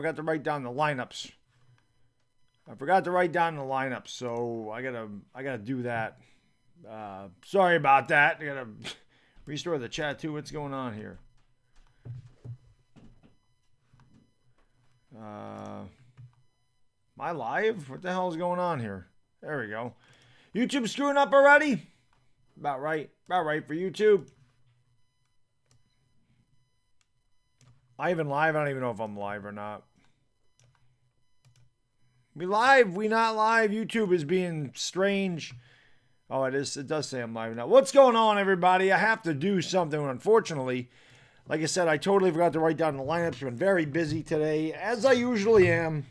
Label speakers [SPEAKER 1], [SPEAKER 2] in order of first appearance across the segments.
[SPEAKER 1] forgot to write down the lineups. So I gotta do that. Sorry about that. I gotta restore the chat too. What's going on here? Am I live? What the hell is going on here? There we go. YouTube screwing up already? About right for YouTube. Am I even live? I don't even know if I'm live or not. We live? We not live? YouTube is being strange. Oh, it is. It does say I'm live now. What's going on, everybody? I have to do something, unfortunately. Like I said, I totally forgot to write down the lineups. Been very busy today, as I usually am.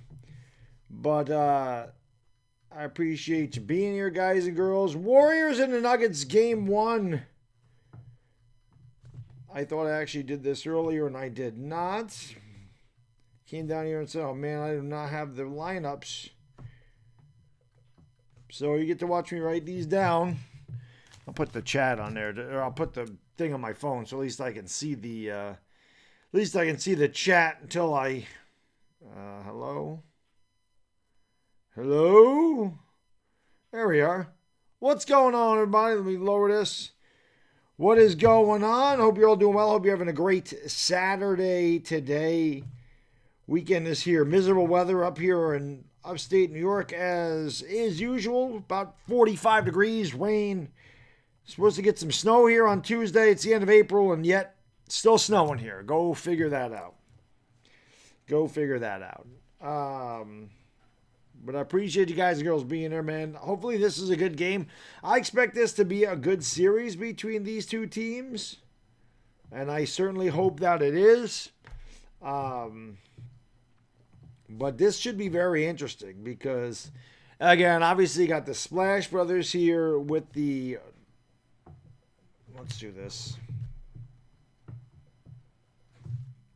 [SPEAKER 1] But I appreciate you being here, guys and girls. Warriors and the Nuggets, game 1. I thought I actually did this earlier, and I did not. Came down here and said, oh, man, I do not have the lineups. So you get to watch me write these down. I'll put the chat on there, or I'll put the thing on my phone, so at least I can see the, chat until I, hello? Hello? There we are. What's going on, everybody? Let me lower this. What is going on? Hope you're all doing well. Hope you're having a great Saturday today. Weekend is here. Miserable weather up here in upstate New York as is usual. About 45 degrees, rain. Supposed to get some snow here on Tuesday. It's the end of April, and yet still snowing here. Go figure that out. But I appreciate you guys and girls being there, man. Hopefully this is a good game. I expect this to be a good series between these two teams. And I certainly hope that it is. But this should be very interesting because, again, obviously you got the Splash Brothers here with the... Let's do this. I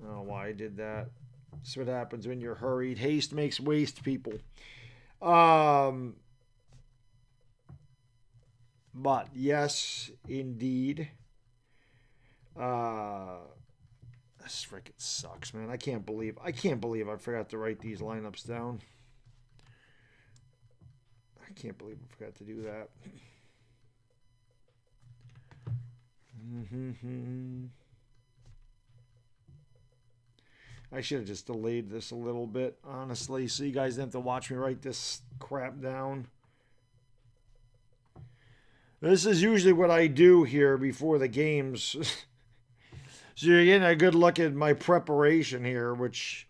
[SPEAKER 1] don't know why I did that. That's what happens when you're hurried. Haste makes waste, people. But yes, indeed. This freaking sucks, man. I can't believe I forgot to write these lineups down. I can't believe I forgot to do that. I should have just delayed this a little bit, honestly, so you guys didn't have to watch me write this crap down. This is usually what I do here before the games. So you're getting a good look at my preparation here, which,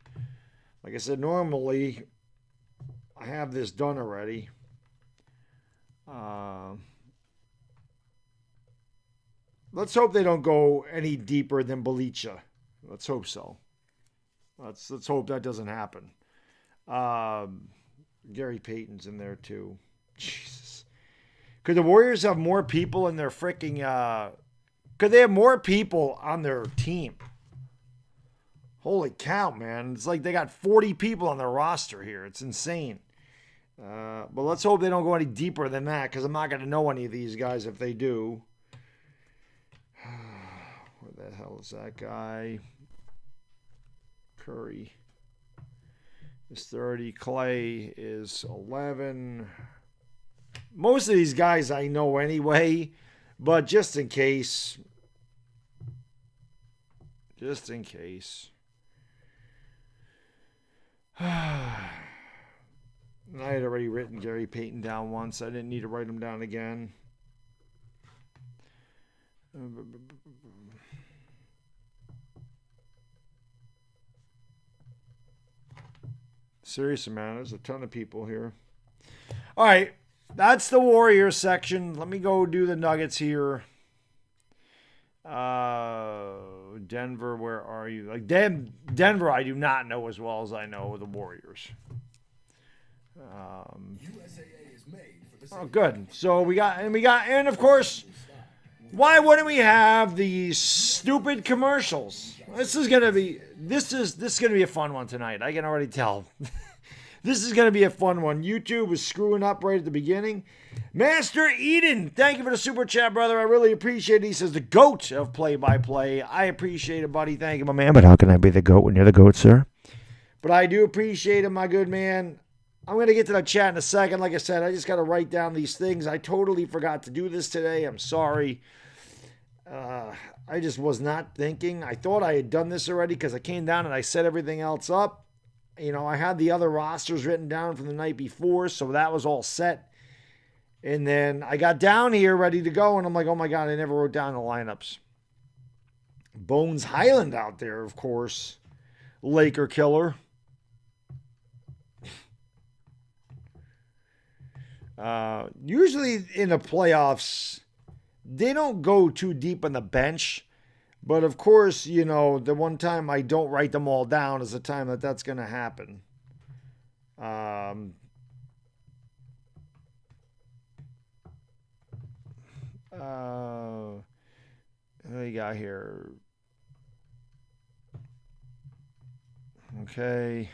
[SPEAKER 1] like I said, normally I have this done already. Let's hope they don't go any deeper than Belicha. Let's hope so. Let's hope that doesn't happen. Gary Payton's in there too. Jesus. Could the Warriors have more people in their freaking... could they have more people on their team? Holy cow, man. It's like they got 40 people on their roster here. It's insane. But let's hope they don't go any deeper than that because I'm not going to know any of these guys if they do. Where the hell is that guy? Curry is 30. Clay is 11. Most of these guys I know anyway, but just in case. I had already written Gary Payton down once. I didn't need to write him down again. Seriously, man, there's a ton of people here. All right, that's the Warriors section. Let me go do the Nuggets here. Denver, where are you? Like Denver, I do not know as well as I know the Warriors. Oh, good. So we got, and of course, why wouldn't we have these stupid commercials? This is gonna be a fun one tonight. I can already tell. This is gonna be a fun one. YouTube was screwing up right at the beginning. Master Eden, thank you for the super chat, brother. I really appreciate it. He says the GOAT of play-by-play. I appreciate it, buddy. Thank you, my man. But how can I be the GOAT when you're the GOAT, sir? But I do appreciate it, my good man. I'm going to get to the chat in a second. Like I said, I just got to write down these things. I totally forgot to do this today. I'm sorry. I just was not thinking. I thought I had done this already because I came down and I set everything else up. I had the other rosters written down from the night before, so that was all set. And then I got down here ready to go, and I'm like, oh my God, I never wrote down the lineups. Bones Highland out there, of course. Laker killer. Usually in the playoffs, they don't go too deep on the bench. But of course, the one time I don't write them all down is the time that's going to happen. What do you got here? Okay.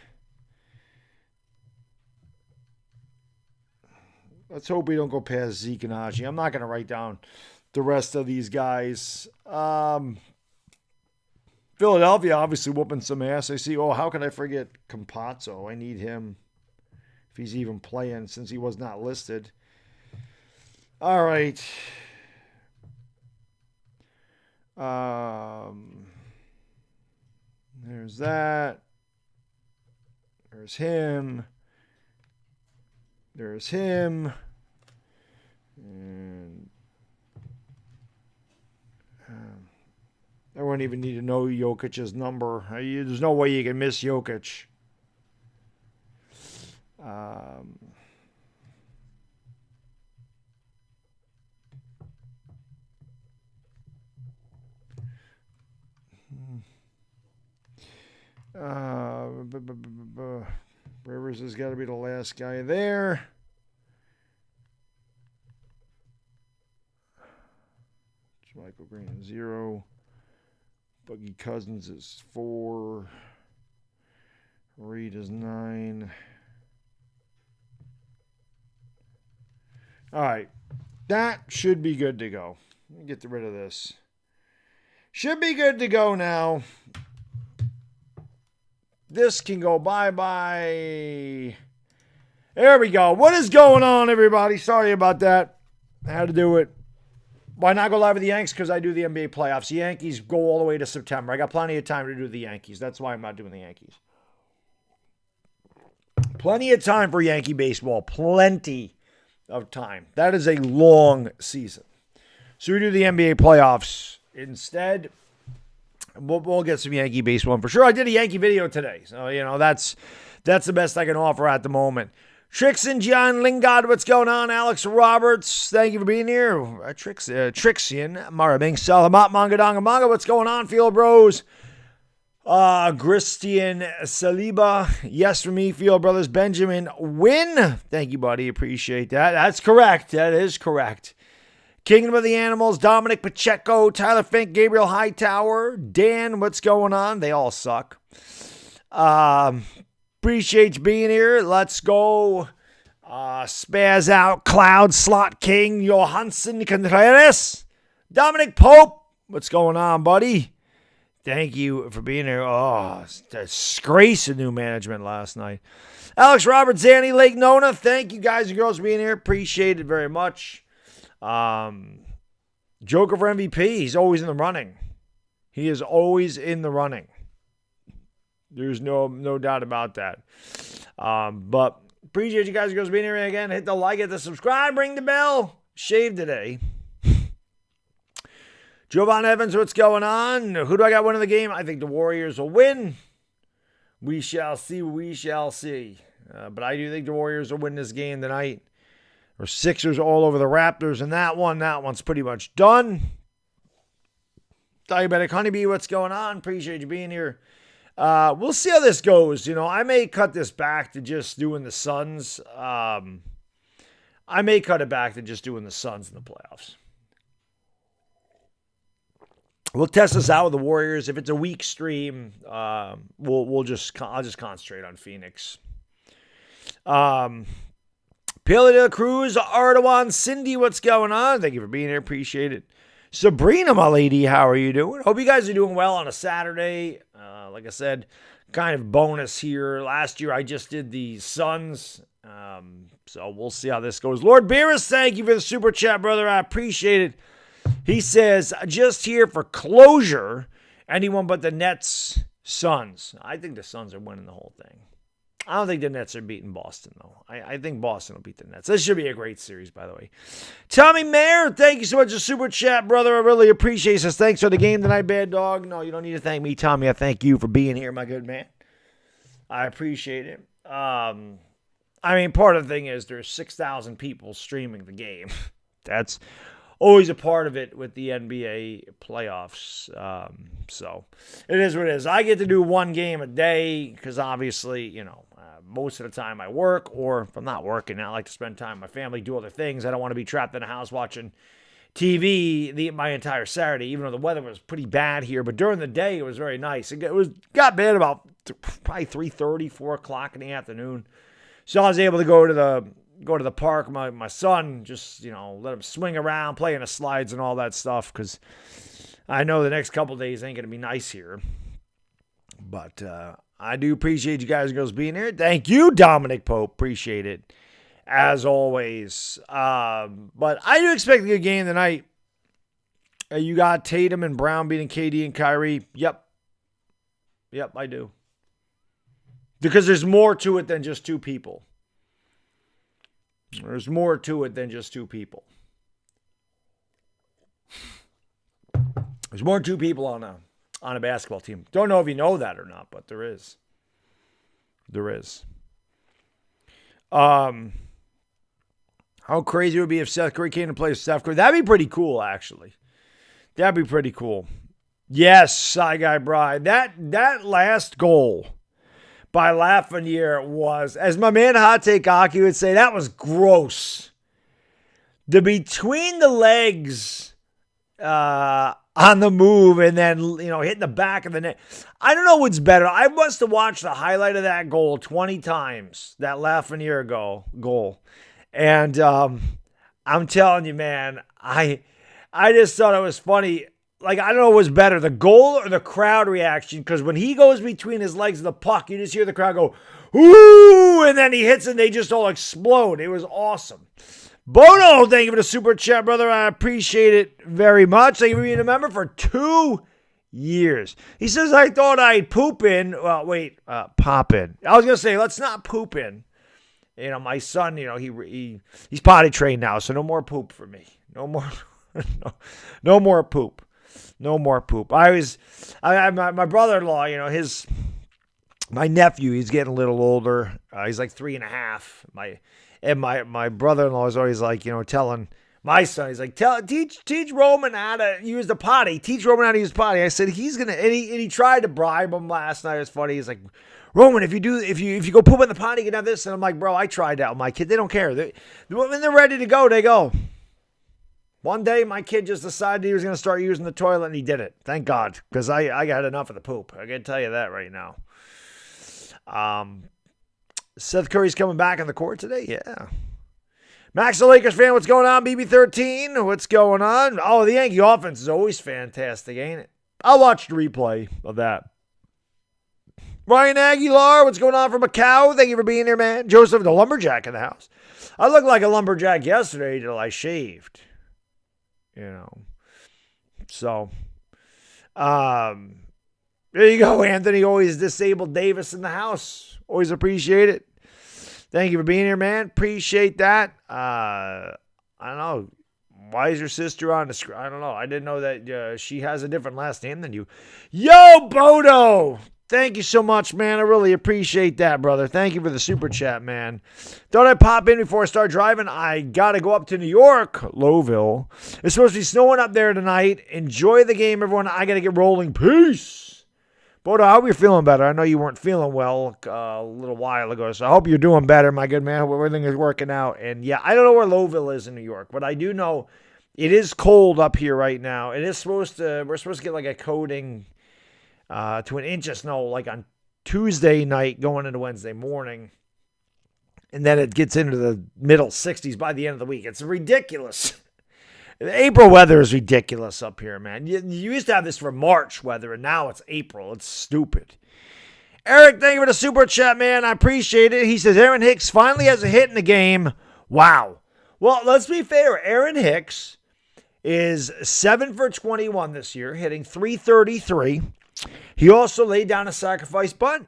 [SPEAKER 1] Let's hope we don't go past Zeke and Haji. I'm not going to write down the rest of these guys. Philadelphia obviously whooping some ass. I see. Oh, how can I forget Campazzo? I need him if he's even playing since he was not listed. All right. There's that. There's him. There's him. And I wouldn't even need to know Jokic's number. There's no way you can miss Jokic. Rivers has got to be the last guy there. Michael Green is 0. Buggy Cousins is 4. Reed is 9. All right. That should be good to go. Let me get rid of this. Should be good to go now. This can go bye-bye. There we go. What is going on, everybody? Sorry about that. I had to do it. Why not go live with the Yanks? Because I do the NBA playoffs. The Yankees go all the way to September. I got plenty of time to do the Yankees. That's why I'm not doing the Yankees. Plenty of time for Yankee baseball. Plenty of time. That is a long season. So we do the NBA playoffs instead. We'll get some Yankee baseball in for sure. I did a Yankee video today. So, that's the best I can offer at the moment. Trix and John Lingard, what's going on? Alex Roberts, thank you for being here. Trixian, Marabing, Salamat, Manga Donga Manga, what's going on? Field Bros. Christian Saliba, yes for me. Field Brothers, Benjamin Win. Thank you, buddy. Appreciate that. That's correct. That is correct. Kingdom of the Animals, Dominic Pacheco, Tyler Fink, Gabriel Hightower, Dan, what's going on? They all suck. Appreciate you being here. Let's go. Spaz out. Cloud Slot King. Johansson Contreras. Dominic Pope. What's going on, buddy? Thank you for being here. Oh, disgrace of new management last night. Alex Roberts, Zanny, Lake Nona. Thank you guys and girls for being here. Appreciate it very much. Joker for MVP. He's always in the running. He is always in the running. There's no doubt about that. But appreciate you guys and girls being here again. Hit the like, hit the subscribe, ring the bell. Shave today. Jovan Evans, what's going on? Who do I got winning the game? I think the Warriors will win. We shall see. We shall see. But I do think the Warriors will win this game tonight. Or Sixers all over the Raptors. And that one's pretty much done. Diabetic Honeybee, what's going on? Appreciate you being here. We'll see how this goes. I may cut this back to just doing the Suns. I may cut it back to just doing the Suns in the playoffs. We'll test this out with the Warriors. If it's a weak stream, I'll just concentrate on Phoenix. Pele de la Cruz, Ardawan, Cindy, what's going on? Thank you for being here. Appreciate it. Sabrina, my lady, how are you doing? Hope you guys are doing well on a Saturday. Like I said, kind of bonus here. Last year I just did the Suns. So we'll see how this goes. Lord Beerus, thank you for the super chat, brother. I appreciate it. He says, just here for closure, anyone but the Nets, Suns. I think the Suns are winning the whole thing. I don't think the Nets are beating Boston, though. I think Boston will beat the Nets. This should be a great series, by the way. Tommy Mayer, thank you so much for super chat, brother. I really appreciate it. Says, thanks for the game tonight, Baddog. No, you don't need to thank me, Tommy. I thank you for being here, my good man. I appreciate it. I mean, part of the thing is there's 6,000 people streaming the game. That's always a part of it with the NBA playoffs. So it is what it is. I get to do one game a day because obviously, most of the time I work, or if I'm not working, I like to spend time with my family, do other things. I don't want to be trapped in a house watching TV my entire Saturday, even though the weather was pretty bad here. But during the day, it was very nice. It got bad about probably 3:30, 4 o'clock in the afternoon. So I was able to go to the park. My son, just, let him swing around, play in the slides and all that stuff, because I know the next couple of days ain't going to be nice here. But I do appreciate you guys and girls being here. Thank you, Dominic Pope. Appreciate it, as always. But I do expect a good game tonight. You got Tatum and Brown beating KD and Kyrie. Yep, I do. Because there's more to it than just two people. There's more to it than just two people. There's more than two people on a basketball team. Don't know if you know that or not, but there is. There is. How crazy it would be if Seth Curry came to play with Steph Curry. That'd be pretty cool, actually. That'd be pretty cool. Yes, Shy Guy Bride. That last goal by Lafreniere was, as my man Hot Take Aki would say, that was gross. The between the legs on the move and then, hitting the back of the net. I don't know what's better. I must have watched the highlight of that goal 20 times, that Lafreniere goal. And I'm telling you, man, I just thought it was funny. Like, I don't know what's better, the goal or the crowd reaction, because when he goes between his legs and the puck, you just hear the crowd go, ooh, and then he hits and they just all explode. It was awesome. Bono, thank you for the super chat, brother. I appreciate it very much. Thank you for being a member for 2 years. He says, I thought I'd poop in. Well, wait, pop in. I was going to say, let's not poop in. My son, he's potty trained now, so no more poop for me. No more, no more poop. No more poop. My brother-in-law, my nephew, he's getting a little older. He's like 3.5. My brother-in-law is always like, telling my son, he's like, teach Roman how to use the potty. Teach Roman how to use the potty. I said, he's going to, and he tried to bribe him last night. It was funny. He's like, Roman, if you go poop in the potty, you can have this. And I'm like, bro, I tried that with my kid. They don't care. When they're ready to go, they go. One day, my kid just decided he was going to start using the toilet, and he did it. Thank God, because I got enough of the poop. I can tell you that right now. Seth Curry's coming back on the court today? Yeah. Max, the Lakers fan, what's going on? BB13, what's going on? Oh, the Yankee offense is always fantastic, ain't it? I'll watch the replay of that. Ryan Aguilar, what's going on from Macau? Thank you for being here, man. Joseph, the lumberjack in the house. I looked like a lumberjack yesterday until I shaved. So, there you go, Anthony. Always disabled Davis in the house. Always appreciate it. Thank you for being here, man. Appreciate that. I don't know. Why is your sister on the screen? I don't know. I didn't know that she has a different last name than you. Yo, Bodo! Thank you so much, man. I really appreciate that, brother. Thank you for the super chat, man. Don't I pop in before I start driving? I got to go up to New York, Lowville. It's supposed to be snowing up there tonight. Enjoy the game, everyone. I got to get rolling. Peace. Bodo, I hope you're feeling better. I know you weren't feeling well a little while ago, so I hope you're doing better, my good man. I hope everything is working out. And, yeah, I don't know where Lowville is in New York, but I do know it is cold up here right now. We're supposed to get like a coating to an inch of snow like on Tuesday night going into Wednesday morning. And then it gets into the middle 60s by the end of the week. It's ridiculous. April weather is ridiculous up here, man. You used to have this for March weather, and now it's April. It's stupid. Eric, thank you for the super chat, man. I appreciate it. He says Aaron Hicks finally has a hit in the game. Wow. Well, let's be fair. Aaron Hicks is 7 for 21 this year, hitting .333. He also laid down a sacrifice bunt.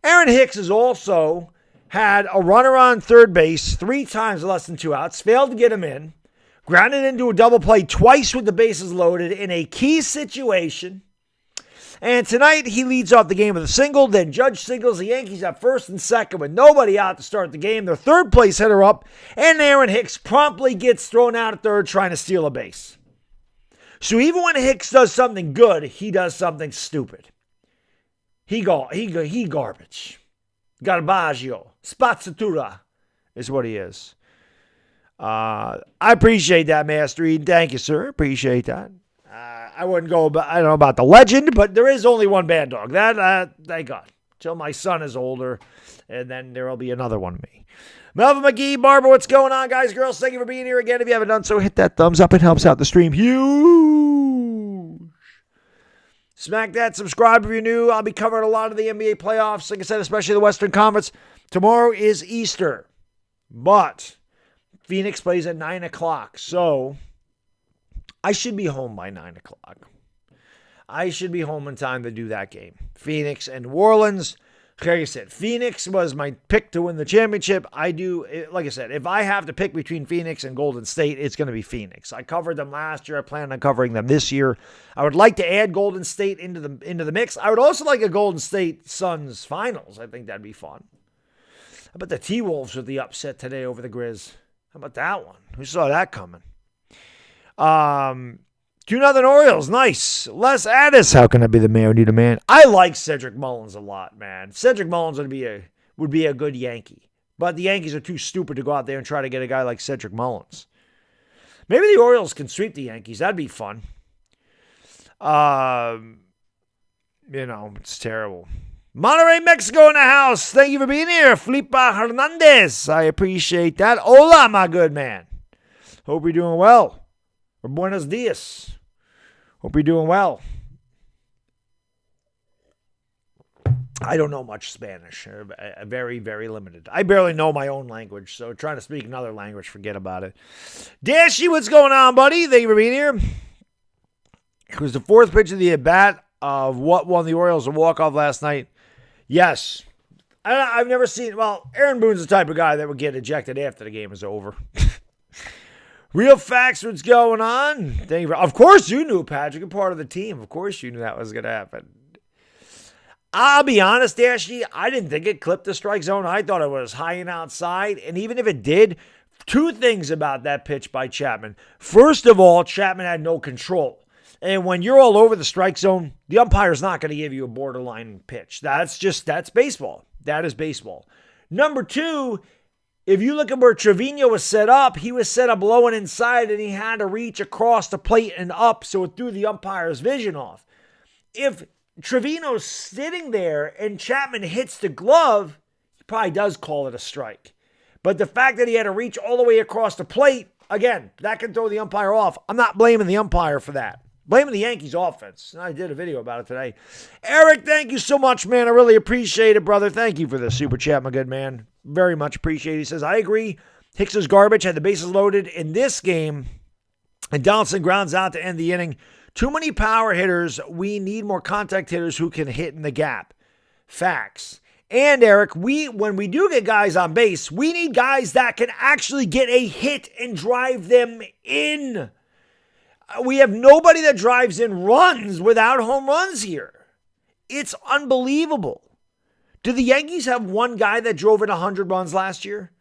[SPEAKER 1] Aaron Hicks has also had a runner on third base 3 times less than 2 outs, failed to get him in, grounded into a double play twice with the bases loaded in a key situation. And tonight, he leads off the game with a single. Then Judge singles the Yankees at first and second with nobody out to start the game. Their third place hitter up, and Aaron Hicks promptly gets thrown out at third trying to steal a base. So even when Hicks does something good, he does something stupid. He garbage. Garbaggio. Spazzatura is what he is. I appreciate that, Master Eden. Thank you, sir. Appreciate that. I wouldn't go about, I don't know about the legend, but there is only one Baddog. That, thank God. Till my son is older, and then there will be another one of me. Melvin McGee, Barbara, what's going on, guys, girls? Thank you for being here again. If you haven't done so, hit that thumbs up. It helps out the stream huge. Smack that subscribe if you're new. I'll be covering a lot of the NBA playoffs. Like I said, especially the Western Conference. Tomorrow is Easter, but Phoenix plays at 9 o'clock, so I should be home by 9 o'clock. I should be home in time to do that game. Phoenix and New Orleans. Like I said, Phoenix was my pick to win the championship. Like I said, if I have to pick between Phoenix and Golden State, it's going to be Phoenix. I covered them last year. I plan on covering them this year. I would like to add Golden State into the mix. I would also like a Golden State Suns finals. I think that'd be fun. How about the T-Wolves with the upset today over the Grizz? How about that one? Who saw that coming? 2-0 Orioles. Nice. Les Addis. How can I be the mayor? Need a man. I like Cedric Mullins a lot, man. Cedric Mullins would be a good Yankee. But the Yankees are too stupid to go out there and try to get a guy like Cedric Mullins. Maybe the Orioles can sweep the Yankees. That'd be fun. It's terrible. Monterrey, Mexico in the house. Thank you for being here. Felipe Hernandez. I appreciate that. Hola, my good man. Hope you're doing well. Or buenos dias. Hope you're doing well. I don't know much Spanish. Very, very limited. I barely know my own language, so trying to speak another language, forget about it. Dashy, what's going on, buddy? Thank you for being here. It was the fourth pitch of the at-bat of what won the Orioles a walk-off last night. Yes. I've never seen, Aaron Boone's the type of guy that would get ejected after the game is over. Real facts, what's going on? Thank you. Of course you knew, Patrick. You're part of the team. Of course you knew that was going to happen. I'll be honest, Ashley, I didn't think it clipped the strike zone. I thought it was high and outside. And even if it did, 2 things about that pitch by Chapman. First of all, Chapman had no control. And when you're all over the strike zone, the umpire's not going to give you a borderline pitch. That's baseball. That is baseball. Number 2, if you look at where Trevino was set up, he was set up low and inside, and he had to reach across the plate and up, so it threw the umpire's vision off. If Trevino's sitting there and Chapman hits the glove, he probably does call it a strike. But the fact that he had to reach all the way across the plate, again, that can throw the umpire off. I'm not blaming the umpire for that. Blaming the Yankees offense. I did a video about it today. Eric, thank you so much, man. I really appreciate it, brother. Thank you for the super chat, my good man. Very much appreciated. He says, I agree. Hicks is garbage. Had the bases loaded in this game. And Donaldson grounds out to end the inning. Too many power hitters. We need more contact hitters who can hit in the gap. Facts. And Eric, when we do get guys on base, we need guys that can actually get a hit and drive them in. We have nobody that drives in runs without home runs here. It's unbelievable. Did the Yankees have one guy that drove in 100 runs last year?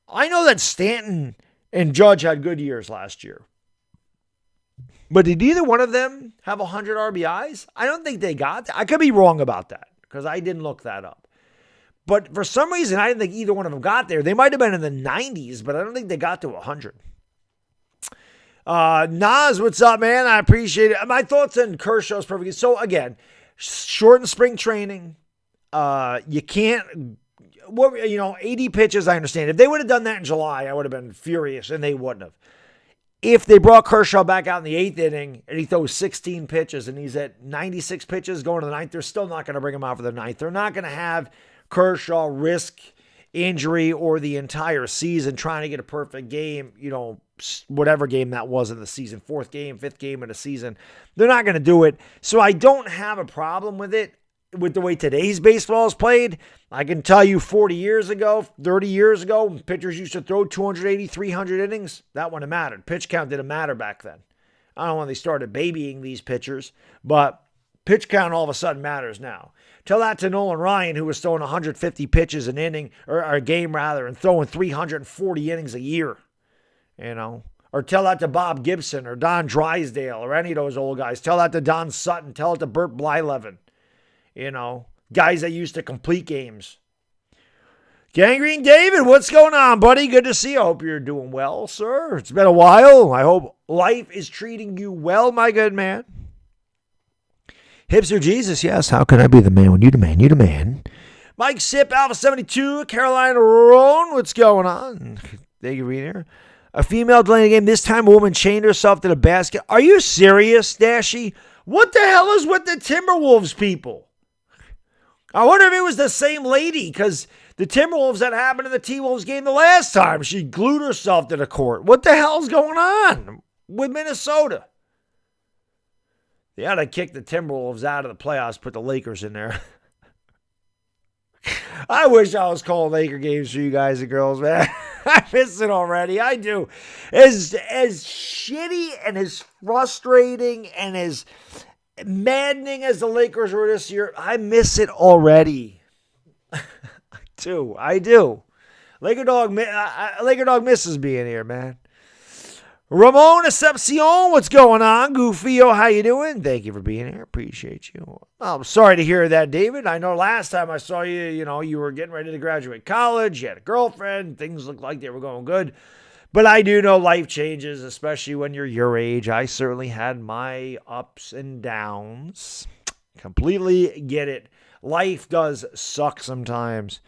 [SPEAKER 1] I know that Stanton and Judge had good years last year. But did either one of them have 100 RBIs? I don't think they got that. I could be wrong about that because I didn't look that up. But for some reason, I didn't think either one of them got there. They might have been in the 90s, but I don't think they got to 100. Nas, what's up, man? I appreciate it. My thoughts on Kershaw's perfect. So, again, shortened spring training. You can't, 80 pitches, I understand. If they would have done that in July, I would have been furious, and they wouldn't have. if they brought Kershaw back out in the 8th inning and he throws 16 pitches and he's at 96 pitches going to the 9th, they're still not going to bring him out for the 9th. They're not going to have Kershaw risk injury or the entire season trying to get a perfect game, whatever game that was in the season, 4th game, 5th game of the season. They're not going to do it. So I don't have a problem with it. With the way today's baseball is played, I can tell you 40 years ago, 30 years ago, when pitchers used to throw 280, 300 innings, that wouldn't have mattered. Pitch count didn't matter back then. I don't know when they started babying these pitchers, but pitch count all of a sudden matters now. Tell that to Nolan Ryan, who was throwing 150 pitches an inning, or a game rather, and throwing 340 innings a year, Or tell that to Bob Gibson or Don Drysdale or any of those old guys. Tell that to Don Sutton. Tell it to Burt Blyleven. Guys that used to complete games. Gangrene David, what's going on, buddy? Good to see you. I hope you're doing well, sir. It's been a while. I hope life is treating you well, my good man. Hipster Jesus, yes. How can I be the man when you the man? You the man. Mike Sip, Alpha 72, Carolina Roan, what's going on? Thank you for being here. A female delaying the game. This time a woman chained herself to the basket. Are you serious, Dashy? What the hell is with the Timberwolves people? I wonder if it was the same lady, because the Timberwolves, that happened in the T-Wolves game the last time. She glued herself to the court. What the hell's going on with Minnesota? They ought to kick the Timberwolves out of the playoffs, put the Lakers in there. I wish I was calling Laker games for you guys and girls, man. I miss it already. I do. As shitty and as frustrating and as maddening as the Lakers were this year, I miss it already. I do. LakerDog misses being here, man. Ramon Ascepcion, what's going on? Goofio, how you doing? Thank you for being here. Appreciate you. I'm sorry to hear that, David. I know last time I saw you, you were getting ready to graduate college. You had a girlfriend. Things looked like they were going good. But I do know life changes, especially when you're your age. I certainly had my ups and downs. Completely get it. Life does suck sometimes.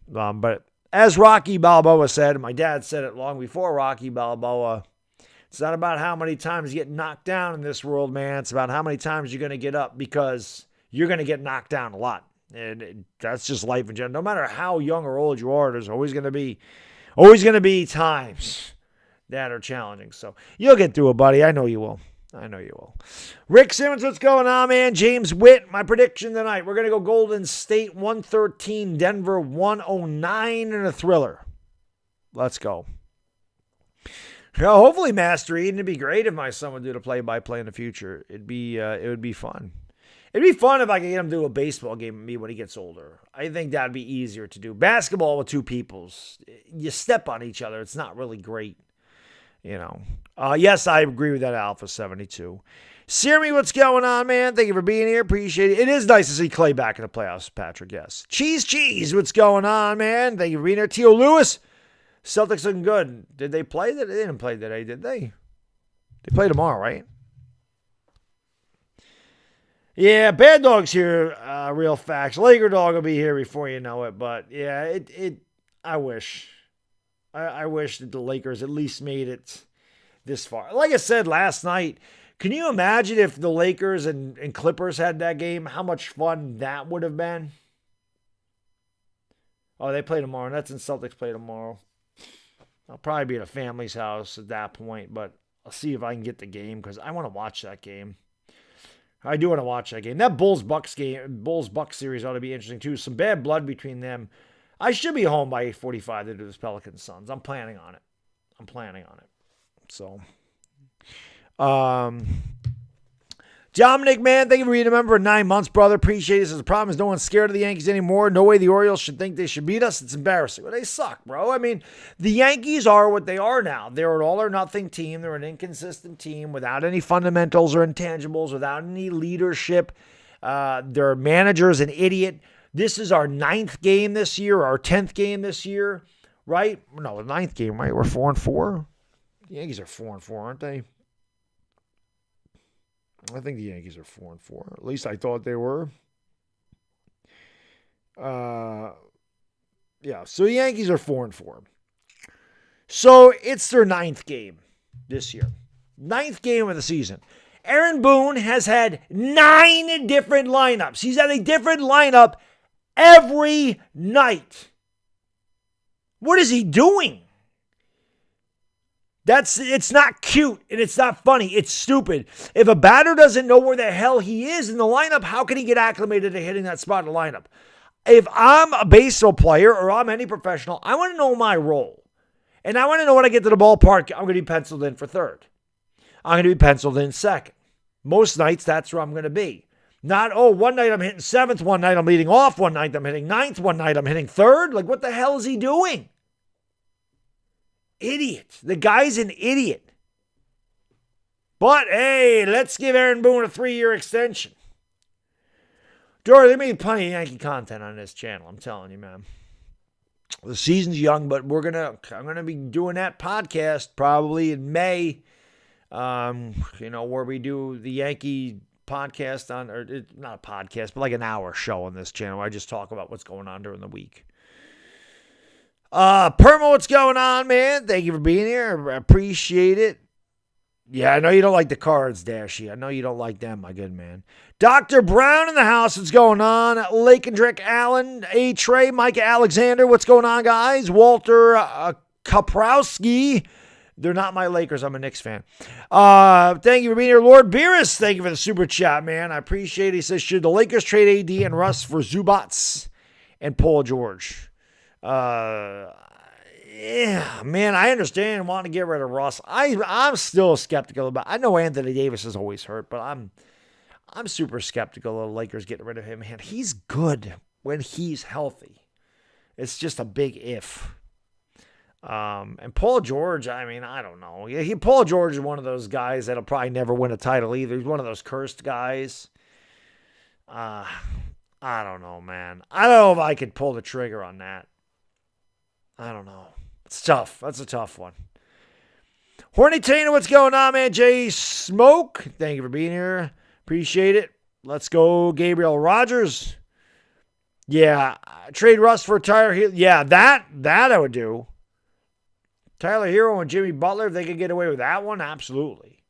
[SPEAKER 1] But as Rocky Balboa said, and my dad said it long before Rocky Balboa, it's not about how many times you get knocked down in this world, man. It's about how many times you're going to get up, because you're going to get knocked down a lot. And that's just life in general. No matter how young or old you are, there's always going to be times that are challenging. So you'll get through it, buddy. I know you will. Rick Simmons, what's going on, man? James Witt, my prediction tonight. We're going to go Golden State 113, Denver 109 in a thriller. Let's go. Hopefully, Master Eden. It'd be great if my son would do the play-by-play in the future. It would be fun. It'd be fun if I could get him to do a baseball game with me when he gets older. I think that'd be easier to do. Basketball with two peoples, you step on each other. It's not really great, Yes, I agree with that, Alpha 72. Siri, what's going on, man? Thank you for being here. Appreciate it. It is nice to see Clay back in the playoffs, Patrick, yes. Cheese, what's going on, man? Thank you for being here. Tio Lewis, Celtics looking good. Did they play? They didn't play today, did they? They play tomorrow, right? Yeah, Baddog's here. Real facts. LakerDog will be here before you know it. But yeah, I wish. I wish that the Lakers at least made it this far. Like I said last night, can you imagine if the Lakers and Clippers had that game? How much fun that would have been? Oh, they play tomorrow. Nets and Celtics play tomorrow. I'll probably be at a family's house at that point, but I'll see if I can get the game because I want to watch that game. I do want to watch that game. That Bulls-Bucks series ought to be interesting too. Some bad blood between them. I should be home by 8:45 to do this Pelicans Suns. I'm planning on it. So, Dominic, man, thank you for being a member for 9 months, brother. Appreciate it. The problem is no one's scared of the Yankees anymore. No way the Orioles should think they should beat us. It's embarrassing. Well, they suck, bro. I mean, the Yankees are what they are now. They're an all-or-nothing team. They're an inconsistent team without any fundamentals or intangibles, without any leadership. Their manager's an idiot. This is our 9th game this year, our 10th game this year, right? No, the 9th game, right? We're 4-4. The Yankees are 4-4, aren't they? I think the Yankees are 4-4. At least I thought they were. Yeah, so the Yankees are 4-4. So it's their 9th game. this year. 9th game of the season. Aaron Boone has had 9 different lineups. He's had a different lineup every night. What is he doing? It's not cute and it's not funny. It's stupid. If a batter doesn't know where the hell he is in the lineup, how can he get acclimated to hitting that spot in the lineup? If I'm a baseball player or I'm any professional, I want to know my role. And I want to know when I get to the ballpark, I'm going to be penciled in for third. I'm going to be penciled in second. Most nights, that's where I'm going to be. Not, one night I'm hitting 7th, one night I'm leading off, one night I'm hitting 9th, one night I'm hitting 3rd. Like, what the hell is he doing? Idiot. The guy's an idiot. But, hey, let's give Aaron Boone a 3-year extension. Dory, they made plenty of Yankee content on this channel, I'm telling you, man. The season's young, but I'm going to be doing that podcast probably in May. Where we do the Yankee podcast not a podcast, but like an hour show on this channel where I just talk about what's going on during the week. Perma, what's going on, man? Thank you for being here. I appreciate it. Yeah, I know you don't like the cards, Dashy. I know you don't like them, my good man. Dr. Brown in the house. What's going on? Lakendrick Allen, A. Trey, Micah Alexander. What's going on, guys? Walter Kaprowski. They're not my Lakers. I'm a Knicks fan. Thank you for being here. Lord Beerus, thank you for the super chat, man. I appreciate it. He says, should the Lakers trade AD and Russ for Zubats and Paul George? Yeah, man, I understand wanting to get rid of Russ. I'm still skeptical about. I know Anthony Davis is always hurt, but I'm super skeptical of the Lakers getting rid of him. Man, he's good when he's healthy. It's just a big if. And Paul George, I mean, I don't know. Paul George is one of those guys that'll probably never win a title either. He's one of those cursed guys. I don't know, man. I don't know if I could pull the trigger on that. I don't know. It's tough. That's a tough one. Horny Tainer, what's going on, man? Jay Smoke, thank you for being here. Appreciate it. Let's go, Gabriel Rogers. Yeah, trade Russ for Tyler Hero. Yeah, that I would do. Tyler Hero and Jimmy Butler, if they could get away with that one, absolutely.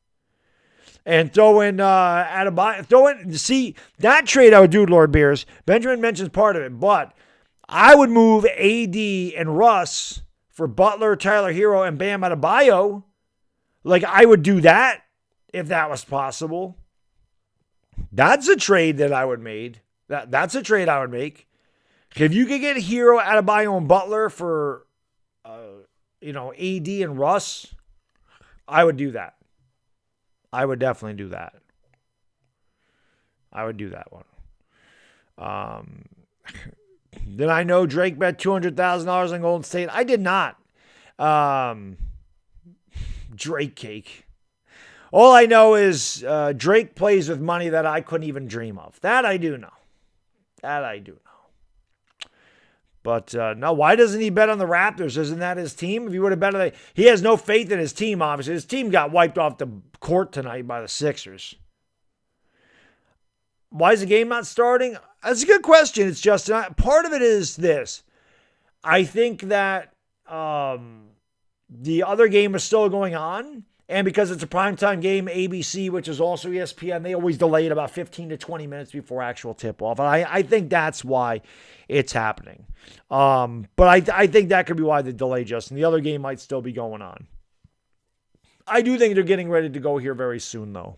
[SPEAKER 1] And throw in Adebayo. See, that trade I would do, Lord Beers. Benjamin mentions part of it, but I would move AD and Russ for Butler, Tyler Hero, and Bam Adebayo. Like, I would do that if that was possible. That's a trade that I would make. That's a trade I would make. If you could get Hero, Adebayo, and Butler for, AD and Russ, I would do that. I would definitely do that. I would do that one. Did I know Drake bet $200,000 on Golden State? I did not. Drake cake. All I know is Drake plays with money that I couldn't even dream of. That I do know. But no, why doesn't he bet on the Raptors? Isn't that his team? If he would have bet on he has no faith in his team, obviously. His team got wiped off the court tonight by the Sixers. Why is the game not starting? That's a good question. It's just part of it is this. I think that the other game is still going on. And because it's a primetime game, ABC, which is also ESPN, they always delay it about 15 to 20 minutes before actual tip-off. And I think that's why it's happening. But I think that could be why the delay, Justin. The other game might still be going on. I do think they're getting ready to go here very soon, though.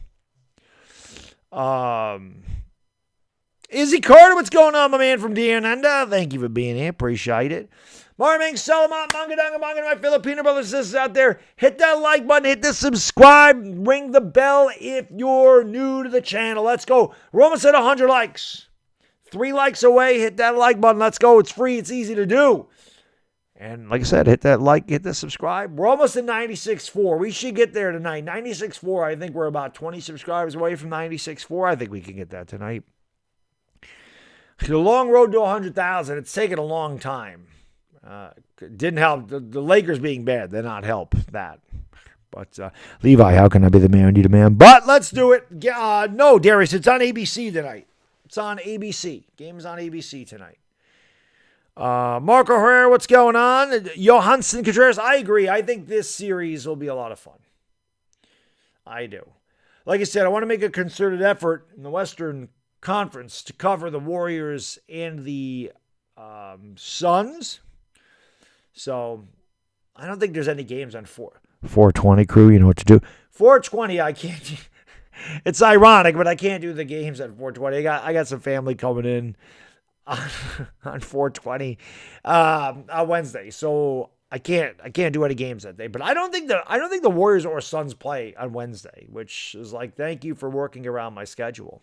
[SPEAKER 1] Izzy Carter, what's going on, my man from Diananda? Thank you for being here. Appreciate it. Marming, Salamat, Mangadanga, my Filipino brothers and sisters out there. Hit that like button, hit the subscribe, ring the bell if you're new to the channel. Let's go. We're almost at 100 likes. 3 likes away. Hit that like button. Let's go. It's free. It's easy to do. And like I said, hit that like, hit the subscribe. We're almost at 96.4. We should get there tonight. 96.4. I think we're about 20 subscribers away from 96.4. I think we can get that tonight. The long road to 100,000. It's taken a long time. Didn't help. The Lakers being bad did not help that. But Levi, how can I be the man? Need a man. But let's do it. No, Darius, it's on ABC tonight. It's on ABC. Game's on ABC tonight. Marco Herrera, what's going on? Johansson Contreras, I agree. I think this series will be a lot of fun. I do. Like I said, I want to make a concerted effort in the Western Conference to cover the Warriors and the Suns. So I don't think there's any games on 420 crew. You know what to do. 420, I can't. It's ironic, but I can't do the games at 420. I got some family coming in on 420 on Wednesday, so I can't do any games that day. But I don't think the Warriors or Suns play on Wednesday, which is like, thank you for working around my schedule.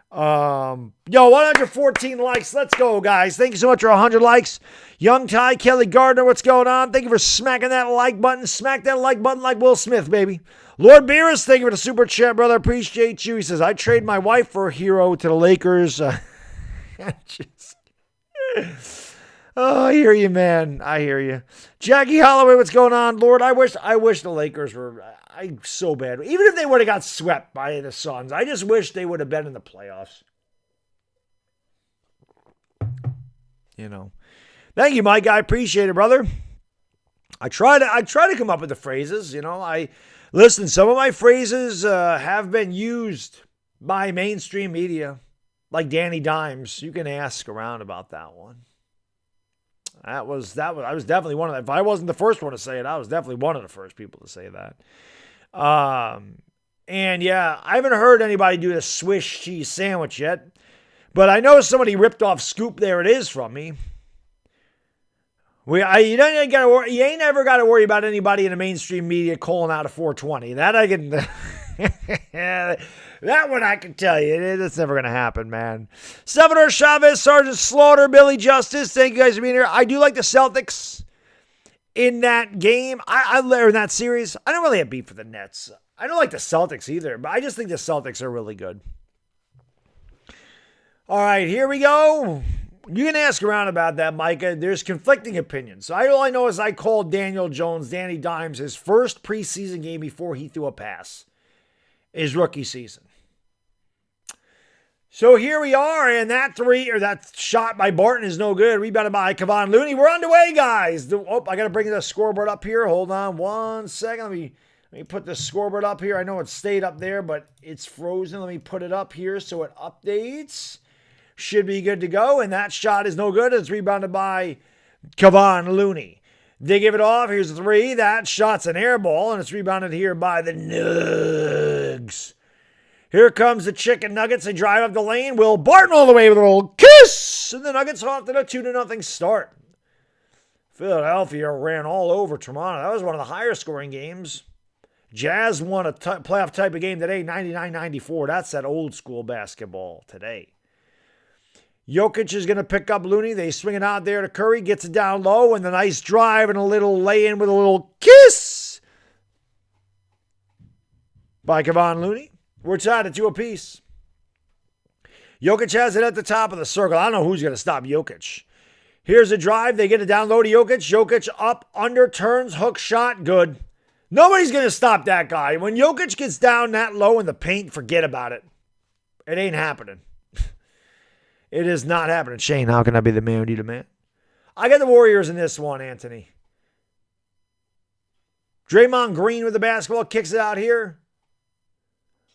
[SPEAKER 1] 114 likes. Let's go, guys. Thank you so much for 100 likes. Young Ty, Kelly Gardner, what's going on? Thank you for smacking that like button. Smack that like button like Will Smith, baby. Lord Beerus, thank you for the super chat, brother. Appreciate you. He says, I trade my wife for a hero to the Lakers. I hear you, man. I hear you. Jackie Holloway, what's going on? Lord, I wish the Lakers were so bad. Even if they would have got swept by the Suns, I just wish they would have been in the playoffs. You know. Thank you, Mike. I appreciate it, brother. I try to come up with the phrases. You know, listen, some of my phrases have been used by mainstream media, like Danny Dimes. You can ask around about that one. I was definitely one of them. If I wasn't the first one to say it, I was definitely one of the first people to say that. And yeah, I haven't heard anybody do the Swiss cheese sandwich yet, but I know somebody ripped off Scoop There It Is from me. You ain't never got to worry about anybody in the mainstream media calling out a 420. That I can, that one I can tell you. That's never going to happen, man. Salvador Chavez, Sergeant Slaughter, Billy Justice. Thank you guys for being here. I do like the Celtics in that game. I learned that series. I don't really have beef for the Nets. I don't like the Celtics either, but I just think the Celtics are really good. All right, here we go. You can ask around about that, Micah. There's conflicting opinions. So all I know is I called Daniel Jones, Danny Dimes, his first preseason game before he threw a pass. His rookie season. So here we are, and that shot by Barton is no good. Rebounded by Kevon Looney. We're underway, guys. I got to bring the scoreboard up here. Hold on 1 second. Let me put the scoreboard up here. I know it stayed up there, but it's frozen. Let me put it up here so it updates. Should be good to go, and that shot is no good. It's rebounded by Kevon Looney. They give it off. Here's a three. That shot's an air ball, and it's rebounded here by the Nugs. Here comes the Chicken Nuggets. They drive up the lane. Will Barton all the way with a little kiss, and the Nuggets off to the 2-0 start. Philadelphia ran all over Toronto. That was one of the higher scoring games. Jazz won a playoff type of game today, 99-94. That's that old school basketball today. Jokic is going to pick up Looney. They swing it out there to Curry. Gets it down low. And the nice drive and a little lay-in with a little kiss by Kevon Looney. We're tied at 2 apiece. Jokic has it at the top of the circle. I don't know who's going to stop Jokic. Here's a drive. They get it down low to Jokic. Jokic up, under, turns, hook shot. Good. Nobody's going to stop that guy. When Jokic gets down that low in the paint, forget about it. It ain't happening. It is not happening. Shane, how can I be the man who need a man? I got the Warriors in this one, Anthony. Draymond Green with the basketball, kicks it out here.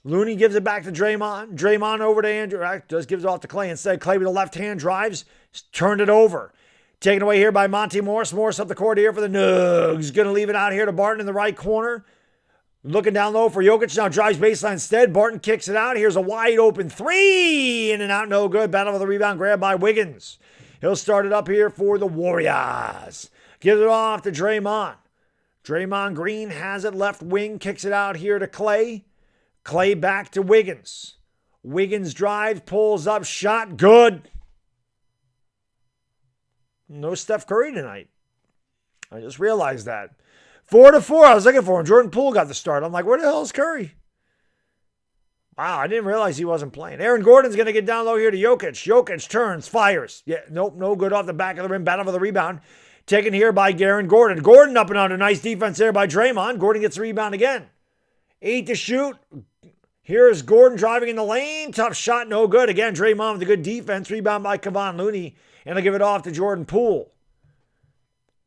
[SPEAKER 1] Looney gives it back to Draymond. Draymond over to Andrew. Just gives it off to Clay instead. Clay with the left hand drives. Turned it over. Taken away here by Monty Morris. Morris up the court here for the Nugs. Going to leave it out here to Barton in the right corner. Looking down low for Jokic. Now drives baseline instead. Barton kicks it out. Here's a wide open three. In and out, no good. Battle for the rebound. Grab by Wiggins. He'll start it up here for the Warriors. Gives it off to Draymond. Draymond Green has it left wing. Kicks it out here to Clay. Clay back to Wiggins. Wiggins drives. Pulls up. Shot. Good. No Steph Curry tonight. I just realized that. 4-4. I was looking for him. Jordan Poole got the start. I'm like, where the hell is Curry? Wow, I didn't realize he wasn't playing. Aaron Gordon's going to get down low here to Jokic. Jokic turns, fires. Yeah, nope, no good off the back of the rim. Battle for the rebound. Taken here by Aaron Gordon. Gordon up and under. Nice defense there by Draymond. Gordon gets the rebound again. 8 to shoot. Here's Gordon driving in the lane. Tough shot, no good. Again, Draymond with a good defense. Rebound by Kevon Looney. And I'll give it off to Jordan Poole.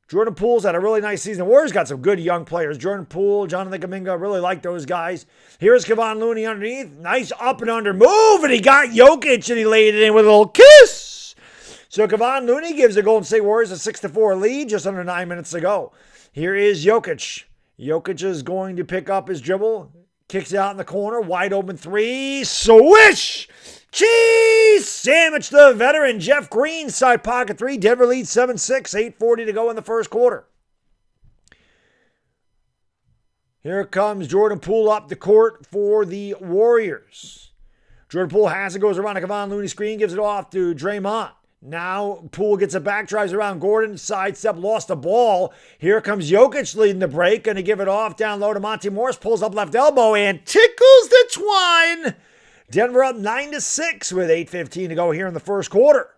[SPEAKER 1] Jordan Poole's had a really nice season. The Warriors got some good young players. Jordan Poole, Jonathan Kuminga, really like those guys. Here's Kevon Looney underneath. Nice up and under move, and he got Jokic, and he laid it in with a little kiss. So Kevon Looney gives the Golden State Warriors a 6-4 lead just under 9 minutes to go. Here is Jokic. Jokic is going to pick up his dribble. Kicks it out in the corner. Wide open three. Swish! Cheese sandwich, the veteran Jeff Green, side pocket three. Denver leads 7-6, 8:40 to go in the first quarter. Here comes Jordan Poole up the court for the Warriors. Jordan Poole has it, goes around a Kevon Looney screen, gives it off to Draymond. Now Poole gets it back, drives around Gordon, sidestep, lost the ball. Here comes Jokic leading the break, going to give it off down low to Monty Morris, pulls up left elbow and tickles the twine. Denver up 9-6 with 8:15 to go here in the first quarter.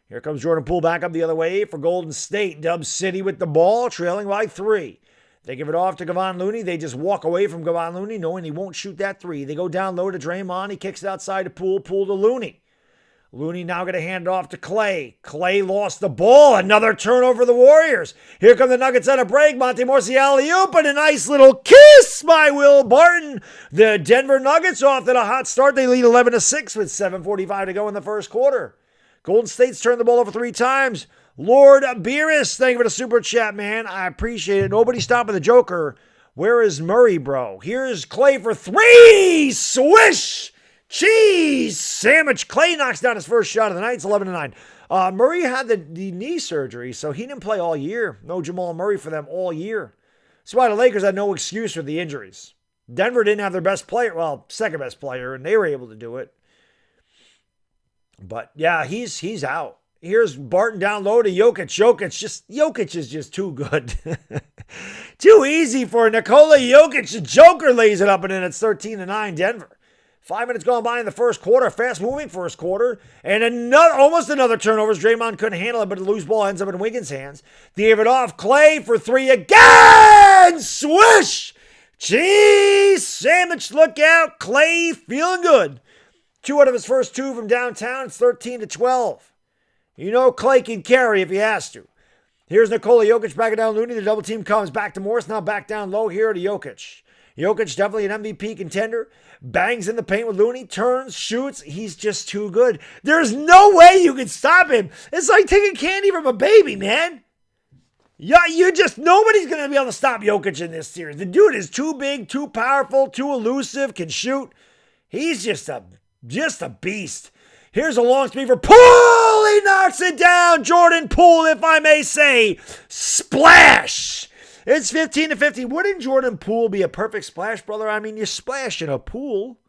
[SPEAKER 1] Here comes Jordan Poole back up the other way for Golden State. Dub City with the ball, trailing by 3. They give it off to Kevon Looney. They just walk away from Kevon Looney, knowing he won't shoot that 3. They go down low to Draymond. He kicks it outside to Poole. Poole to Looney. Looney now going to hand it off to Clay. Clay lost the ball. Another turnover for the Warriors. Here come the Nuggets on a break. Monte Morris alley-oop and a nice little kiss by Will Barton. The Denver Nuggets off to a hot start. They lead 11-6 with 7:45 to go in the first quarter. Golden State's turned the ball over 3 times. Lord Beerus, thank you for the super chat, man. I appreciate it. Nobody stopping the Joker. Where is Murray, bro? Here's Clay for 3. Swish! Cheese sandwich. Clay knocks down his first shot of the night. It's 11-9. Murray had the knee surgery, so he didn't play all year. No Jamal Murray for them all year. That's why the Lakers had no excuse for the injuries. Denver didn't have their best player, well, second best player, and they were able to do it. But yeah, he's out. Here's Barton down low to Jokic. Jokic is just too good. Too easy for Nikola Jokic. The Joker lays it up, and then it's 13-9 Denver. 5 minutes gone by in the first quarter, fast-moving first quarter, and almost another turnover. Draymond couldn't handle it, but the loose ball ends up in Wiggins' hands. They give it off. Clay for 3 again! Swish! Cheese sandwich, look out. Clay feeling good. 2 out of his first 2 from downtown. It's 13-12. You know Clay can carry if he has to. Here's Nikola Jokic backing down Looney. The double team comes back to Morris. Now back down low here to Jokic. Jokic, definitely an MVP contender. Bangs in the paint with Looney. Turns, shoots. He's just too good. There's no way you can stop him. It's like taking candy from a baby, man. Yeah, nobody's going to be able to stop Jokic in this series. The dude is too big, too powerful, too elusive, can shoot. He's just a beast. Here's a long speed for Poole. He knocks it down. Jordan Poole, if I may say. Splash. It's 15-15. Wouldn't Jordan Poole be a perfect splash, brother? I mean, you splash in a pool.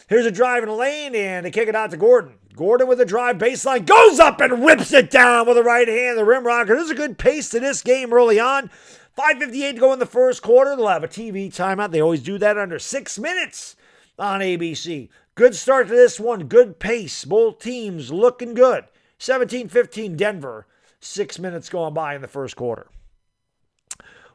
[SPEAKER 1] Here's a drive in the lane, and they kick it out to Gordon. Gordon with a drive baseline. Goes up and whips it down with the right hand. The rim rocker. There's a good pace to this game early on. 5:58 to go in the first quarter. They'll have a TV timeout. They always do that under 6 minutes on ABC. Good start to this one. Good pace. Both teams looking good. 17-15 Denver. 6 minutes going by in the first quarter.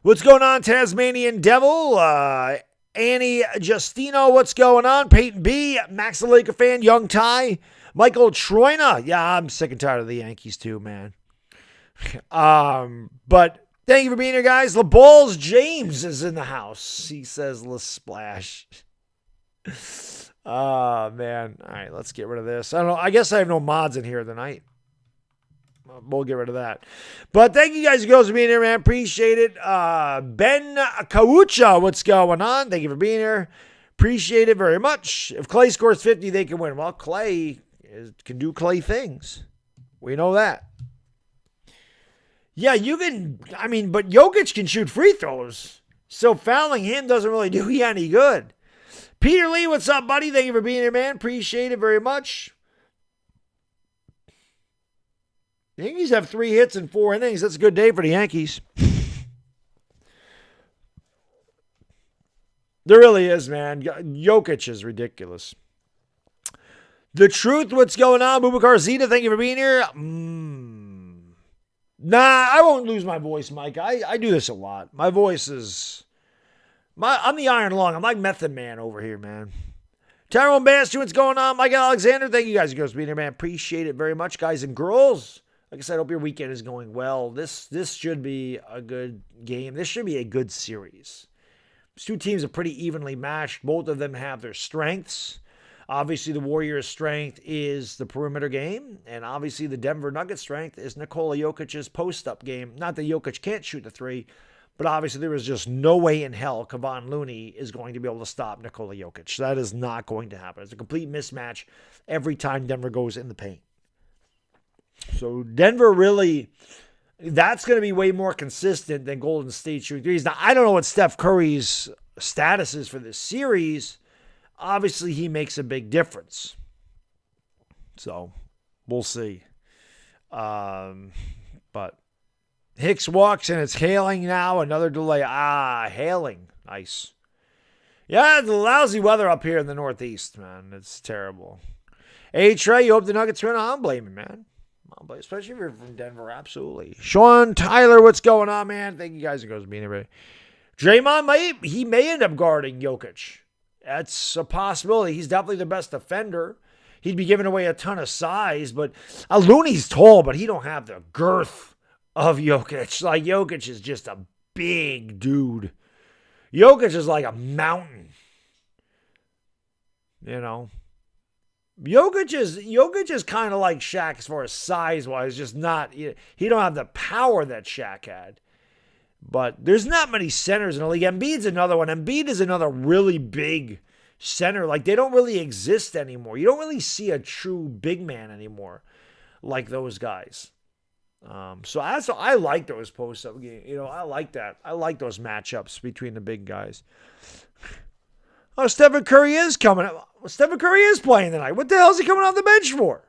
[SPEAKER 1] What's going on, Tasmanian Devil? Annie Justino, what's going on? Peyton B, Max the Laker fan, Young Ty, Michael Troina. Yeah, I'm sick and tired of the Yankees too, man. But thank you for being here, guys. LeBalls James is in the house. He says, let's splash. Oh, man. All right, let's get rid of this. I don't know. I guess I have no mods in here tonight. We'll get rid of that. But thank you guys and girls for being here, man. Appreciate it. Ben Kawucha, what's going on? Thank you for being here. Appreciate it very much. If Clay scores 50, they can win. Well, Clay can do Clay things. We know that. Yeah, you can, but Jokic can shoot free throws. So fouling him doesn't really do you any good. Peter Lee, what's up, buddy? Thank you for being here, man. Appreciate it very much. The Yankees have 3 hits in 4 innings. That's a good day for the Yankees. There really is, man. Jokic is ridiculous. The Truth, what's going on? Bubakar Zeta, thank you for being here. Nah, I won't lose my voice, Mike. I do this a lot. My voice is... I'm the Iron Lung. I'm like Method Man over here, man. Tyrone Bass, what's going on? Michael Alexander, thank you guys for being here, man. Appreciate it very much, guys and girls. Like I said, I hope your weekend is going well. This should be a good game. This should be a good series. These two teams are pretty evenly matched. Both of them have their strengths. Obviously, the Warriors' strength is the perimeter game, and obviously the Denver Nuggets' strength is Nikola Jokic's post-up game. Not that Jokic can't shoot the three, but obviously there is just no way in hell Kevon Looney is going to be able to stop Nikola Jokic. That is not going to happen. It's a complete mismatch every time Denver goes in the paint. So Denver really, that's going to be way more consistent than Golden State shooting threes. Now, I don't know what Steph Curry's status is for this series. Obviously, he makes a big difference. So, we'll see. But Hicks walks and it's hailing now. Another delay. Hailing. Nice. Yeah, the lousy weather up here in the Northeast, man. It's terrible. Hey, Trey, you hope the Nuggets win? I'm blaming, man. Especially if you're from Denver. Absolutely. Sean Tyler, what's going on, man? Thank you guys. It goes to being everybody. Draymond may end up guarding Jokic. That's a possibility. He's definitely the best defender. He'd be giving away a ton of size, but Looney's tall, but he don't have the girth of Jokic. Like, Jokic is just a big dude. Jokic is like a mountain. You know? Jokic is kind of like Shaq as far as size-wise, just not, he don't have the power that Shaq had. But there's not many centers in the league. Embiid's another one. Embiid is another really big center. Like, they don't really exist anymore. You don't really see a true big man anymore like those guys. So I like those post-up games. I like that. I like those matchups between the big guys. Oh, Stephen Curry is coming. Stephen Curry is playing tonight. What the hell is he coming off the bench for?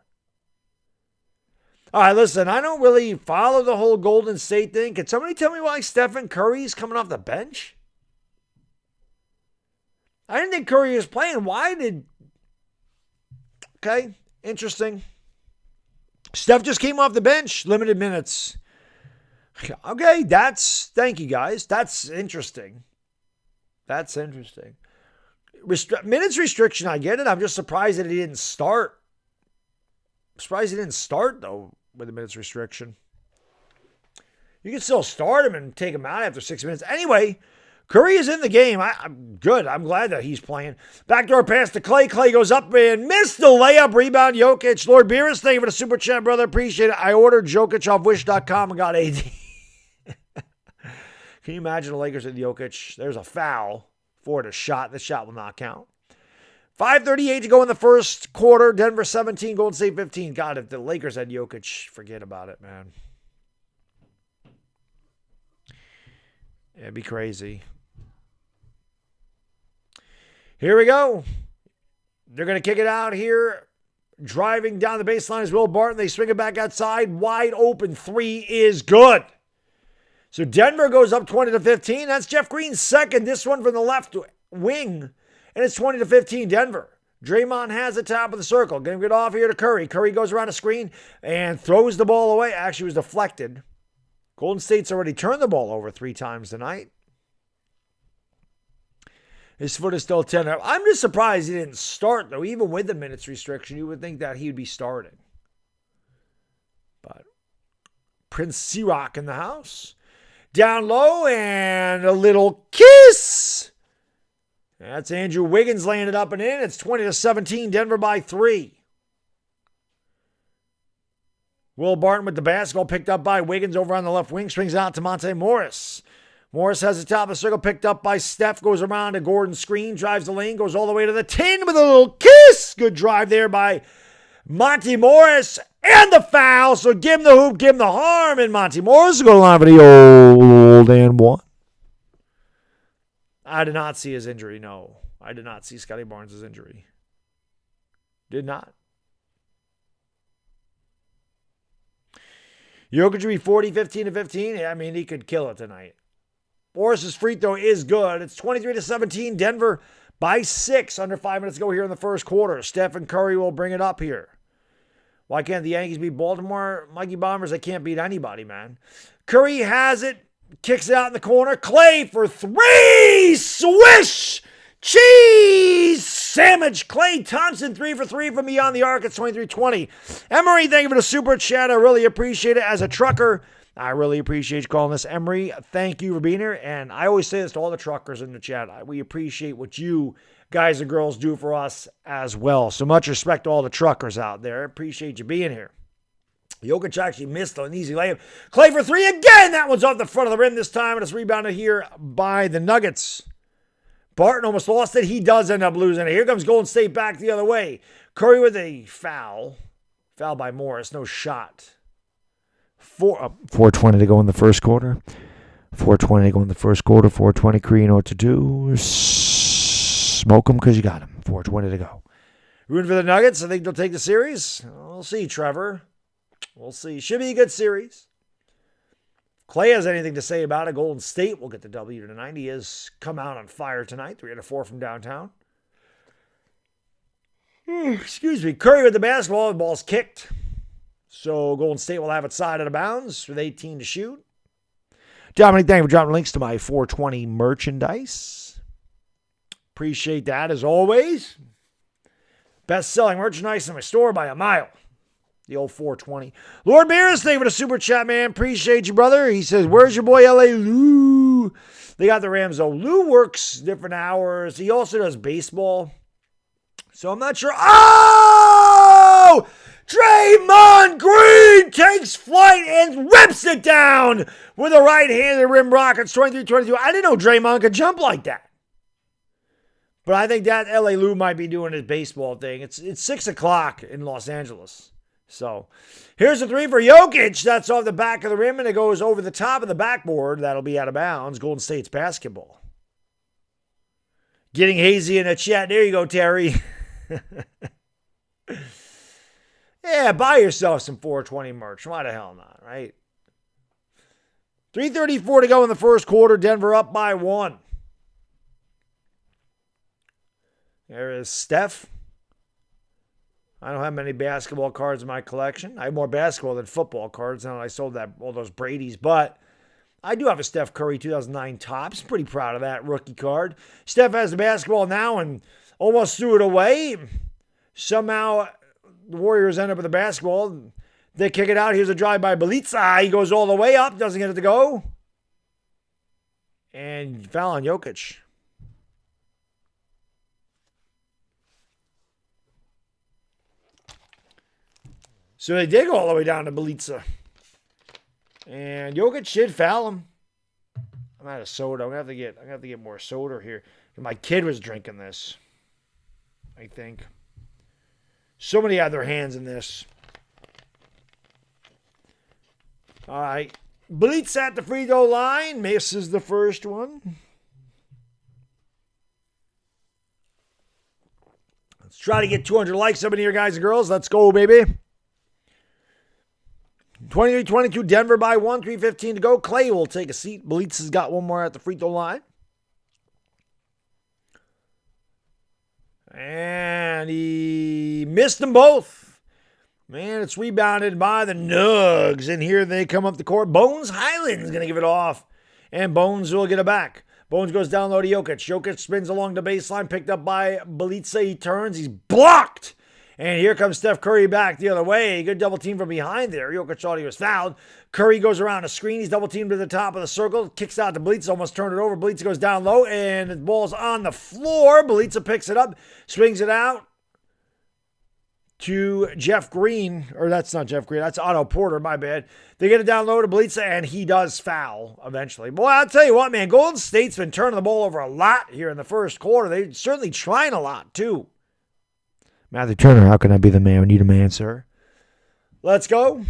[SPEAKER 1] All right, listen, I don't really follow the whole Golden State thing. Can somebody tell me why Stephen Curry's coming off the bench? I didn't think Curry was playing. Okay, interesting. Steph just came off the bench, limited minutes. Okay, thank you guys. That's interesting. Minutes restriction, I get it. I'm just surprised that he didn't start. Though, with the minutes restriction. You can still start him and take him out after 6 minutes. Anyway, Curry is in the game. I'm good. I'm glad that he's playing. Backdoor pass to Clay. Clay goes up and missed the layup. Rebound, Jokic. Lord Beerus, thank you for the super chat, brother. Appreciate it. I ordered Jokic off Wish.com and got AD. Can you imagine the Lakers with Jokic? There's a foul for the shot. The shot will not count. 5:38 to go in the first quarter. Denver 17, Golden State 15. God, if the Lakers had Jokic, forget about it, man. It'd be crazy. Here we go. They're going to kick it out here. Driving down the baseline is Will Barton. They swing it back outside. Wide open three is good. So Denver goes up 20-15. That's Jeff Green's second. This one from the left wing. And it's 20-15 Denver. Draymond has the top of the circle. Going to get off here to Curry. Curry goes around a screen and throws the ball away. Actually, it was deflected. Golden State's already turned the ball over 3 times tonight. His foot is still 10. I'm just surprised he didn't start, though. Even with the minutes restriction, you would think that he'd be starting. But Prince C-Rock in the house. Down low and a little kiss. That's Andrew Wiggins laying it up and in. It's 20-17, Denver by 3. Will Barton with the basketball picked up by Wiggins over on the left wing. Swings out to Monte Morris. Morris has the top of the circle picked up by Steph. Goes around to Gordon's screen. Drives the lane. Goes all the way to the 10 with a little kiss. Good drive there by Monte Morris. And the foul. So give him the hoop. Give him the harm. And Monte Morris will go to the line for the old and one. I did not see his injury. No. I did not see Scotty Barnes' injury. Did not. Jokic would be 40, 15-15. I mean, he could kill it tonight. Morris's free throw is good. It's 23-17. Denver by 6. Under 5 minutes to go here in the first quarter. Stephen Curry will bring it up here. Why can't the Yankees beat Baltimore? Mikey Bombers, they can't beat anybody, man. Curry has it. Kicks it out in the corner. Clay for 3. Swish! cheese sandwich. Clay Thompson, 3 for 3 from Beyond the Arc. It's 23-20. Emery, thank you for the super chat. I really appreciate it. As a trucker, I really appreciate you calling this. Emery, thank you for being here. And I always say this to all the truckers in the chat. We appreciate what you guys and girls do for us as well. So much respect to all the truckers out there. I appreciate you being here. Jokic actually missed an easy layup. Clay for 3 again. That one's off the front of the rim this time, and it's rebounded here by the Nuggets. Barton almost lost it. He does end up losing it. Here comes Golden State back the other way. Curry with a foul. Foul by Morris. No shot. 4:20 to go in the first quarter. 4:20 to go in the first quarter. 4:20. Curry, you know what to do. Smoke him because you got him. 4:20 to go. Rooting for the Nuggets. I think they'll take the series. We'll see, Trevor. We'll see. Should be a good series. If Clay has anything to say about it, Golden State will get the W tonight. He has come out on fire tonight. 3 out of 4 from downtown. Excuse me. Curry with the basketball. The ball's kicked. So Golden State will have it side out of bounds with 18 to shoot. Dominic, thank you for dropping links to my 420 merchandise. Appreciate that as always. Best-selling merchandise in my store by a mile. The old 420. Lord Beers, thank you for the super chat, man. Appreciate you, brother. He says, where's your boy L.A. Lou? They got the Rams, though. Lou works different hours. He also does baseball. So I'm not sure. Oh! Draymond Green takes flight and rips it down with a right-handed rim rockets, 23-22. I didn't know Draymond could jump like that. But I think that L.A. Lou might be doing his baseball thing. It's 6 o'clock in Los Angeles. So here's a 3 for Jokic. That's off the back of the rim, and it goes over the top of the backboard. That'll be out of bounds. Golden State's basketball. Getting hazy in the chat. There you go, Terry. Yeah, buy yourself some 420 merch. Why the hell not, right? 3:34 to go in the first quarter. Denver up by 1. There is Steph. I don't have many basketball cards in my collection. I have more basketball than football cards. Now I sold all those Brady's, but I do have a Steph Curry 2009 Topps. Pretty proud of that rookie card. Steph has the basketball now and almost threw it away. Somehow the Warriors end up with the basketball. They kick it out. Here's a drive by Bjelica. He goes all the way up. Doesn't get it to go. And foul on Jokic. So they did go all the way down to Bjelica. And Jokic did foul him. I'm out of soda. I'm gonna have to get more soda here. My kid was drinking this, I think. Somebody had their hands in this. All right. Bjelica at the free throw line. Misses the first one. Let's try to get 200 likes up in here, guys and girls. Let's go, baby. 23-22, Denver by 1, 3:15 to go. Clay will take a seat. Bjelica's got one more at the free throw line. And he missed them both. Man, it's rebounded by the Nugs. And here they come up the court. Bones Highland's going to give it off. And Bones will get it back. Bones goes down low to Jokic. Jokic spins along the baseline, picked up by Bjelica. He turns. He's blocked. And here comes Steph Curry back the other way. Good double team from behind there. Jokic thought he was fouled. Curry goes around a screen. He's double teamed to the top of the circle. Kicks out to Bjelica. Almost turned it over. Bjelica goes down low. And the ball's on the floor. Bjelica picks it up. Swings it out to Jeff Green. Or that's not Jeff Green. That's Otto Porter. My bad. They get it down low to Bjelica. And he does foul eventually. Boy, I'll tell you what, man. Golden State's been turning the ball over a lot here in the first quarter. They're certainly trying a lot, too. Matthew Turner, how can I be the man? We need a man, sir. Let's go.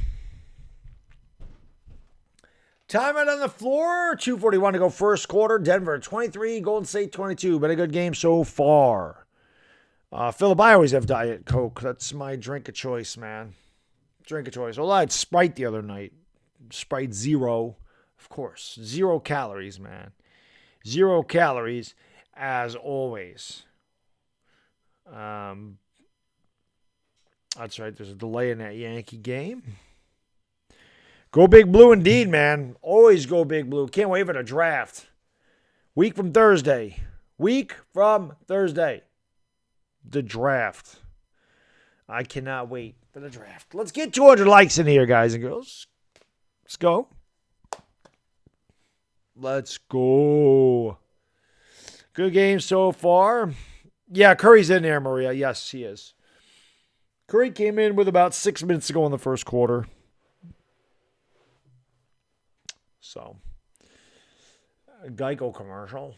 [SPEAKER 1] Timeout on the floor. 2:41 to go first quarter. Denver 23, Golden State 22. Been a good game so far. Philip, I always have Diet Coke. That's my drink of choice, man. Drink of choice. Well, I had Sprite the other night. Sprite Zero, of course. 0 calories, man. 0 calories, as always. That's right. There's a delay in that Yankee game. Go Big Blue indeed, man. Always go Big Blue. Can't wait for the draft. Week from Thursday. Week from Thursday. The draft. I cannot wait for the draft. Let's get 200 likes in here, guys and girls. Let's go. Let's go. Good game so far. Yeah, Curry's in there, Maria. Yes, he is. Curry came in with about 6 minutes to go in the first quarter. So, a Geico commercial.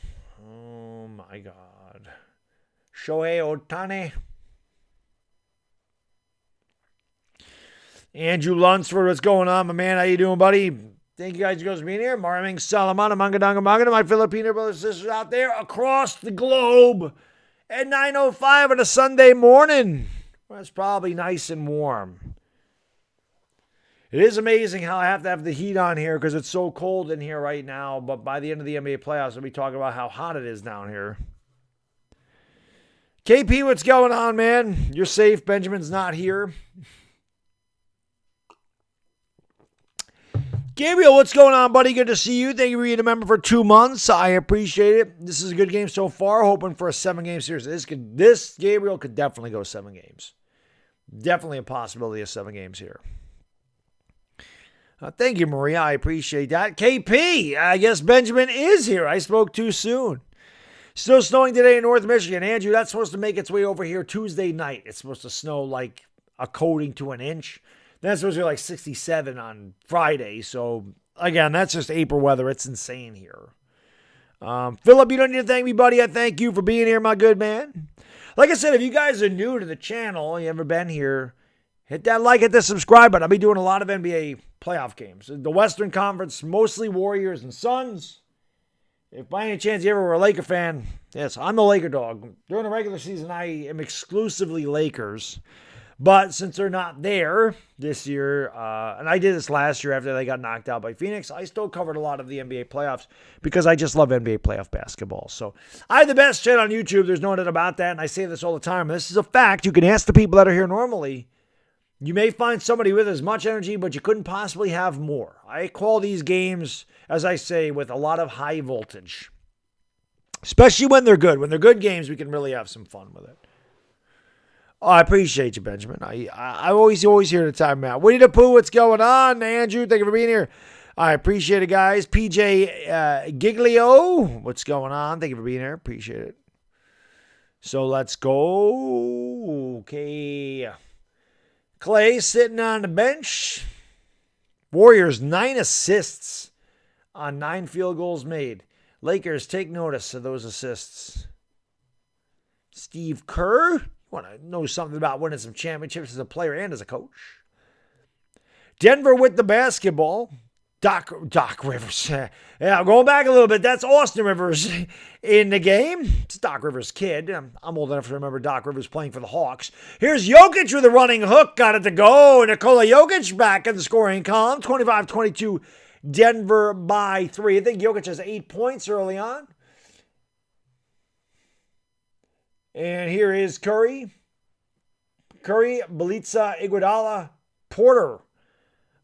[SPEAKER 1] Oh, my God. Shohei Ohtani. Andrew Lunsford, what's going on, my man? How you doing, buddy? Thank you guys for being here. Maraming Salamana, Mangadanga Magana, my Filipino brothers and sisters out there across the globe at 9:05 on a Sunday morning. Well, it's probably nice and warm. It is amazing how I have to have the heat on here because it's so cold in here right now. But by the end of the NBA playoffs, we'll be talking about how hot it is down here. KP, what's going on, man? You're safe. Benjamin's not here. Gabriel, what's going on, buddy? Good to see you. Thank you for being a member for 2 months. I appreciate it. This is a good game so far. Hoping for a 7-game series. This Gabriel could definitely go 7 games. Definitely a possibility of 7 games here. Thank you, Maria. I appreciate that. KP, I guess Benjamin is here. I spoke too soon. Still snowing today in North Michigan. Andrew, that's supposed to make its way over here Tuesday night. It's supposed to snow like a coating to an inch. That's supposed to be like 67 on Friday. So, again, that's just April weather. It's insane here. Philip, you don't need to thank me, buddy. I thank you for being here, my good man. Like I said, if you guys are new to the channel, you ever been here, hit that like, hit the subscribe button. I'll be doing a lot of NBA playoff games. The Western Conference, mostly Warriors and Suns. If by any chance you ever were a Laker fan, yes, I'm the LakerDog. During the regular season, I am exclusively Lakers. But since they're not there this year, and I did this last year after they got knocked out by Phoenix, I still covered a lot of the NBA playoffs because I just love NBA playoff basketball. So I have the best channel on YouTube. There's no doubt about that, and I say this all the time. This is a fact. You can ask the people that are here normally. You may find somebody with as much energy, but you couldn't possibly have more. I call these games, as I say, with a lot of high voltage. Especially when they're good. When they're good games, we can really have some fun with it. Oh, I appreciate you, Benjamin. I always hear the time out. Winnie the Pooh, what's going on? Andrew, thank you for being here. I appreciate it, guys. PJ Giglio, what's going on? Thank you for being here. Appreciate it. So let's go. Okay. Clay sitting on the bench. Warriors, 9 assists on 9 field goals made. Lakers, take notice of those assists. Steve Kerr. Want to know something about winning some championships as a player and as a coach. Denver with the basketball. Doc Rivers. Yeah, going back a little bit. That's Austin Rivers in the game. It's Doc Rivers' kid. I'm old enough to remember Doc Rivers playing for the Hawks. Here's Jokic with a running hook. Got it to go. Nikola Jokic back in the scoring column. 25-22. Denver by 3. I think Jokic has 8 points early on. And here is Curry, Bjelica, Iguodala, Porter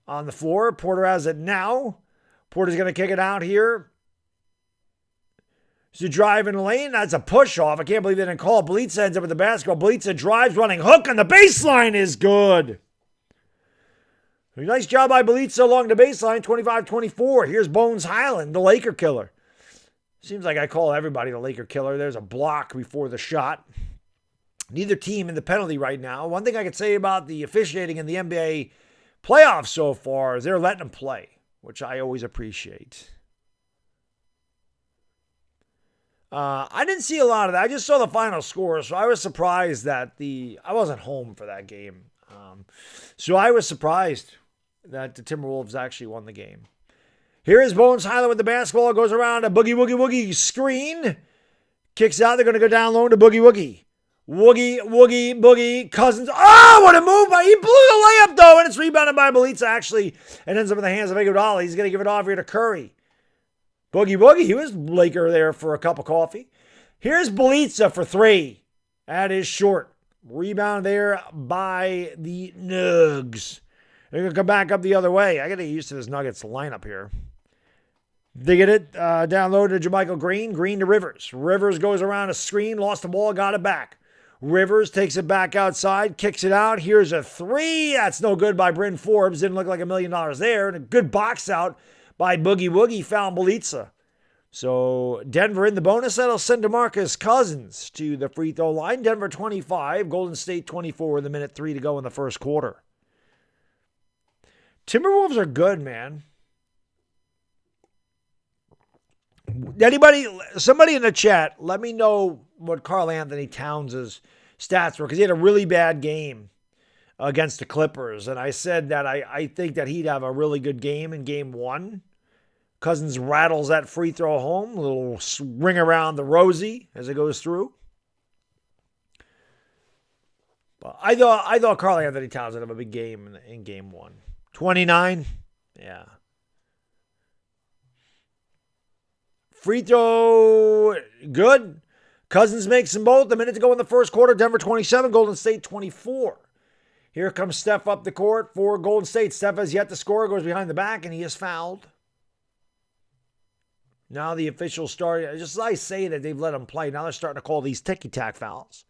[SPEAKER 1] on the floor. Porter has it now. Porter's going to kick it out here. So drive in the lane. That's a push off. I can't believe they didn't call. Bjelica ends up with the basketball. Bjelica drives, running hook, and the baseline is good. Nice job by Bjelica along the baseline, 25-24. Here's Bones Highland, the Laker killer. Seems like I call everybody the Laker killer. There's a block before the shot. Neither team in the penalty right now. One thing I could say about the officiating in the NBA playoffs so far is they're letting them play, which I always appreciate. I didn't see a lot of that. I just saw the final score, so I was surprised that I wasn't home for that game. So I was surprised that the Timberwolves actually won the game. Here is Bones Highland with the basketball. Goes around a boogie screen. Kicks out. They're going to go down low to boogie. Boogie. Cousins. Oh, what a move. He blew the layup, though, and it's rebounded by Bjelica, actually, and ends up in the hands of Iguodala. He's going to give it off here to Curry. Boogie. He was Laker there for a cup of coffee. Here's Bjelica for 3. That is short. Rebound there by the Nugs. They're going to come back up the other way. I got to get used to this Nuggets lineup here. They get it downloaded to Jermichael Green. Green to Rivers. Rivers goes around a screen, lost the ball, got it back. Rivers takes it back outside, kicks it out. Here's a three. That's no good by Bryn Forbes. Didn't look like $1 million there. And a good box out by Boogie Woogie, found Belitza. So Denver in the bonus. That'll send DeMarcus Cousins to the free throw line. Denver 25, Golden State 24 with 1:03 to go in the first quarter. Timberwolves are good, man. Somebody in the chat, let me know what Karl Anthony Towns' stats were, because he had a really bad game against the Clippers. And I said that I think that he'd have a really good game in game one. Cousins rattles that free throw home, a little ring around the rosy as it goes through. But I thought Karl Anthony Towns would have a big game in game one. 29, yeah. Free throw, good. Cousins makes them both. A minute to go in the first quarter. Denver 27, Golden State 24. Here comes Steph up the court for Golden State. Steph has yet to score, goes behind the back, and he is fouled. Now the officials start, just as I say that they've let him play, now they're starting to call these ticky-tack fouls.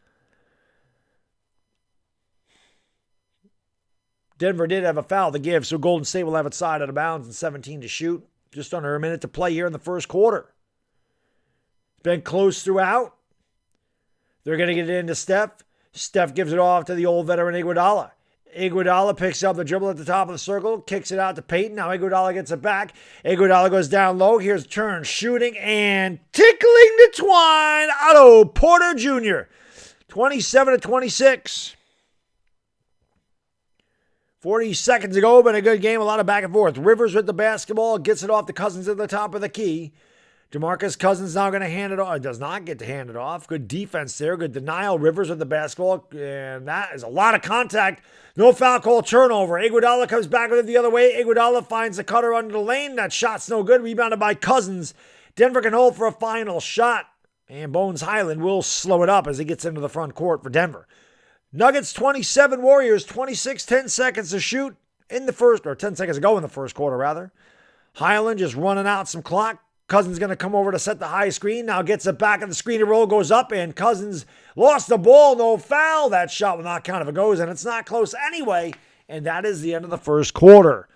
[SPEAKER 1] Denver did have a foul to give, so Golden State will have it side out of bounds and 17 to shoot. Just under a minute to play here in the first quarter. Been close throughout. They're going to get it into Steph. Steph gives it off to the old veteran Iguodala. Iguodala picks up the dribble at the top of the circle, kicks it out to Payton. Now Iguodala gets it back. Iguodala goes down low. Here's Turn shooting and tickling the twine. Otto Porter Jr. 27-26. 40 seconds ago, been a good game, a lot of back and forth. Rivers with the basketball, gets it off to Cousins at the top of the key. DeMarcus Cousins now going to hand it off. Does not get to hand it off. Good defense there. Good denial. Rivers with the basketball. And that is a lot of contact. No foul call, turnover. Iguodala comes back with it the other way. Iguodala finds the cutter under the lane. That shot's no good. Rebounded by Cousins. Denver can hold for a final shot. And Bones Highland will slow it up as he gets into the front court for Denver. Nuggets 27, Warriors 26, 10 seconds to shoot in the first, or 10 seconds to go in the first quarter, rather. Highland just running out some clock. Cousins going to come over to set the high screen. Now gets it back, and the screen and roll goes up, and Cousins lost the ball. No foul. That shot will not count if it goes, and it's not close anyway. And that is the end of the first quarter.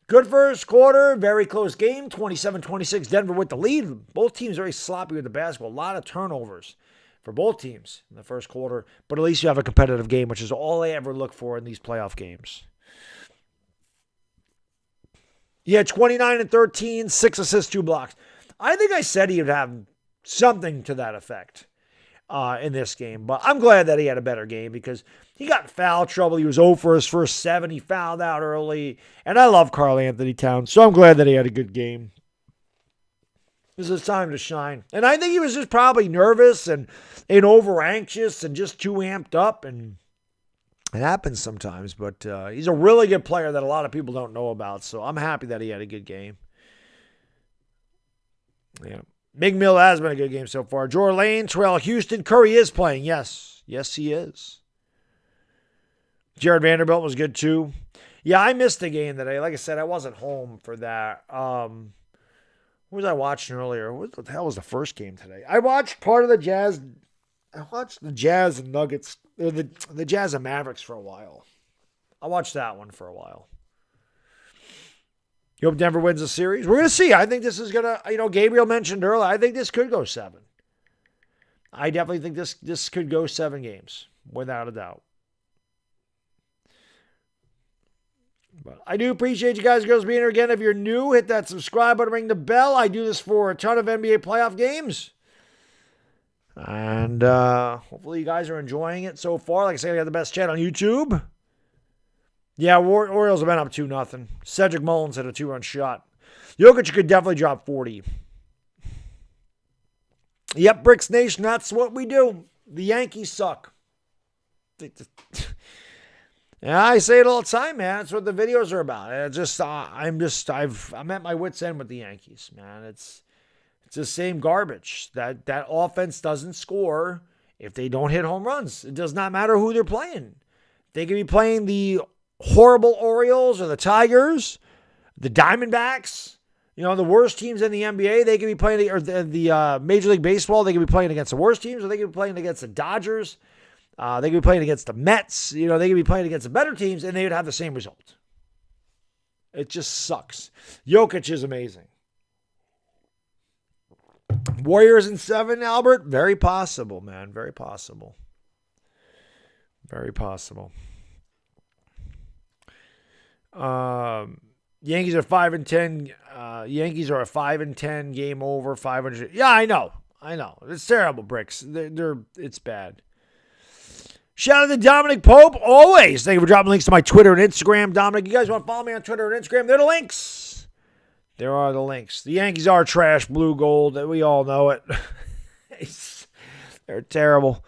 [SPEAKER 1] Good first quarter. Very close game. 27-26. Denver with the lead. Both teams very sloppy with the basketball. A lot of turnovers for both teams in the first quarter. But at least you have a competitive game, which is all I ever look for in these playoff games. Yeah, 29-13, 6 assists, 2 blocks. I think I said he would have something to that effect in this game. But I'm glad that he had a better game because he got in foul trouble. He was 0 for his first 7. He fouled out early. And I love Karl Anthony Towns, so I'm glad that he had a good game. This is time to shine. And I think he was just probably nervous and over anxious and just too amped up. And it happens sometimes. But he's a really good player that a lot of people don't know about. So I'm happy that he had a good game. Yeah. Big Mill has been a good game so far. Jordan Lane, Terrell Houston. Curry is playing. Yes. Yes, he is. Jared Vanderbilt was good too. Yeah, I missed the game today. Like I said, I wasn't home for that. What was I watching earlier? What the hell was the first game today? I watched part of the Jazz. I watched the Jazz and Nuggets, the Jazz and Mavericks for a while. I watched that one for a while. You hope Denver wins the series? We're going to see. I think this is going to, Gabriel mentioned earlier, I think this could go 7. I definitely think this could go 7 games, without a doubt. But I do appreciate you guys and girls being here again. If you're new, hit that subscribe button, ring the bell. I do this for a ton of NBA playoff games. And hopefully you guys are enjoying it so far. Like I said, I got the best chat on YouTube. Yeah, Orioles have been up 2-0. Cedric Mullins hit a 2-run shot. Jokic could definitely drop 40. Yep, Bricks Nation, that's what we do. The Yankees suck. Yeah, I say it all the time, man. That's what the videos are about. I'm at my wit's end with the Yankees, man. It's the same garbage. That offense doesn't score if they don't hit home runs. It does not matter who they're playing. They could be playing the horrible Orioles or the Tigers, the Diamondbacks, You know, the worst teams in the NBA, they could be playing, or the Major League Baseball, they could be playing against the worst teams, or they could be playing against the Dodgers. They could be playing against the Mets. You know, they could be playing against the better teams, and they would have the same result. It just sucks. Jokic is amazing. Warriors in 7, Albert? Very possible, man. Very possible. Very possible. Yankees are 5-10. Yankees are a 5-10 game over 500. Yeah, I know. It's terrible, Bricks. It's bad. Shout out to Dominic Pope. Always. Thank you for dropping links to my Twitter and Instagram. Dominic, you guys want to follow me on Twitter and Instagram? They're the links. There are the links. The Yankees are trash, blue gold. We all know it. They're terrible.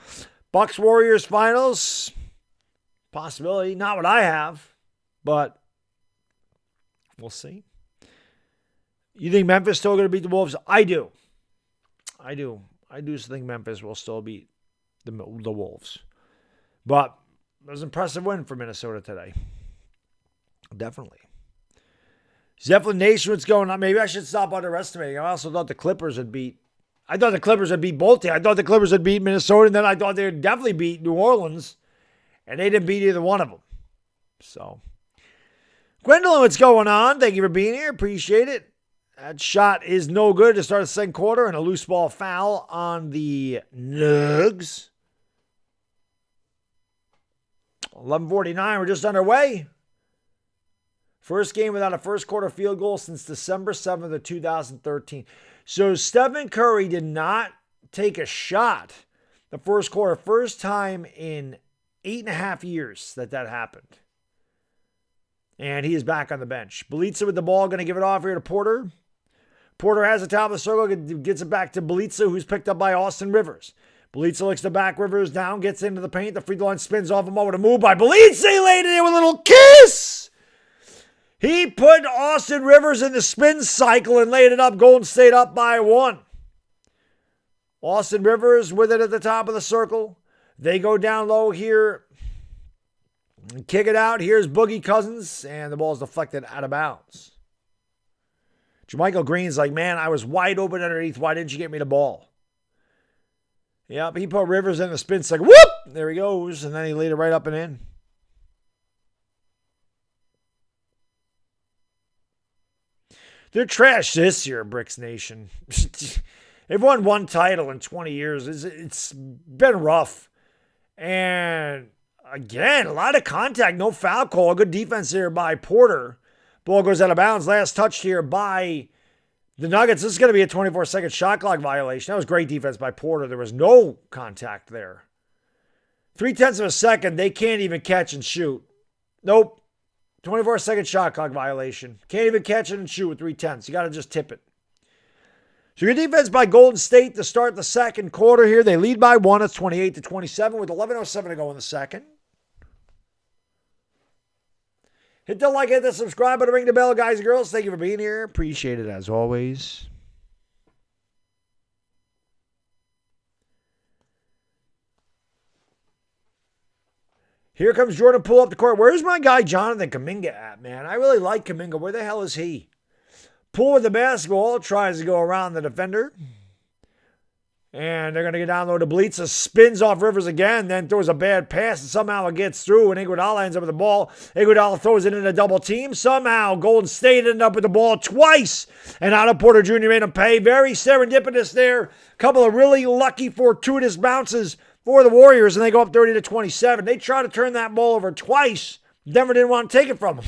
[SPEAKER 1] Bucks Warriors finals. Possibility. Not what I have, but we'll see. You think Memphis still going to beat the Wolves? I do. I do think Memphis will still beat the Wolves. But it was an impressive win for Minnesota today. Definitely. Zeppelin Nation, what's going on? Maybe I should stop underestimating. I also thought the Clippers would beat. I thought the Clippers would beat both teams. I thought the Clippers would beat Minnesota, and then I thought they would definitely beat New Orleans. And they didn't beat either one of them. So, Gwendolyn, what's going on? Thank you for being here. Appreciate it. That shot is no good to start the second quarter, and a loose ball foul on the Nugs. 11:49, we're just underway. First game without a first quarter field goal since December 7th of 2013. So Stephen Curry did not take a shot the first quarter. First time in 8.5 years that happened. And he is back on the bench. Bjelica with the ball, going to give it off here to Porter. Porter has the top of the circle, gets it back to Bjelica, who's picked up by Austin Rivers. Bjelica looks to back Rivers down, gets into the paint. The free throw line spins off him over to move by Bjelica. He laid it in with a little kiss. He put Austin Rivers in the spin cycle and laid it up. Golden State up by 1. Austin Rivers with it at the top of the circle. They go down low here and kick it out. Here's Boogie Cousins, and the ball is deflected out of bounds. Jermichael Green's like, man, I was wide open underneath. Why didn't you get me the ball? Yep, he put Rivers in the spin cycle. Whoop! There he goes, and then he laid it right up and in. They're trash this year, Bricks Nation. They've won one title in 20 years. It's been rough. And again, a lot of contact, no foul call. Good defense here by Porter. Ball goes out of bounds. Last touch here by the Nuggets. This is going to be a 24-second shot clock violation. That was great defense by Porter. There was no contact there. 0.3 of a second. They can't even catch and shoot. Nope. 24-second shot clock violation. Can't even catch it and shoot with 0.3. You got to just tip it. So your defense by Golden State to start the second quarter here. They lead by 1. It's 28-27 with 11:07 to go in the second. Hit the like, hit the subscribe button, ring the bell, guys and girls. Thank you for being here. Appreciate it as always. Here comes Jordan Poole up the court. Where's my guy Jonathan Kuminga at, man? I really like Kuminga. Where the hell is he? Poole with the basketball. Tries to go around the defender. And they're going to get down low to Bjelica. Spins off Rivers again. Then throws a bad pass. And somehow it gets through. And Iguodala ends up with the ball. Iguodala throws it in a double team. Somehow Golden State ended up with the ball twice. And Otto Porter Jr. made him pay. Very serendipitous there. A couple of really lucky, fortuitous bounces for the Warriors, and they go up 30-27. They try to turn that ball over twice. Denver didn't want to take it from them.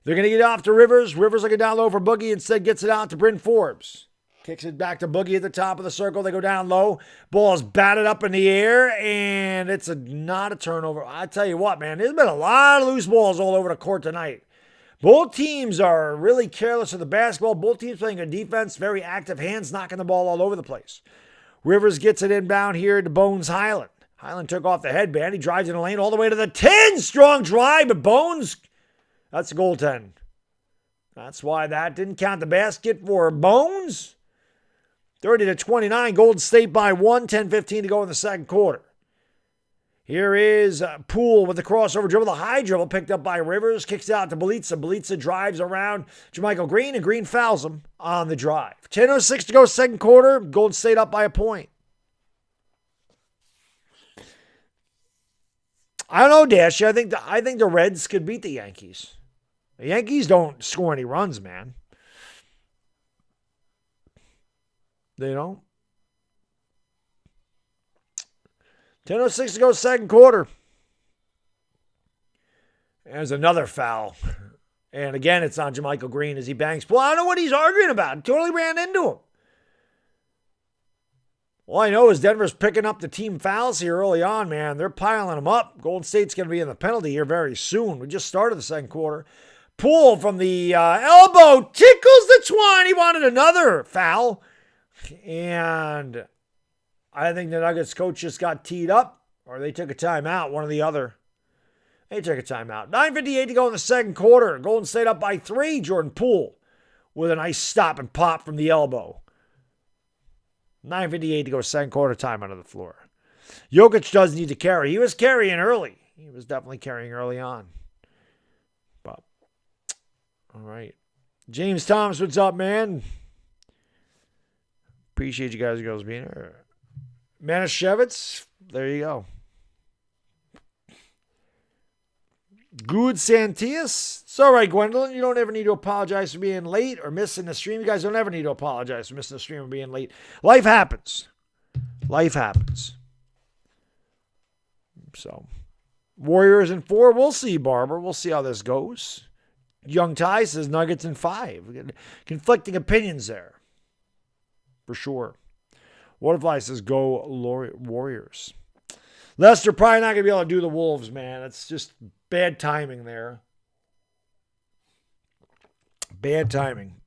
[SPEAKER 1] They're going to get off to Rivers. Rivers looking down low for Boogie. Instead gets it out to Bryn Forbes. Kicks it back to Boogie at the top of the circle. They go down low. Ball is batted up in the air, and it's not a turnover. I tell you what, man, there's been a lot of loose balls all over the court tonight. Both teams are really careless of the basketball. Both teams playing good defense, very active hands, knocking the ball all over the place. Rivers gets it inbound here to Bones Highland. Highland took off the headband. He drives in the lane all the way to the 10. Strong drive, but Bones, that's a goaltend. That's why that didn't count the basket for Bones. 30-29, Golden State by 1, 10-15 to go in the second quarter. Here is Poole with the crossover dribble, the high dribble picked up by Rivers, kicks out to Bjelica. Bjelica drives around JaMychal Green, and Green fouls him on the drive. 10:06 to go, second quarter. Golden State up by a point. I don't know, Dash. I think the Reds could beat the Yankees. The Yankees don't score any runs, man. They don't. 10:06 to go, second quarter. There's another foul. And again, it's on JaMychal Green as he bangs. Well, I don't know what he's arguing about. He totally ran into him. All I know is Denver's picking up the team fouls here early on, man. They're piling them up. Golden State's going to be in the penalty here very soon. We just started the second quarter. Poole from the elbow tickles the twine. He wanted another foul. And I think the Nuggets coach just got teed up, or they took a timeout, one or the other. They took a timeout. 9:58 to go in the second quarter. Golden State up by 3. Jordan Poole with a nice stop and pop from the elbow. 9:58 to go, second quarter, time out of the floor. Jokic does need to carry. He was carrying early. He was definitely carrying early on. But, all right. James Thomas, what's up, man? Appreciate you guys and girls being here. Manischewitz, there you go. Good Santias. It's all right, Gwendolyn. You don't ever need to apologize for being late or missing the stream. You guys don't ever need to apologize for missing the stream or being late. Life happens. Life happens. So, Warriors in 4. We'll see, Barber. We'll see how this goes. Young Ty says Nuggets in 5. Conflicting opinions there. For sure. Waterfly says go Warriors. Lester probably not going to be able to do the Wolves, man. It's just bad timing there. Bad timing.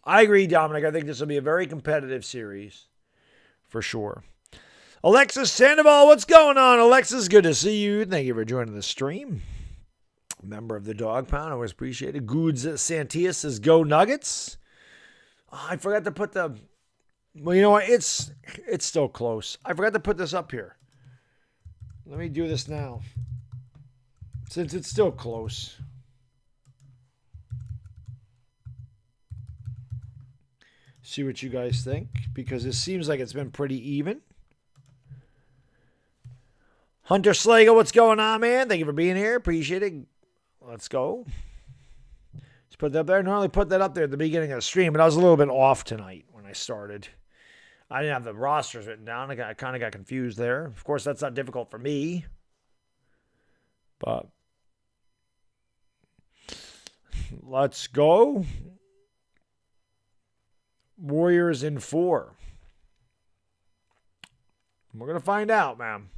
[SPEAKER 1] I agree, Dominic. I think this will be a very competitive series. For sure. Alexis Sandoval, what's going on? Alexis, good to see you. Thank you for joining the stream. Member of the Dog Pound. Always appreciate it. Goods Santias says go Nuggets. Oh, I forgot to put the... Well, you know what? It's still close. I forgot to put this up here. Let me do this now. Since it's still close. See what you guys think. Because it seems like it's been pretty even. Hunter Slago, what's going on, man? Thank you for being here. Appreciate it. Let's go. Let's put that up there. I normally put that up there at the beginning of the stream, but I was a little bit off tonight when I started. I didn't have the rosters written down. I kind of got confused there. Of course, that's not difficult for me. But let's go. Warriors in 4. We're going to find out, man.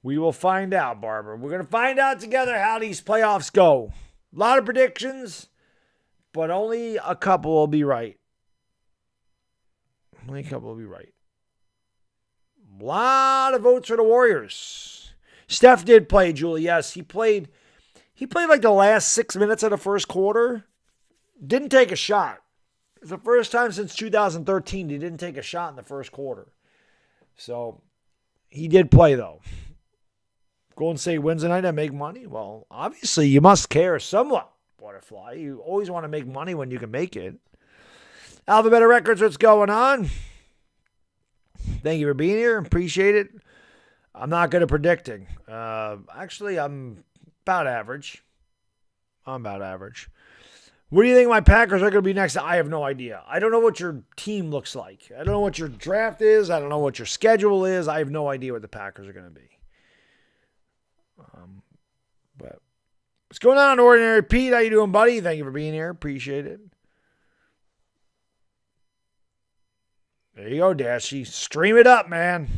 [SPEAKER 1] We will find out, Barbara. We're going to find out together how these playoffs go. A lot of predictions, but only a couple will be right. Only a couple will be right. A lot of votes for the Warriors. Steph did play, Julie. Yes, he played like the last 6 minutes of the first quarter. Didn't take a shot. It's the first time since 2013 he didn't take a shot in the first quarter. So, he did play, though. Golden State wins tonight and make money? Well, obviously, you must care somewhat, Butterfly. You always want to make money when you can make it. Alphabet Records, what's going on? Thank you for being here. Appreciate it. I'm not good at predicting. Actually, I'm about average. What do you think my Packers are going to be next? I have no idea. I don't know what your team looks like. I don't know what your draft is. I don't know what your schedule is. I have no idea what the Packers are going to be. But what's going on, Ordinary Pete? How you doing, buddy? Thank you for being here. Appreciate it. There you go, Dashy. Stream it up, man.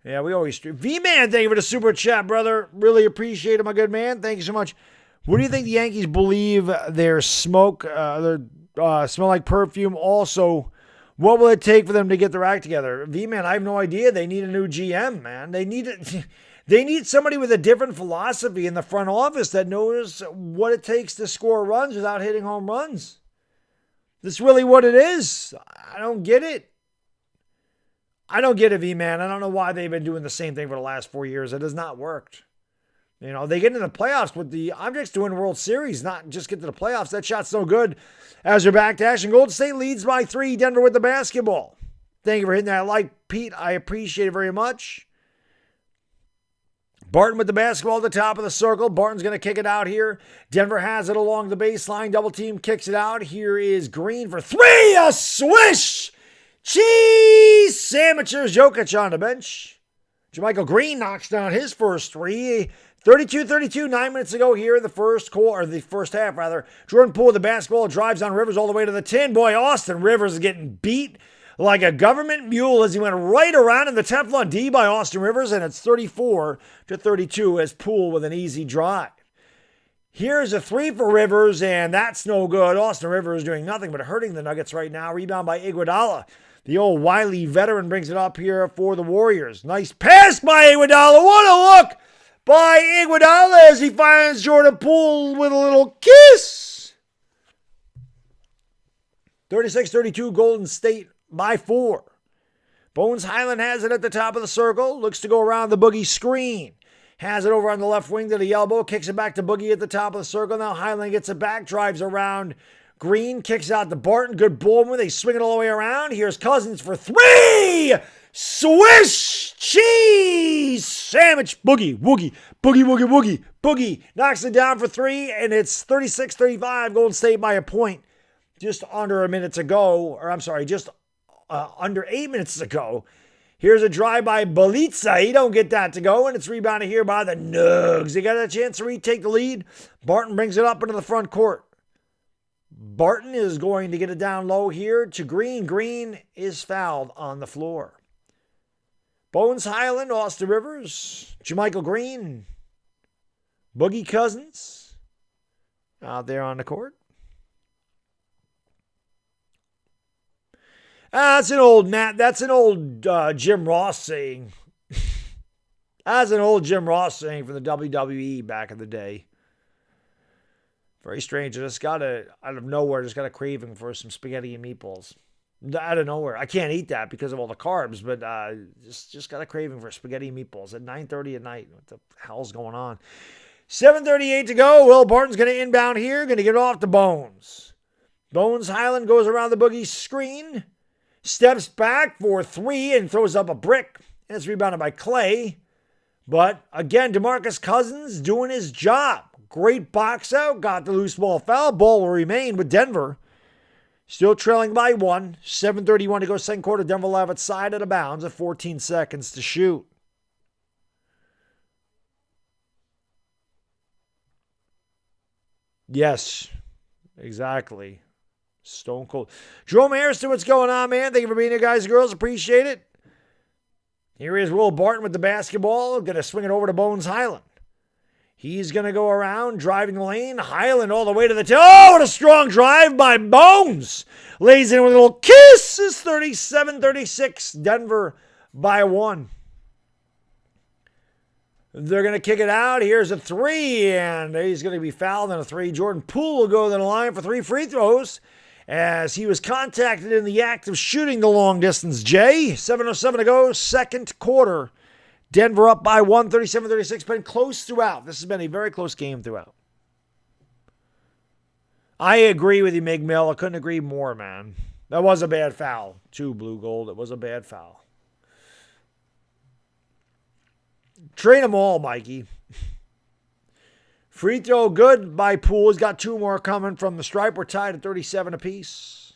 [SPEAKER 1] Yeah, we always stream. V-Man, thank you for the super chat, brother. Really appreciate it, my good man. Thank you so much. What do you think the Yankees believe their smoke, smell like perfume? Also, what will it take for them to get their act together? V-Man, I have no idea. They need a new GM, man. They need somebody with a different philosophy in the front office that knows what it takes to score runs without hitting home runs. That's really what it is. I don't get it. I don't get it, V-Man. I don't know why they've been doing the same thing for the last 4 years. It has not worked. You know, they get into the playoffs with the objects doing World Series, not just get to the playoffs. That shot's no good. As they're back to action, Golden State leads by 3. Denver with the basketball. Thank you for hitting that like, Pete. I appreciate it very much. Barton with the basketball at the top of the circle. Barton's going to kick it out here. Denver has it along the baseline. Double team kicks it out. Here is Green for 3. A swish! Cheese sandwiches. Jokic on the bench. JaMychal Green knocks down his first 3. 32-32, 9 minutes ago here in the first half. Jordan Poole with the basketball drives on Rivers all the way to the 10. Boy, Austin Rivers is getting beat like a government mule as he went right around in the Teflon D by Austin Rivers, and it's 34-32 as Poole with an easy drive. Here's a 3 for Rivers, and that's no good. Austin Rivers doing nothing but hurting the Nuggets right now. Rebound by Iguodala. The old wily veteran brings it up here for the Warriors. Nice pass by Iguodala. What a look by Iguodala as he finds Jordan Poole with a little kiss. 36-32, Golden State by 4. Bones Highland has it at the top of the circle. Looks to go around the Boogie screen. Has it over on the left wing to the elbow. Kicks it back to Boogie at the top of the circle. Now Highland gets it back. Drives around Green. Kicks out to Barton. Good ball move. They swing it all the way around. Here's Cousins for 3. Swish! Cheese! Sandwich! Boogie! Woogie! Boogie! Woogie! Woogie! Boogie! Knocks it down for 3. And it's 36-35. Golden State by a point. Just under a minute to go. Or I'm sorry, just under 8 minutes ago. Here's a drive by Bjelica. He don't get that to go, and it's rebounded here by the Nugs. They got a chance to retake the lead. Barton brings it up into the front court. Barton is going to get it down low here to Green. Green is fouled on the floor. Bones Highland, Austin Rivers, JaMychal Green, Boogie Cousins out there on the court. That's an old Jim Ross saying. That's an old Jim Ross saying from the WWE back in the day. Very strange. I just got out of nowhere, just got a craving for some spaghetti and meatballs. Out of nowhere. I can't eat that because of all the carbs, but just got a craving for spaghetti and meatballs at 9:30 at night. What the hell's going on? 7:38 to go. Will Barton's going to inbound here. Going to get off to Bones. Bones Highland goes around the Boogie screen. Steps back for 3 and throws up a brick. And it's rebounded by Clay. But again, DeMarcus Cousins doing his job. Great box out. Got the loose ball foul. Ball will remain with Denver. Still trailing by 1. 7:31 to go second quarter. Denver will have it side out of bounds at 14 seconds to shoot. Yes, exactly. Stone cold. Jerome Harrison, what's going on, man? Thank you for being here, guys and girls. Appreciate it. Here is Will Barton with the basketball. Going to swing it over to Bones Highland. He's going to go around, driving the lane. Highland all the way to the top. Oh, what a strong drive by Bones. Lays in with a little kiss. It's 37-36. Denver by 1. They're going to kick it out. Here's a 3, and he's going to be fouled on a 3. Jordan Poole will go to the line for 3 free throws as he was contacted in the act of shooting the long distance. 7:07 to go, second quarter. Denver up by 1, 37-36. Been close throughout. This has been a very close game throughout. I agree with you, Mig Mill. I couldn't agree more, man. That was a bad foul, too, Blue Gold. It was a bad foul. Train them all, Mikey. Free throw good by Poole. He's got 2 more coming from the stripe. We're tied at 37 apiece.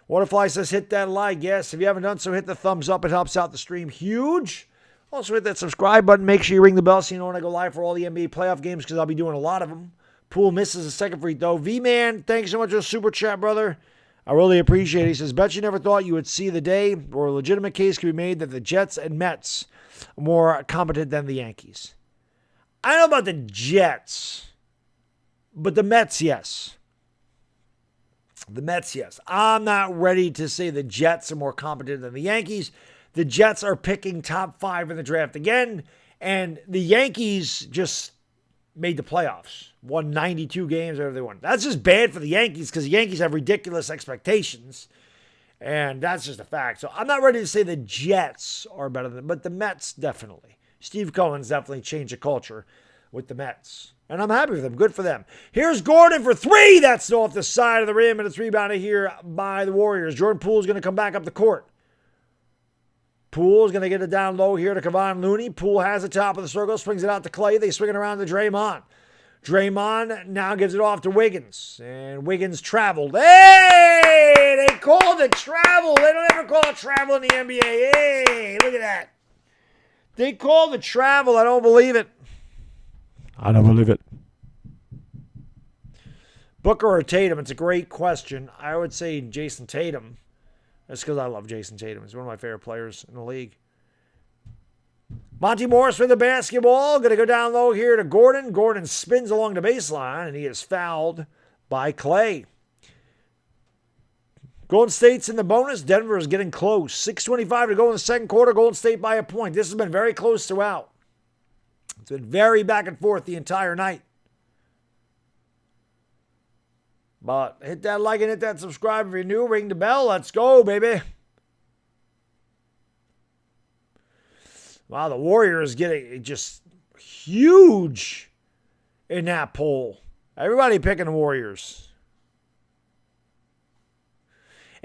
[SPEAKER 1] Waterfly says hit that like. Yes, if you haven't done so, hit the thumbs up. It helps out the stream huge. Also hit that subscribe button. Make sure you ring the bell so you know when I go live for all the NBA playoff games because I'll be doing a lot of them. Poole misses a second free throw. V-Man, thanks so much for the super chat, brother. I really appreciate it. He says, bet you never thought you would see the day where a legitimate case could be made that the Jets and Mets are more competent than the Yankees. I don't know about the Jets, but the Mets, yes. The Mets, yes. I'm not ready to say the Jets are more competent than the Yankees. The Jets are picking top 5 in the draft again, and the Yankees just made the playoffs. Won 92 games, whatever they won. That's just bad for the Yankees because the Yankees have ridiculous expectations. And that's just a fact. So I'm not ready to say the Jets are better than them, but the Mets definitely. Steve Cohen's definitely changed the culture with the Mets. And I'm happy with them. Good for them. Here's Gordon for three. That's off the side of the rim, and it's rebounded here by the Warriors. Jordan Poole's going to come back up the court. Poole's going to get it down low here to Kevon Looney. Poole has the top of the circle, swings it out to Clay. They swing it around to Draymond. Draymond now gives it off to Wiggins. And Wiggins traveled. Hey! They called it travel. They don't ever call it travel in the NBA. Hey! Look at that. They called it travel. I don't believe it. I don't believe it. Booker or Tatum? It's a great question. I would say Jason Tatum. That's because I love Jason Tatum. He's one of my favorite players in the league. Monty Morris with the basketball. Going to go down low here to Gordon. Gordon spins along the baseline, and he is fouled by Clay. Golden State's in the bonus. Denver is getting close. 6:25 to go in the second quarter. Golden State by a point. This has been very close throughout. It's been very back and forth the entire night. But hit that like and hit that subscribe if you're new. Ring the bell. Let's go, baby. Wow, the Warriors getting just huge in that poll. Everybody picking the Warriors.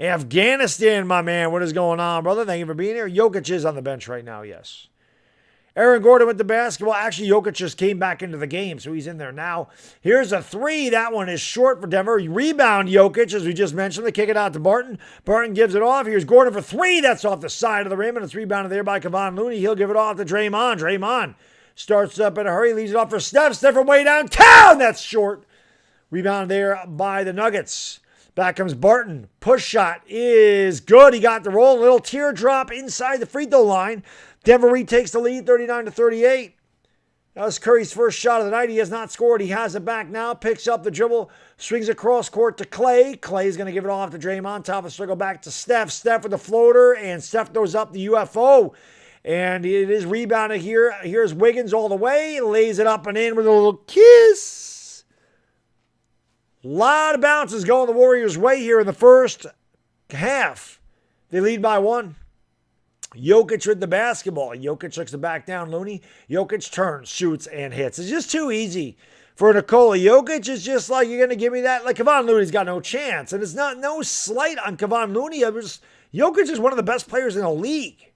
[SPEAKER 1] Afghanistan, my man. What is going on, brother? Thank you for being here. Jokic is on the bench right now, yes. Aaron Gordon with the basketball. Actually, Jokic just came back into the game, so he's in there now. Here's a three. That one is short for Denver. Rebound Jokic, as we just mentioned. They kick it out to Barton. Barton gives it off. Here's Gordon for three. That's off the side of the rim, and it's rebounded there by Kevon Looney. He'll give it off to Draymond. Draymond starts up in a hurry, leaves it off for Steph. Steph from way downtown. That's short. Rebound there by the Nuggets. Back comes Barton. Push shot is good. He got the roll. A little teardrop inside the free throw line. Denver retakes the lead, 39-38. That was Curry's first shot of the night. He has not scored. He has it back now. Picks up the dribble. Swings across court to Clay. Clay's going to give it off to Draymond. Top of the circle back to Steph. Steph with the floater. And Steph throws up the UFO. And it is rebounded here. Here's Wiggins all the way. Lays it up and in with a little kiss. A lot of bounces going the Warriors' way here in the first half. They lead by one. Jokic with the basketball. Jokic looks to back down Looney. Jokic turns, shoots, and hits. It's just too easy for Nikola. Jokic is just like, you're going to give me that? Like, Kevon Looney's got no chance. And it's not no slight on Kevon Looney. Jokic is one of the best players in the league.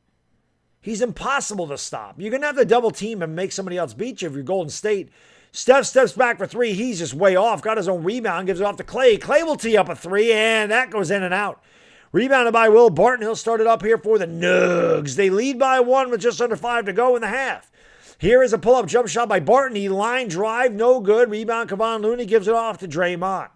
[SPEAKER 1] He's impossible to stop. You're going to have to double team and make somebody else beat you if you're Golden State. Steph steps back for three. He's just way off. Got his own rebound. Gives it off to Clay. Clay will tee up a three, and that goes in and out. Rebounded by Will Barton. He'll start it up here for the Nugs. They lead by one with just under 5 to go in the half. Here is a pull-up jump shot by Barton. He line drive, no good. Rebound, Kevon Looney gives it off to Draymond.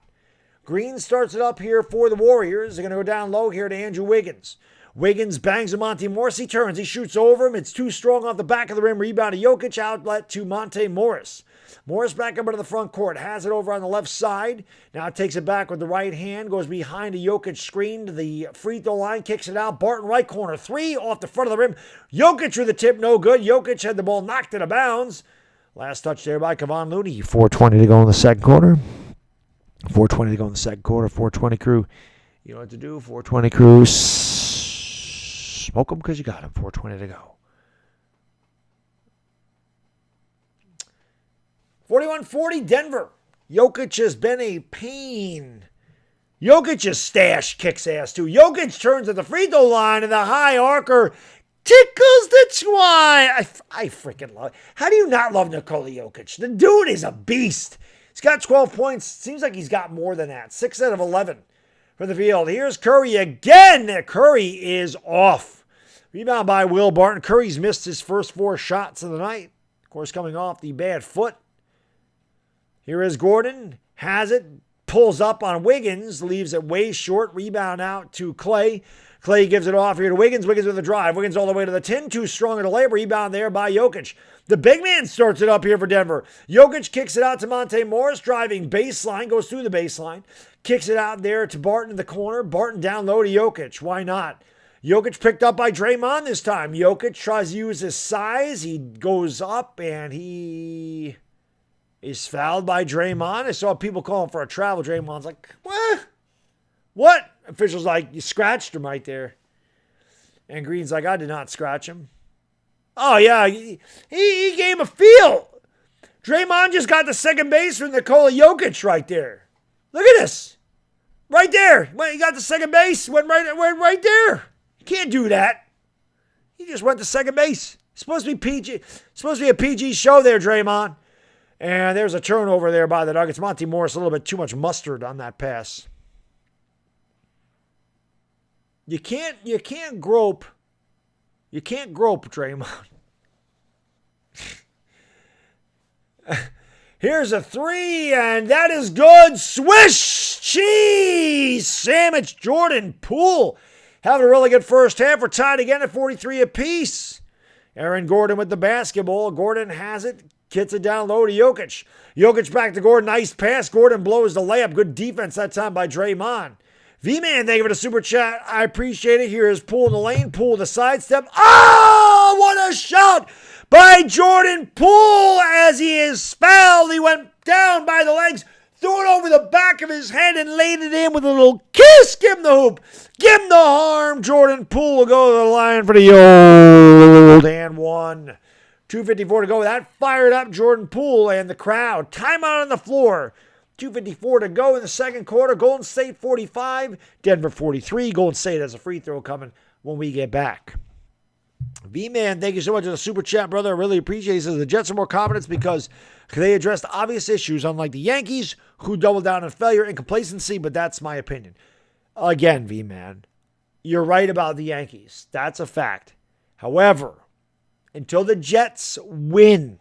[SPEAKER 1] Green starts it up here for the Warriors. They're going to go down low here to Andrew Wiggins. Wiggins bangs to Monte Morris. He turns. He shoots over him. It's too strong off the back of the rim. Rebound to Jokic. Outlet to Monte Morris. Morris back up into the front court. Has it over on the left side. Now takes it back with the right hand. Goes behind a Jokic screen to the free throw line. Kicks it out. Barton right corner. Three off the front of the rim. Jokic with the tip. No good. Jokic had the ball knocked out of bounds. Last touch there by Kevon Looney. 4:20 to go in the second quarter. 4:20 to go in the second quarter. 4:20 crew. You know what to do. 4:20 crew. Smoke them because you got them. 4:20 to go. 41-40 Denver. Jokic has been a pain. Jokic's stash kicks ass too. Jokic turns at the free throw line and the high arcer tickles the twine. I freaking love it. How do you not love Nikola Jokic? The dude is a beast. He's got 12 points. Seems like he's got more than that. 6 out of 11 for the field. Here's Curry again. Curry is off. Rebound by Will Barton. Curry's missed his first 4 shots of the night. Of course, coming off the bad foot. Here is Gordon. Has it. Pulls up on Wiggins. Leaves it way short. Rebound out to Clay. Clay gives it off here to Wiggins. Wiggins with a drive. Wiggins all the way to the 10. Too strong at the layup. Rebound there by Jokic. The big man starts it up here for Denver. Jokic kicks it out to Monte Morris. Driving baseline. Goes through the baseline. Kicks it out there to Barton in the corner. Barton down low to Jokic. Why not? Jokic picked up by Draymond this time. Jokic tries to use his size. He goes up and he is fouled by Draymond. I saw people calling for a travel. Draymond's like, what? What? Official's like, you scratched him right there. And Green's like, I did not scratch him. Oh, yeah, he gave him a feel. Draymond just got the second baseman, Nikola Jokic, right there. Look at this. Right there. Well, he got the second base. Went right there. You can't do that. He just went to second base. It's supposed to be PG. It's supposed to be a PG show there, Draymond. And there's a turnover there by the Nuggets. Monty Morris, a little bit too much mustard on that pass. You can't grope. You can't grope, Draymond. Here's a three, and that is good. Swish cheese sandwich. Jordan Poole having a really good first half. We're tied again at 43 apiece. Aaron Gordon with the basketball. Gordon has it. Gets it down low to Jokic. Jokic back to Gordon. Nice pass. Gordon blows the layup. Good defense that time by Draymond. V-Man, thank you for the super chat. I appreciate it. Here is Poole in the lane. Poole the sidestep. Oh, what a shot by Jordan Poole as he is fouled. He went down by the legs, threw it over the back of his head and laid it in with a little kiss. Give him the hoop. Give him the harm. Jordan Poole will go to the line for the old and one. 2:54 to go. That fired up Jordan Poole and the crowd. Timeout on the floor. 2:54 to go in the second quarter. Golden State 45, Denver 43. Golden State has a free throw coming when we get back. V-Man, thank you so much for the super chat, brother. I really appreciate it. He says the Jets are more competent because they addressed obvious issues, unlike the Yankees, who doubled down on failure and complacency, but that's my opinion. Again, V-Man, you're right about the Yankees. That's a fact. However, until the Jets win,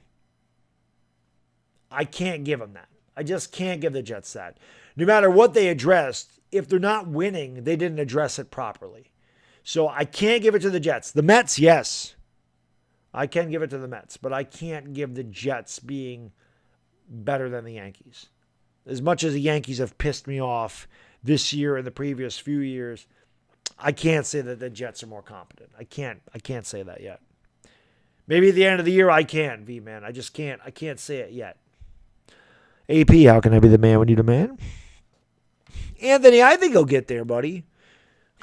[SPEAKER 1] I can't give them that. I just can't give the Jets that. No matter what they addressed, if they're not winning, they didn't address it properly. So I can't give it to the Jets. The Mets, yes. I can give it to the Mets, but I can't give the Jets being better than the Yankees. As much as the Yankees have pissed me off this year and the previous few years, I can't say that the Jets are more competent. I can't say that yet. Maybe at the end of the year I can, V-Man. I just can't. I can't say it yet. AP, how can I be the man when you demand? Anthony, I think he'll get there, buddy.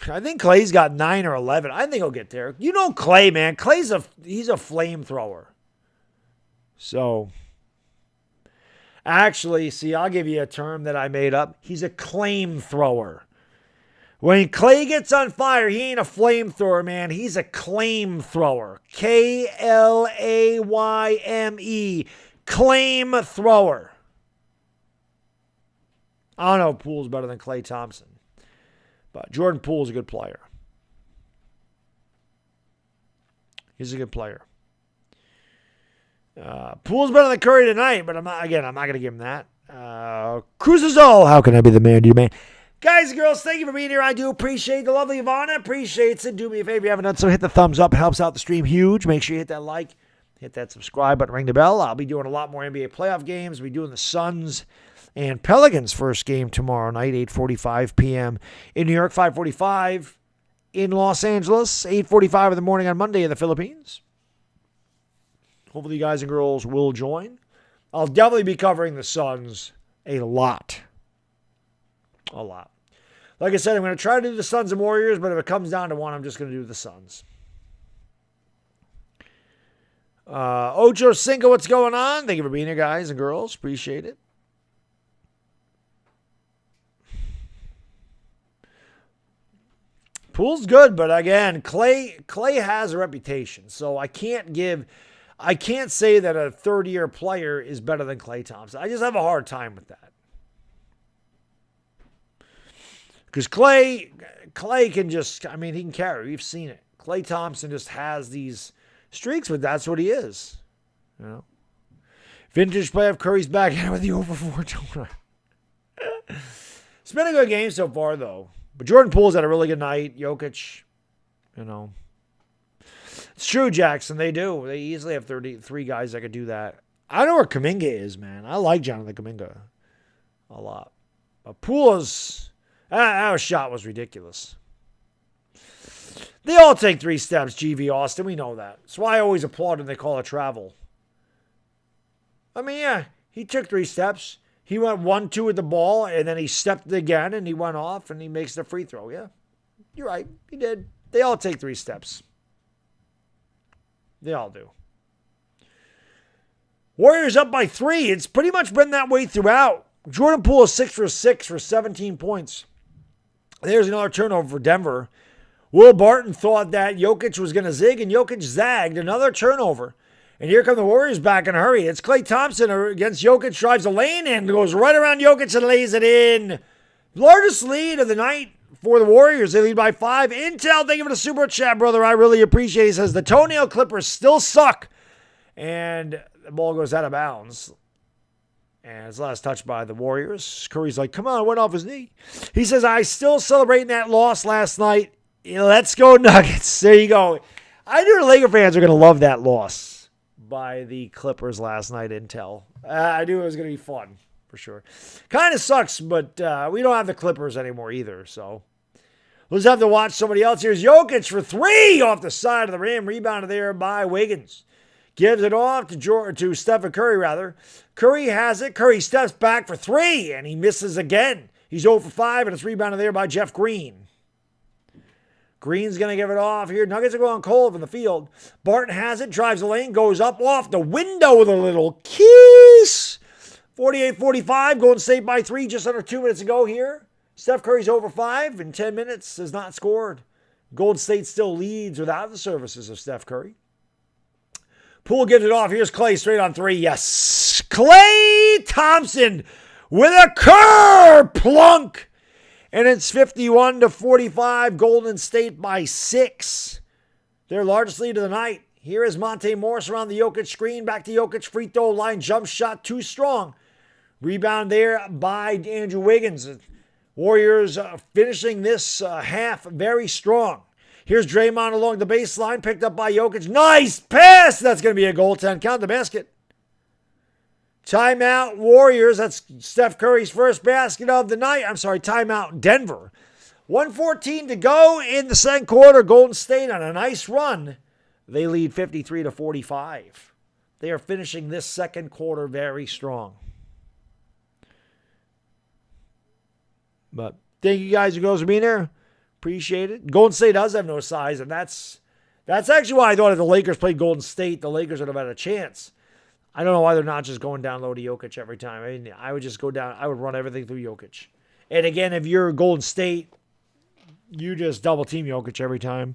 [SPEAKER 1] I think Clay's got 9 or 11. I think he'll get there. You know Clay, man. He's a flamethrower. So, actually, see, I'll give you a term that I made up. He's a claim thrower. When Clay gets on fire, he ain't a flamethrower, man. He's a claim thrower. K-L-A-Y-M-E. Claim thrower. I don't know if Poole's better than Klay Thompson. But Jordan Poole's a good player. He's a good player. Poole's better than Curry tonight, but I'm not going to give him that. Cruzazol, how can I be the man? Do you man? Guys and girls, thank you for being here. I do appreciate the lovely Ivana. Appreciates it. Do me a favor if you haven't done so. Hit the thumbs up. It helps out the stream huge. Make sure you hit that like. Hit that subscribe button. Ring the bell. I'll be doing a lot more NBA playoff games. We'll be doing the Suns and Pelicans first game tomorrow night, 8:45 p.m. in New York, 5:45 in Los Angeles, 8:45 in the morning on Monday in the Philippines. Hopefully you guys and girls will join. I'll definitely be covering the Suns a lot. A lot. Like I said, I'm going to try to do the Suns and Warriors, but if it comes down to one, I'm just going to do the Suns. Ocho Cinco, what's going on? Thank you for being here, guys and girls. Appreciate it. Poole's good, but again, Clay has a reputation, so I can't say that a third-year player is better than Klay Thompson. I just have a hard time with that. Because Clay can just, he can carry. We've seen it. Klay Thompson just has these streaks, but that's what he is. You know? Vintage play of Curry's back with the over 4 donor. It's been a good game so far, though. But Jordan Poole's had a really good night. Jokic, It's true, Jackson. They do. They easily have 33 guys that could do that. I don't know where Kuminga is, man. I like Jonathan Kuminga a lot. But Poole's, that shot was ridiculous. They all take 3 steps, GV Austin. We know that. That's why I always applaud when they call it travel. Yeah, he took 3 steps. He went 1-2 with the ball, and then he stepped it again, and he went off, and he makes the free throw. Yeah, you're right. He did. They all take 3 steps. They all do. Warriors up by 3. It's pretty much been that way throughout. Jordan Poole is 6 for 6 for 17 points. There's another turnover for Denver. Will Barton thought that Jokic was going to zig, and Jokic zagged. Another turnover. And here come the Warriors back in a hurry. It's Klay Thompson against Jokic, drives the lane and goes right around Jokic and lays it in. Largest lead of the night for the Warriors. They lead by 5. Intel, thank you for the super chat, brother. I really appreciate it. He says the toenail clippers still suck. And the ball goes out of bounds. And it's last touched by the Warriors. Curry's like, come on, went off his knee. He says, I still celebrating that loss last night. Let's go Nuggets. There you go. I knew the Laker fans are going to love that loss by the Clippers last night, Intel. I knew it was going to be fun, for sure. Kind of sucks, but we don't have the Clippers anymore either, so we'll just have to watch somebody else. Here's Jokic for 3 off the side of the rim. Rebounded there by Wiggins. Gives it off to Stephen Curry, rather. Curry has it. Curry steps back for 3, and he misses again. He's 0 for 5, and it's rebounded there by Jeff Green. Green's going to give it off here. Nuggets are going cold from the field. Barton has it, drives the lane, goes up off the window with a little kiss. 48-45, Golden State by 3, just under 2 minutes ago here. Steph Curry's over 5 in 10 minutes, has not scored. Golden State still leads without the services of Steph Curry. Poole gives it off. Here's Klay straight on 3. Yes. Klay Thompson with a curve plunk. And it's 51-45, Golden State by 6. Their largest lead of the night. Here is Monte Morris around the Jokic screen. Back to Jokic, free throw line, jump shot, too strong. Rebound there by Andrew Wiggins. Warriors finishing this half very strong. Here's Draymond along the baseline, picked up by Jokic. Nice pass! That's going to be a goaltend. Count the basket. Timeout Warriors. That's Steph Curry's first basket of the night. I'm sorry, timeout Denver. 1:14 to go in the second quarter. Golden State on a nice run. They lead 53-45. They are finishing this second quarter very strong. But thank you guys and girls for being there. Appreciate it. Golden State does have no size, and that's actually why I thought if the Lakers played Golden State, the Lakers would have had a chance. I don't know why they're not just going down low to Jokic every time. I mean, I would just go down. I would run everything through Jokic. And again, if you're Golden State, you just double team Jokic every time.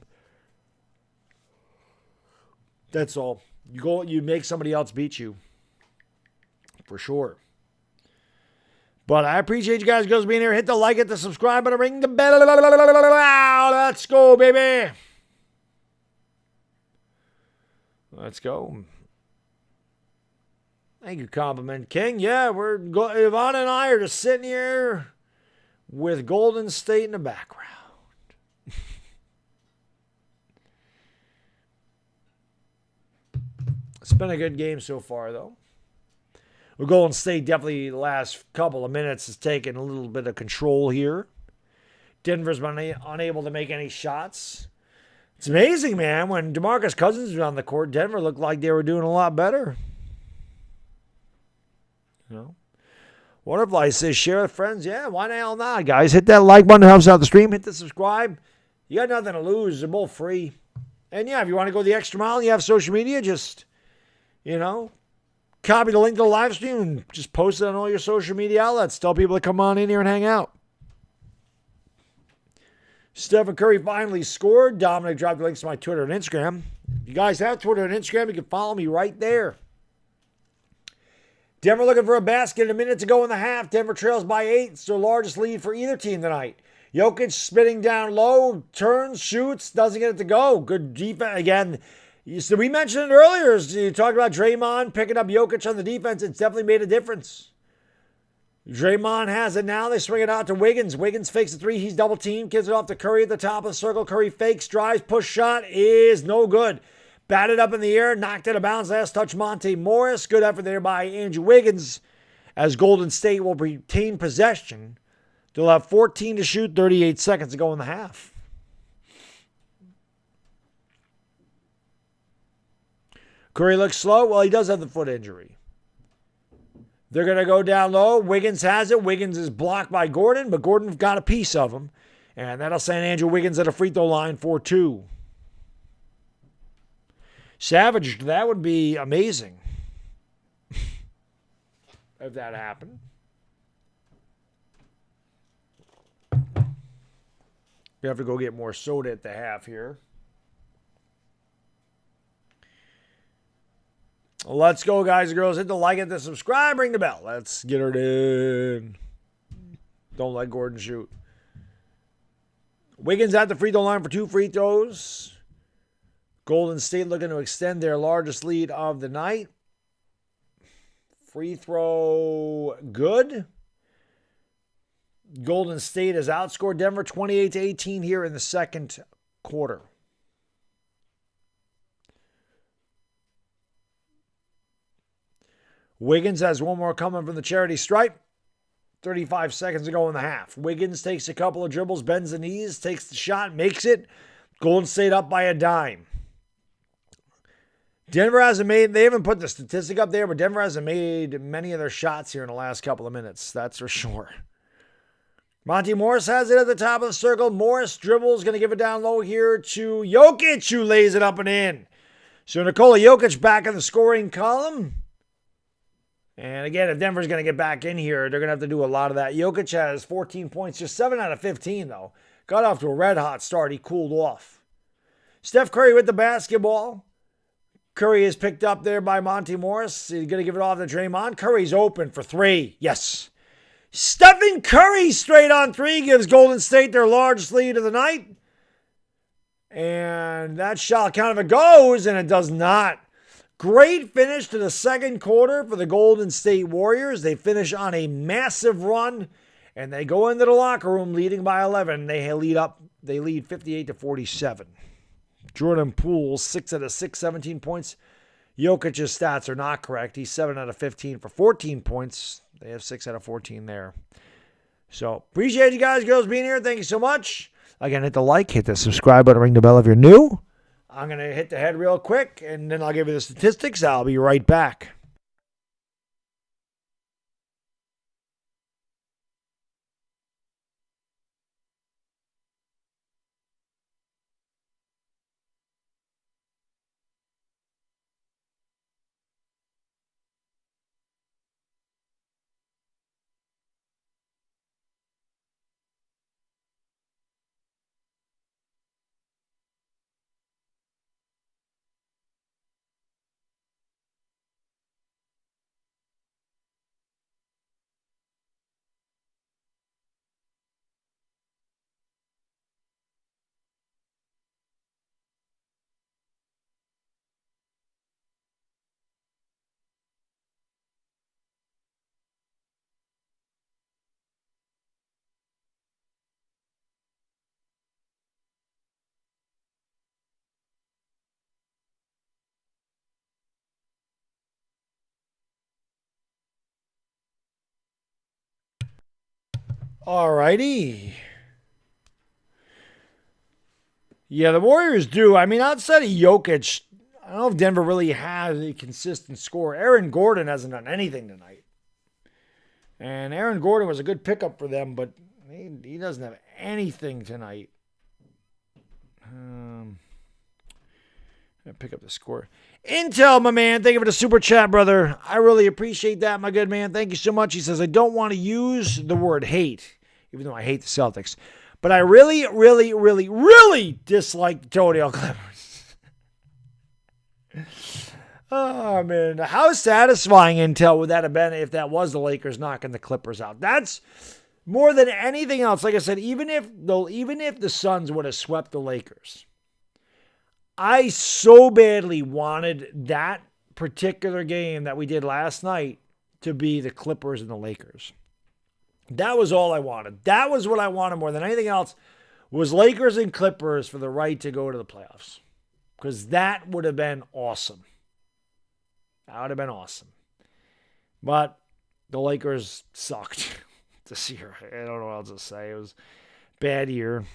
[SPEAKER 1] That's all. You make somebody else beat you. For sure. But I appreciate you guys being here. Hit the like, hit the subscribe button, ring the bell. Let's go, baby. Let's go. Thank you, Compliment King. Yeah, Yvonne and I are just sitting here with Golden State in the background. It's been a good game so far, though. Well, Golden State definitely the last couple of minutes has taken a little bit of control here. Denver's been unable to make any shots. It's amazing, man. When DeMarcus Cousins was on the court, Denver looked like they were doing a lot better. You know, Waterfly says share with friends. Yeah, why the hell not, guys? Hit that like button, helps out the stream. Hit the subscribe. You got nothing to lose. They're both free. And yeah, if you want to go the extra mile, you have social media. Just copy the link to the live stream and just post it on all your social media outlets. Tell people to come on in here and hang out. Stephen Curry finally scored. Dominic dropped the links to my Twitter and Instagram. If you guys have Twitter and Instagram, you can follow me right there. Denver looking for a basket. A minute to go in the half. Denver trails by 8. It's their largest lead for either team tonight. Jokic spinning down low, turns, shoots, doesn't get it to go. Good defense. Again, we mentioned it earlier. You talked about Draymond picking up Jokic on the defense. It's definitely made a difference. Draymond has it now. They swing it out to Wiggins. Wiggins fakes the 3. He's double teamed. Gives it off to Curry at the top of the circle. Curry fakes, drives, push shot is no good. Batted up in the air, knocked out of bounds. Last touch, Monte Morris. Good effort there by Andrew Wiggins as Golden State will retain possession. They'll have 14 to shoot, 38 seconds to go in the half. Curry looks slow. Well, he does have the foot injury. They're going to go down low. Wiggins has it. Wiggins is blocked by Gordon, but Gordon got a piece of him. And that'll send Andrew Wiggins at a free throw line for 2. Savage, that would be amazing if that happened. We have to go get more soda at the half here. Let's go, guys and girls. Hit the like, hit the subscribe, ring the bell. Let's get her in. Don't let Gordon shoot. Wiggins at the free throw line for 2 free throws. Golden State looking to extend their largest lead of the night. Free throw good. Golden State has outscored Denver 28-18 here in the second quarter. Wiggins has one more coming from the charity stripe. 35 seconds to go in the half. Wiggins takes a couple of dribbles, bends the knees, takes the shot, makes it. Golden State up by a dime. Denver hasn't made, they haven't put the statistic up there, but Denver hasn't made many of their shots here in the last couple of minutes. That's for sure. Monty Morris has it at the top of the circle. Morris dribbles, going to give it down low here to Jokic, who lays it up and in. So Nikola Jokic back in the scoring column. And again, if Denver's going to get back in here, they're going to have to do a lot of that. Jokic has 14 points, just 7 out of 15, though. Got off to a red-hot start. He cooled off. Steph Curry with the basketball. Curry is picked up there by Monty Morris. He's going to give it off to Draymond. Curry's open for 3. Yes. Stephen Curry straight on 3 gives Golden State their largest lead of the night. And that shot kind of goes, and it does not. Great finish to the second quarter for the Golden State Warriors. They finish on a massive run, and they go into the locker room leading by 11. They lead 58-47. Jordan Poole, 6 out of 6, 17 points. Jokic's stats are not correct. He's 7 out of 15 for 14 points. They have 6 out of 14 there. So, appreciate you guys, girls, being here. Thank you so much. Again, hit the like, hit the subscribe button, ring the bell if you're new. I'm going to hit the head real quick, and then I'll give you the statistics. I'll be right back. All righty. Yeah, the Warriors do. I mean, outside of Jokic, I don't know if Denver really has a consistent score. Aaron Gordon hasn't done anything tonight. And Aaron Gordon was a good pickup for them, but he doesn't have anything tonight. Pick up the score. Intel, my man. Thank you for the super chat, brother. I really appreciate that, my good man. Thank you so much. He says, I don't want to use the word hate, even though I hate the Celtics. But I really, really, really, really dislike the Toenail Clippers. Oh, man. How satisfying, Intel, would that have been if that was the Lakers knocking the Clippers out? That's more than anything else. Like I said, even if the Suns would have swept the Lakers, I so badly wanted that particular game that we did last night to be the Clippers and the Lakers. That was all I wanted. That was what I wanted more than anything else, was Lakers and Clippers for the right to go to the playoffs. Because that would have been awesome. That would have been awesome. But the Lakers sucked this year. I don't know what else to say. It was a bad year.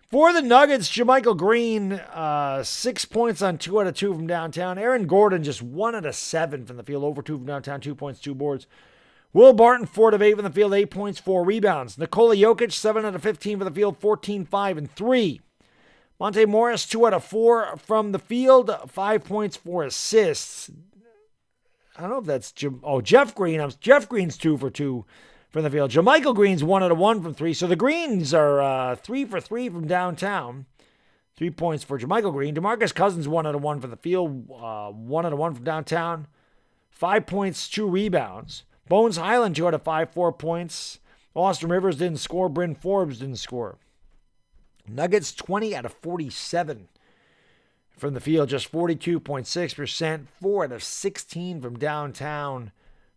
[SPEAKER 1] For the Nuggets, JaMychal Green, 6 points on 2 out of 2 from downtown. Aaron Gordon, just 1 out of 7 from the field, over 2 from downtown, 2 points, 2 boards. Will Barton, 4 out of 8 from the field, 8 points, 4 rebounds. Nikola Jokic, 7 out of 15 from the field, 14, 5, and 3. Monte Morris, 2 out of 4 from the field, 5 points, 4 assists. I don't know if that's Jeff Green. Jeff Green's 2 for 2 from the field. JaMychal Green's 1 out of 1 from 3. So the Greens are 3 for 3 from downtown. 3 points for JaMychal Green. DeMarcus Cousins 1 out of 1 from the field. 1 out of 1 from downtown. 5 points, 2 rebounds. Bones Highland 2 out of 5, 4 points. Austin Rivers didn't score. Bryn Forbes didn't score. Nuggets 20 out of 47 from the field. Just 42.6%. 4 out of 16 from downtown.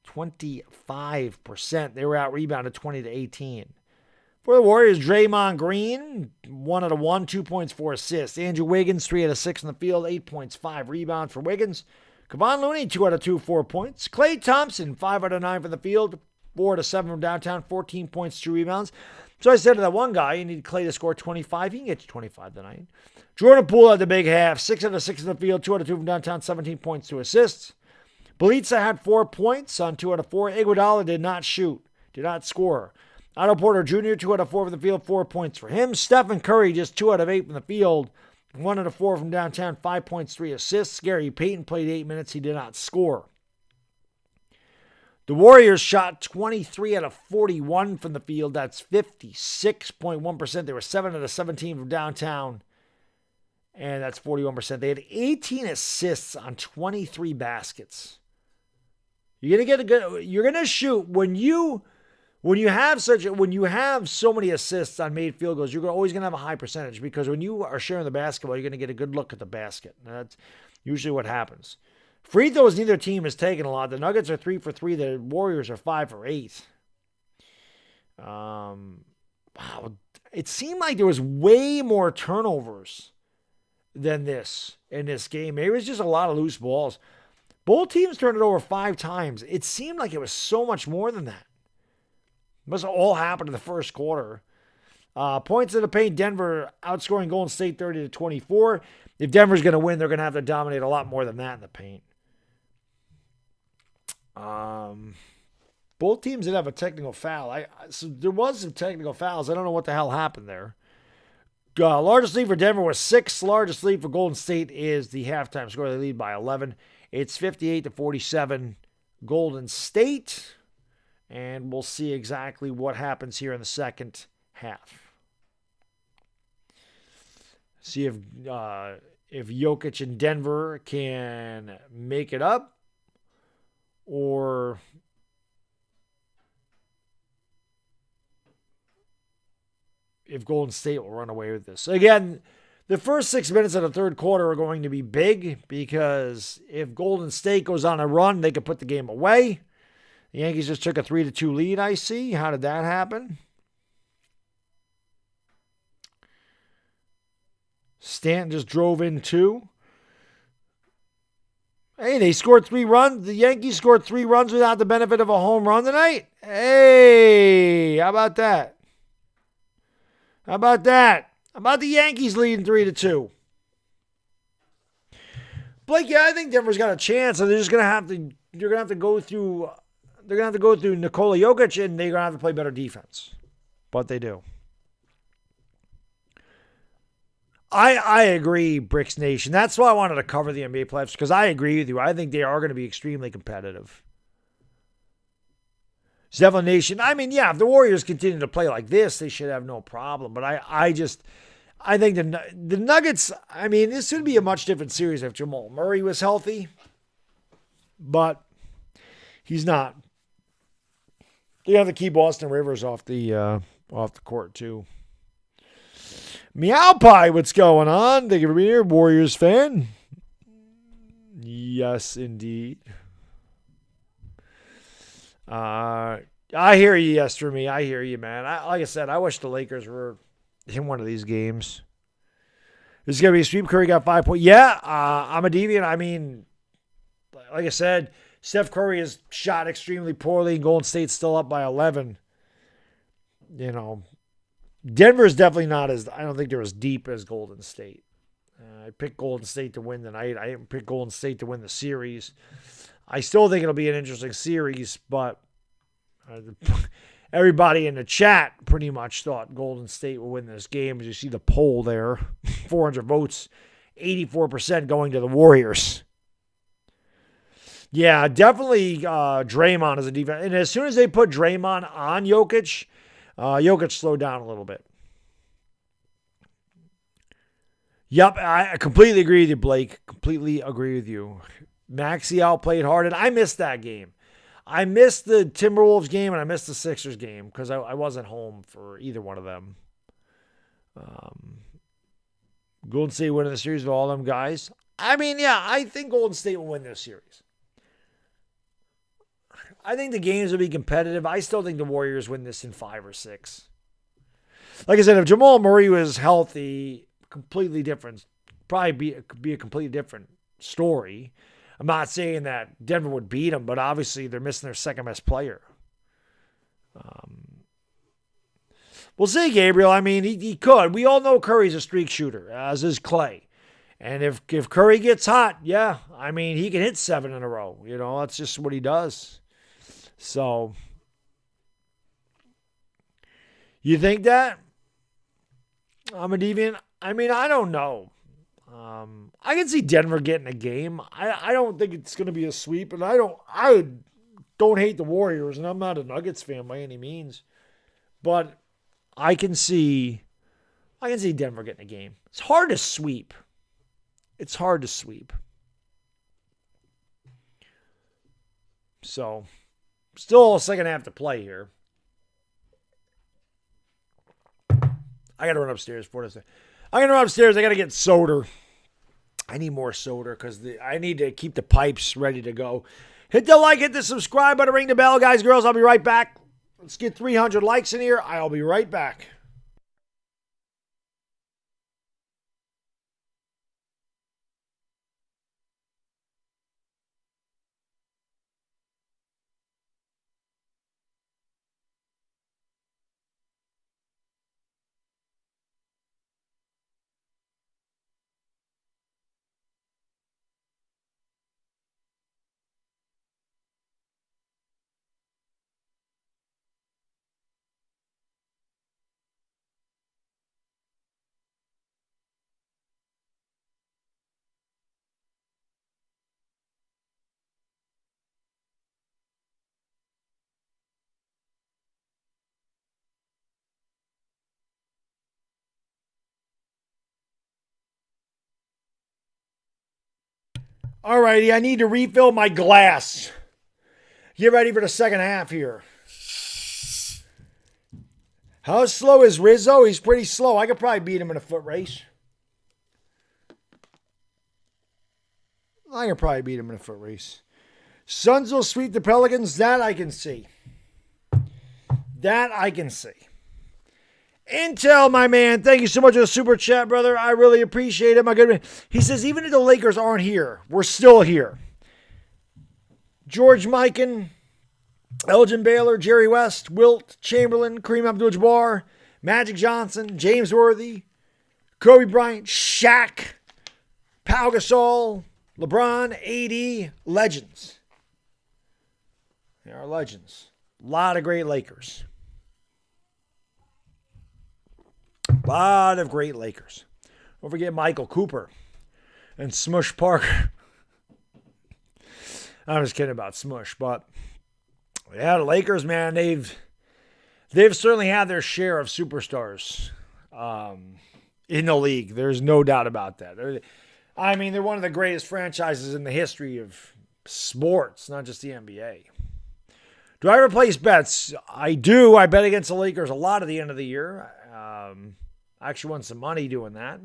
[SPEAKER 1] 25%. They were out-rebounded 20-18. For the Warriors, Draymond Green, 1 out of 1, 2 points, 4 assists. Andrew Wiggins, 3 out of 6 in the field, 8 points, 5 rebounds for Wiggins. Kevon Looney, 2 out of 2, 4 points. Klay Thompson, 5 out of 9 from the field, 4 out of 7 from downtown, 14 points, 2 rebounds. So I said to that one guy, you need Klay to score 25. He can get you 25 tonight. Jordan Poole had the big half, 6 out of 6 in the field, 2 out of 2 from downtown, 17 points, 2 assists. Bjelica had 4 points on 2 out of 4. Iguodala did not shoot, did not score. Otto Porter Jr., 2 out of 4 from the field, 4 points for him. Stephen Curry, just 2 out of 8 from the field, 1 out of 4 from downtown, 5 points, 3 assists. Gary Payton played 8 minutes. He did not score. The Warriors shot 23 out of 41 from the field. That's 56.1%. They were 7 out of 17 from downtown, and that's 41%. They had 18 assists on 23 baskets. You're gonna shoot when you have so many assists on made field goals. You're always gonna have a high percentage because when you are sharing the basketball, you're gonna get a good look at the basket. And that's usually what happens. Free throws, neither team has taken a lot. The Nuggets are 3 for 3. The Warriors are 5 for 8. Wow, it seemed like there was way more turnovers than this in this game. Maybe it was just a lot of loose balls. Both teams turned it over 5 times. It seemed like it was so much more than that. It must have all happened in the first quarter. Points in the paint, Denver outscoring Golden State 30-24. If Denver's going to win, they're going to have to dominate a lot more than that in the paint. Both teams did have a technical foul. So there was some technical fouls. I don't know what the hell happened there. Largest lead for Denver was 6. Largest lead for Golden State is the halftime score. They lead by 11. It's 58-47 Golden State. And we'll see exactly what happens here in the second half. See if Jokic and Denver can make it up, or if Golden State will run away with this. Again, the first 6 minutes of the third quarter are going to be big because if Golden State goes on a run, they could put the game away. The Yankees just took a 3-2 lead, I see. How did that happen? Stanton just drove in 2. Hey, they scored 3 runs. The Yankees scored 3 runs without the benefit of a home run tonight. Hey, how about that? How about that? How about the Yankees leading 3-2? Blake, yeah, I think Denver's got a chance. So they're just gonna have to. You're gonna have to go through. They're gonna have to go through Nikola Jokic, and they're gonna have to play better defense. But they do. I agree, Bricks Nation. That's why I wanted to cover the NBA playoffs, because I agree with you. I think they are going to be extremely competitive. Zevlin Nation, I mean, yeah, if the Warriors continue to play like this, they should have no problem. But I think the Nuggets, I mean, this would be a much different series if Jamal Murray was healthy. But he's not. They have to keep Austin Rivers off the court, too. Meow Pie, what's going on? Thank you for being here, Warriors fan. Yes, indeed. I hear you, yes, for me. I hear you, man. Like I said, I wish the Lakers were in one of these games. This is going to be a sweep. Curry got 5 points. Yeah, I'm a deviant. I mean, like I said, Steph Curry has shot extremely poorly, and Golden State's still up by 11. You know, Denver's definitely not as, I don't think they're as deep as Golden State. I picked Golden State to win tonight. I didn't pick Golden State to win the series. I still think it'll be an interesting series, but everybody in the chat pretty much thought Golden State will win this game. As you see the poll there, 400 votes, 84% going to the Warriors. Yeah, definitely Draymond is a defense. And as soon as they put Draymond on Jokic, Jokic slowed down a little bit. Yep, I completely agree with you, Blake. Completely agree with you. Maxey outplayed Harden. I missed that game. I missed the Timberwolves game and I missed the Sixers game because I wasn't home for either one of them. Golden State winning the series with all them guys. I mean, yeah, I think Golden State will win this series. I think the games will be competitive. I still think the Warriors win this in 5 or 6. Like I said, if Jamal Murray was healthy, completely different, probably be a completely different story. I'm not saying that Denver would beat them, but obviously they're missing their second best player. We'll see, Gabriel. I mean, he could. We all know Curry's a streak shooter, as is Clay. And if Curry gets hot, yeah, I mean, he can hit 7 in a row. You know, that's just what he does. So, you think that? I'm a deviant? I mean, I don't know. I can see Denver getting a game. I don't think it's going to be a sweep, and I don't hate the Warriors, and I'm not a Nuggets fan by any means. But I can see Denver getting a game. It's hard to sweep. So, still a second half to play here. I got to run upstairs for this. I got to get soda. I need more soda because I need to keep the pipes ready to go. Hit the like, hit the subscribe button, ring the bell, guys, girls. I'll be right back. Let's get 300 likes in here. I'll be right back. All righty, I need to refill my glass. Get ready for the second half here. How slow is Rizzo? He's pretty slow. I could probably beat him in a foot race. Suns will sweep the Pelicans. That I can see. Intel, my man. Thank you so much for the super chat, brother. I really appreciate it, my good man. He says, even if the Lakers aren't here, we're still here. George Mikan, Elgin Baylor, Jerry West, Wilt Chamberlain, Kareem Abdul-Jabbar, Magic Johnson, James Worthy, Kobe Bryant, Shaq, Pau Gasol, LeBron, AD, legends. They are legends. A lot of great Lakers. Don't forget Michael Cooper and Smush Parker. I'm just kidding about Smush, but yeah, the Lakers, man, they've certainly had their share of superstars in the league. There's no doubt about that. They're one of the greatest franchises in the history of sports, not just the NBA. Do I ever place bets? I do. I bet against the Lakers a lot at the end of the year. I actually won some money doing that.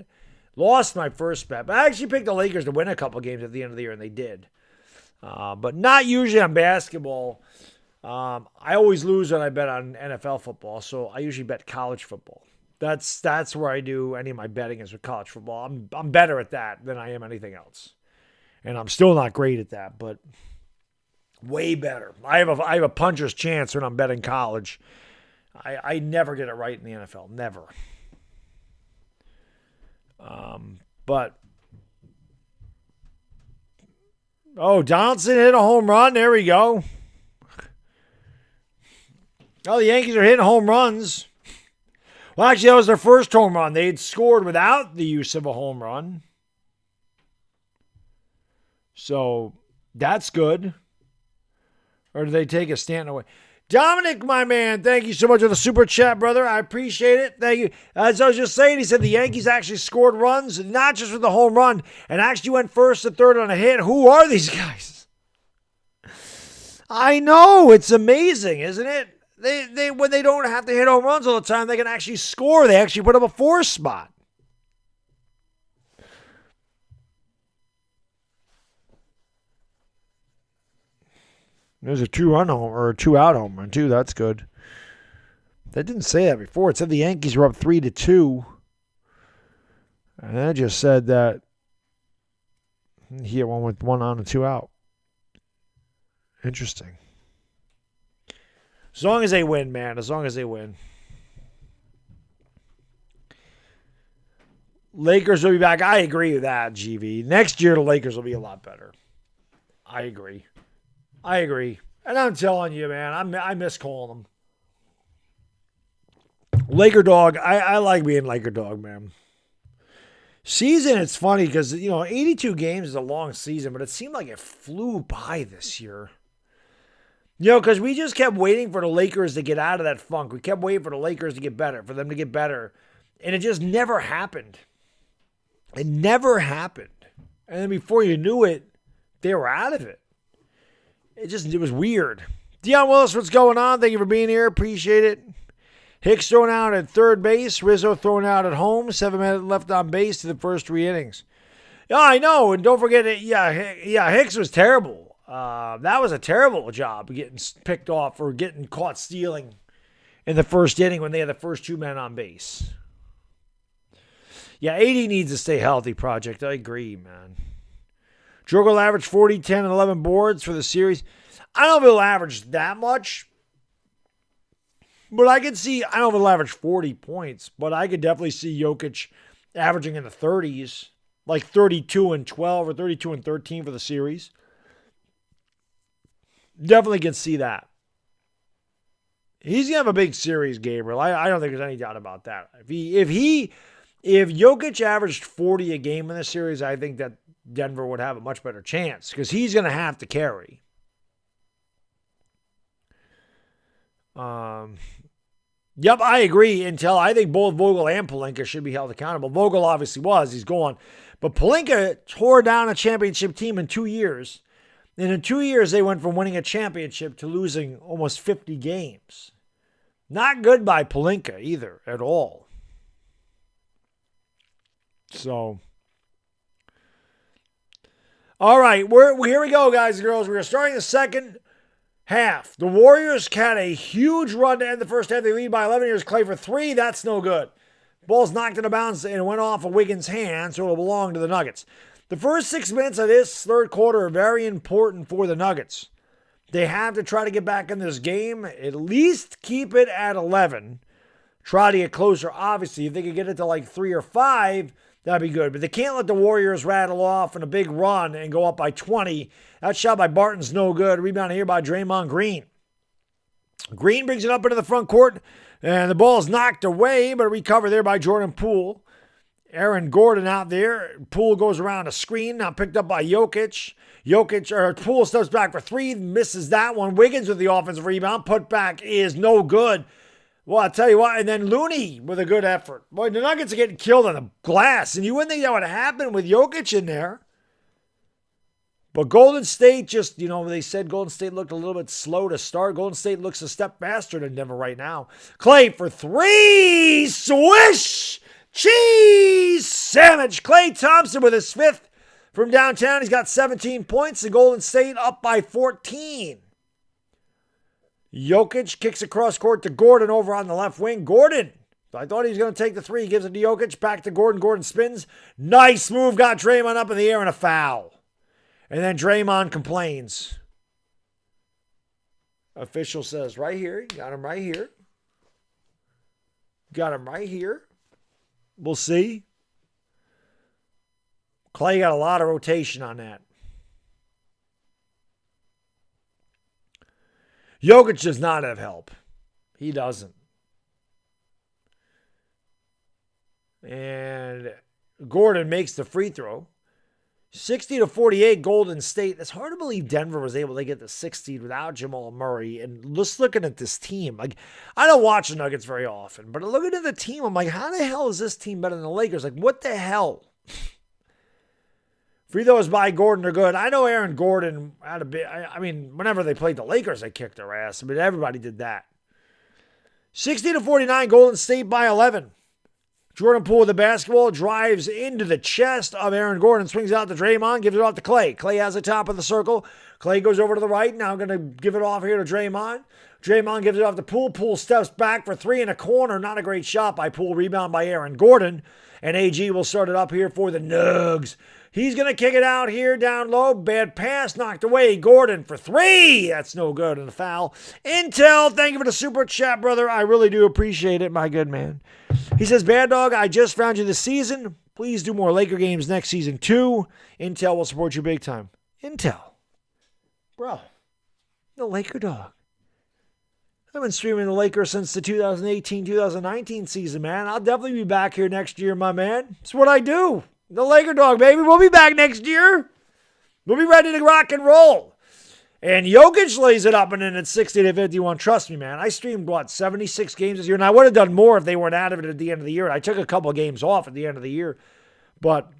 [SPEAKER 1] Lost my first bet, but I actually picked the Lakers to win a couple games at the end of the year, and they did. But not usually on basketball. I always lose when I bet on NFL football, so I usually bet college football. That's where I do any of my betting is with college football. I'm better at that than I am anything else, and I'm still not great at that, but way better. I have a puncher's chance when I'm betting college. I never get it right in the NFL. Never. But Donaldson hit a home run. There we go. Oh, the Yankees are hitting home runs. Well, actually, that was their first home run. They had scored without the use of a home run. So that's good. Or do they take a stand away? Dominic, my man, thank you so much for the super chat, brother. I appreciate it. Thank you. As I was just saying, he said the Yankees actually scored runs, not just with the home run, and actually went first to third on a hit. Who are these guys? I know. It's amazing, isn't it? They when they don't have to hit home runs all the time, they can actually score. They actually put up a 4 spot. There's a 2-run home or a 2-out home run too. That's good. That didn't say that before. It said the Yankees were up 3-2, and then it just said that he had one with 1 on and 2 out. Interesting. As long as they win, man. As long as they win. Lakers will be back. I agree with that, GV. Next year, the Lakers will be a lot better. I agree. And I'm telling you, man, I miss calling them. LakerDog, I like being LakerDog, man. Season, it's funny because, 82 games is a long season, but it seemed like it flew by this year. Because we just kept waiting for the Lakers to get out of that funk. We kept waiting for the Lakers to get better, for them to get better. And it just never happened. It never happened. And then before you knew it, they were out of it. It was weird. Dion Willis, what's going on? Thank you for being here. Appreciate it. Hicks thrown out at third base. Rizzo thrown out at home. 7 minutes left on base to the first 3 innings. Yeah, I know. And don't forget it. Yeah, Hicks was terrible. That was a terrible job getting picked off or getting caught stealing in the first inning when they had the first 2 men on base. Yeah, 80 needs to stay healthy, Project. I agree, man. Drogo will average 40, 10, and 11 boards for the series. I don't know if he'll average that much, but I don't know if he'll average 40 points, but I could definitely see Jokic averaging in the 30s, like 32 and 12 or 32 and 13 for the series. Definitely can see that. He's going to have a big series, Gabriel. I don't think there's any doubt about that. If Jokic averaged 40 a game in the series, I think that Denver would have a much better chance because he's going to have to carry. Yep, I agree. I think both Vogel and Pelinka should be held accountable. Vogel obviously was. He's gone. But Pelinka tore down a championship team in 2 years. And in 2 years, they went from winning a championship to losing almost 50 games. Not good by Pelinka either, at all. So, all right, here we go, guys and girls. We're starting the second half. The Warriors had a huge run to end the first half. They lead by 11. Here's Clay for 3. That's no good. Ball's knocked out of bounds and went off of Wiggins' hand, so it'll belong to the Nuggets. The first 6 minutes of this third quarter are very important for the Nuggets. They have to try to get back in this game, at least keep it at 11. Try to get closer, obviously. If they could get it to like 3 or 5, that'd be good. But they can't let the Warriors rattle off in a big run and go up by 20. That shot by Barton's no good. Rebound here by Draymond Green. Green brings it up into the front court, and the ball is knocked away, but recovered there by Jordan Poole. Aaron Gordon out there. Poole goes around a screen, now picked up by Jokic. Poole steps back for 3, misses that one. Wiggins with the offensive rebound. Put back is no good. Well, I'll tell you what, and then Looney with a good effort. Boy, the Nuggets are getting killed on the glass, and you wouldn't think that would happen with Jokic in there. But Golden State just, they said Golden State looked a little bit slow to start. Golden State looks a step faster than Denver right now. Clay for 3, swish! Cheese sandwich. Klay Thompson with his 5th from downtown. He's got 17 points. The Golden State up by 14. Jokic kicks across court to Gordon over on the left wing. Gordon, I thought he was going to take the 3. He gives it to Jokic. Back to Gordon. Gordon spins. Nice move. Got Draymond up in the air and a foul. And then Draymond complains. Official says right here. Got him right here. Got him right here. We'll see. Clay got a lot of rotation on that. Jokic does not have help. He doesn't. And Gordon makes the free throw. 60-48 Golden State. It's hard to believe Denver was able to get the 6th seed without Jamal Murray. And just looking at this team, like, I don't watch the Nuggets very often, but looking at the team, I'm like, how the hell is this team better than the Lakers? Like, what the hell? Free throws by Gordon are good. I know Aaron Gordon had a bit. I mean, whenever they played the Lakers, they kicked their ass. But everybody did that. 60-49 Golden State by 11. Jordan Poole with the basketball, drives into the chest of Aaron Gordon, swings out to Draymond, gives it off to Clay. Clay has the top of the circle. Clay goes over to the right, now going to give it off here to Draymond. Draymond gives it off to Poole. Poole steps back for three in a corner. Not a great shot by Poole. Rebound by Aaron Gordon. And AG will start it up here for the Nugs. He's going to kick it out here down low. Bad pass knocked away. Gordon for three. That's no good and a foul. Intel, thank you for the super chat, brother. I really do appreciate it, my good man. He says, Baddog, I just found you this season. Please do more Laker games next season, too. Intel will support you big time. Intel. Bro. The LakerDog. I've been streaming the Lakers since the 2018-2019 season, man. I'll definitely be back here next year, my man. It's what I do. The LakerDog, baby. We'll be back next year. We'll be ready to rock and roll. And Jokic lays it up and in at 60-51. Trust me, man. I streamed, 76 games this year? And I would have done more if they weren't out of it at the end of the year. I took a couple of games off at the end of the year. But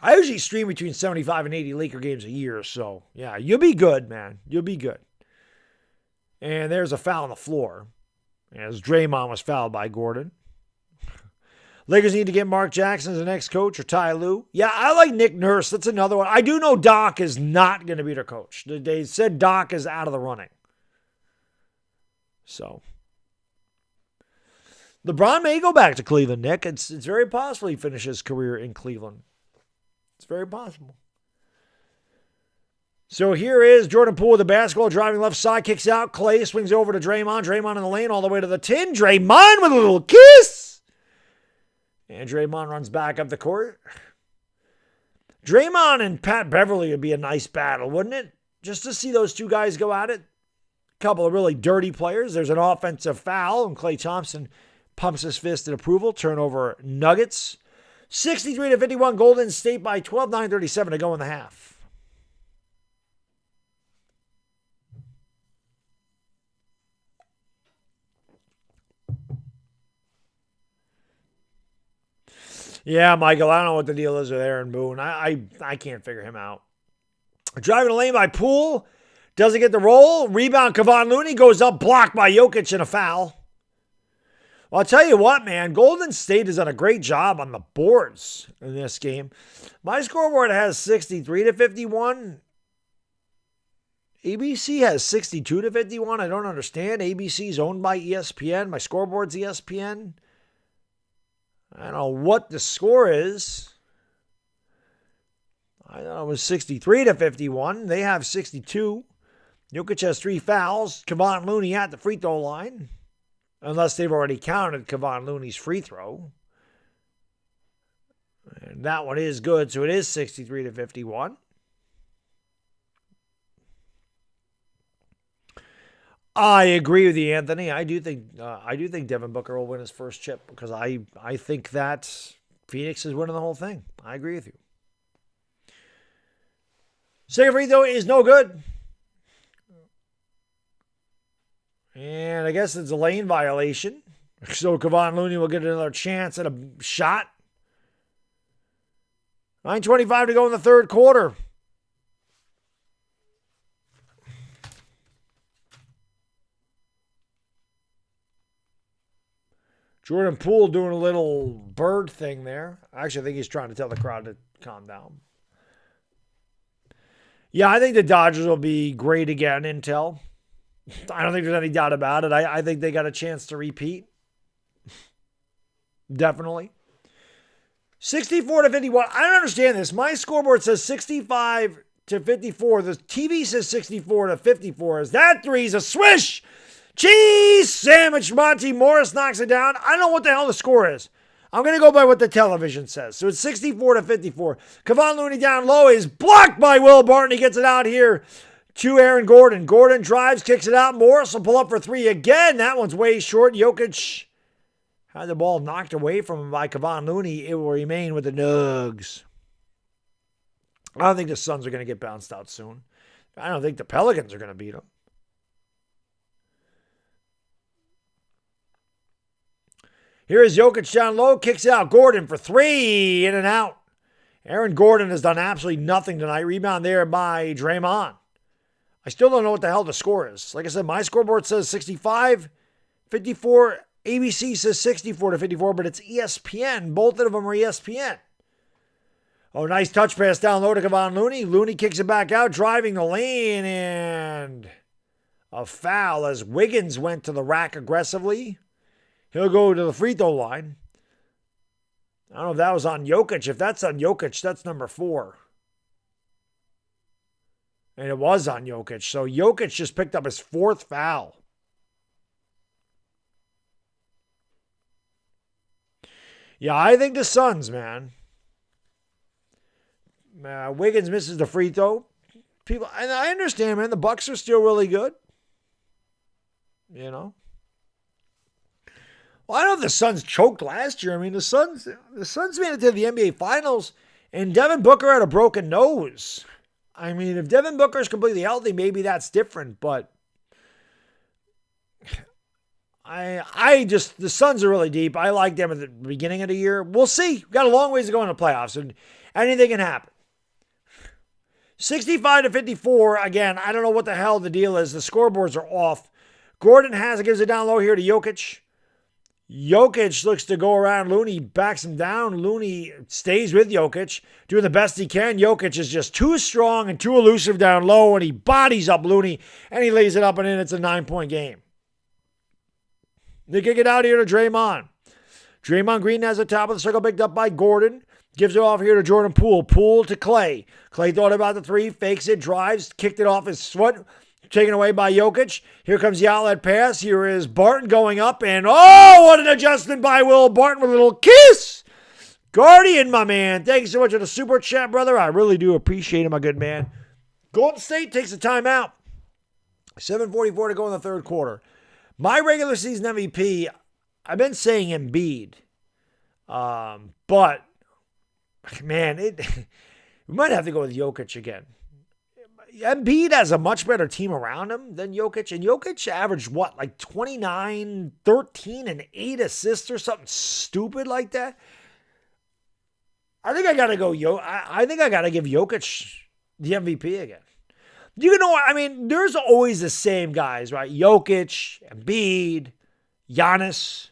[SPEAKER 1] I usually stream between 75 and 80 Laker games a year. So, yeah, you'll be good, man. You'll be good. And there's a foul on the floor, as Draymond was fouled by Gordon. Lakers need to get Mark Jackson as the next coach or Ty Lue. Yeah, I like Nick Nurse. That's another one. I do know Doc is not going to be their coach. They said Doc is out of the running. So, LeBron may go back to Cleveland, Nick. It's very possible he finishes his career in Cleveland. It's very possible. So here is Jordan Poole with the basketball, driving left side, kicks out. Clay swings over to Draymond. Draymond in the lane all the way to the 10. Draymond with a little kiss. And Draymond runs back up the court. Draymond and Pat Beverly would be a nice battle, wouldn't it? Just to see those two guys go at it. A couple of really dirty players. There's an offensive foul, and Klay Thompson pumps his fist in approval. Turnover Nuggets. 63-51 Golden State by 12, 9:37 to go in the half. Yeah, Michael, I don't know what the deal is with Aaron Boone. I can't figure him out. Driving the lane by Poole. Doesn't get the roll. Rebound, Kevon Looney goes up, blocked by Jokic and a foul. Well, I'll tell you what, man. Golden State has done a great job on the boards in this game. My scoreboard has 63-51. ABC has 62-51. I don't understand. ABC's owned by ESPN. My scoreboard's ESPN. I don't know what the score is. I know it was 63-51. They have 62. Jokic has 3 fouls. Kevon Looney at the free throw line. Unless they've already counted Kevon Looney's free throw. And that one is good, so it is 63-51. I agree with you, Anthony. I do think Devin Booker will win his first chip because I think that Phoenix is winning the whole thing. I agree with you. Second free throw is no good. And I guess it's a lane violation. So Kevon Looney will get another chance at a shot. 9:25 to go in the third quarter. Jordan Poole doing a little bird thing there. Actually, I think he's trying to tell the crowd to calm down. Yeah, I think the Dodgers will be great again, Intel. I don't think there's any doubt about it. I think they got a chance to repeat. Definitely. 64-51. I don't understand this. My scoreboard says 65-54. The TV says 64-54. Is that three's a swish? Cheese sandwich. Monty Morris knocks it down. I don't know what the hell the score is. I'm going to go by what the television says. So it's 64-54. Kevon Looney down low is blocked by Will Barton. He gets it out here to Aaron Gordon. Gordon drives, kicks it out. Morris will pull up for three again. That one's way short. Jokic had the ball knocked away from him by Kevon Looney. It will remain with the Nugs. I don't think the Suns are going to get bounced out soon. I don't think the Pelicans are going to beat them. Here is Jokic down low, kicks out. Gordon for three, in and out. Aaron Gordon has done absolutely nothing tonight. Rebound there by Draymond. I still don't know what the hell the score is. Like I said, my scoreboard says 65-54. ABC says 64-54, but it's ESPN. Both of them are ESPN. Oh, nice touch pass down low to Kevon Looney. Looney kicks it back out, driving the lane, and a foul as Wiggins went to the rack aggressively. He'll go to the free throw line. I don't know if that was on Jokic. If that's on Jokic, that's number 4. And it was on Jokic. So Jokic just picked up his 4th foul. Yeah, I think the Suns, man. Wiggins misses the free throw. And I understand, man. The Bucks are still really good. You know. Well, I don't know if the Suns choked last year. I mean, the Suns made it to the NBA Finals, and Devin Booker had a broken nose. I mean, if Devin Booker's completely healthy, maybe that's different. But the Suns are really deep. I like them at the beginning of the year. We'll see. We've got a long ways to go in the playoffs, and anything can happen. 65-54. Again, I don't know what the hell the deal is. The scoreboards are off. Gordon gives it down low here to Jokic. Jokic looks to go around Looney, backs him down. Looney stays with Jokic, doing the best he can. Jokic is just too strong and too elusive down low, and he bodies up Looney, and he lays it up and in. It's a 9-point game. They kick it out here to Draymond. Draymond Green has the top of the circle picked up by Gordon. Gives it off here to Jordan Poole. Poole to Clay. Clay thought about the three, fakes it, drives, kicked it off his foot. Taken away by Jokic. Here comes the outlet pass. Here is Barton going up. And oh, what an adjustment by Will Barton with a little kiss. Guardian, my man. Thank you so much for the super chat, brother. I really do appreciate it, my good man. Golden State takes a timeout. 7:44 to go in the third quarter. My regular season MVP, I've been saying Embiid. But, man, we might have to go with Jokic again. Embiid has a much better team around him than Jokic. And Jokic averaged, like 29, 13, and 8 assists or something stupid like that. I think I got to go, I think I got to give Jokic the MVP again. You know what? I mean, there's always the same guys, right? Jokic, Embiid, Giannis,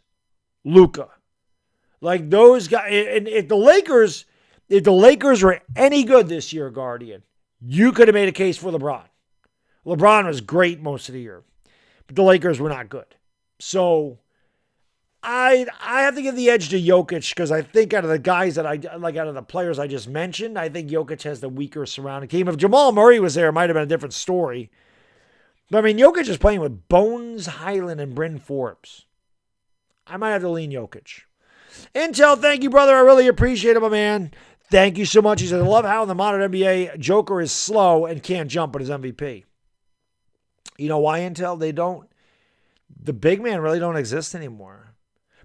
[SPEAKER 1] Luka. Like those guys. And if the Lakers were any good this year, Guardian, you could have made a case for LeBron. LeBron was great most of the year, but the Lakers were not good. So I have to give the edge to Jokic because I think out of the guys that out of the players I just mentioned, I think Jokic has the weaker surrounding team. If Jamal Murray was there, it might have been a different story. But I mean, Jokic is playing with Bones Highland and Bryn Forbes. I might have to lean Jokic. Intel, thank you, brother. I really appreciate it, my man. Thank you so much. He says, I love how in the modern NBA, Joker is slow and can't jump, but is MVP. You know why, Intel? The big man really don't exist anymore.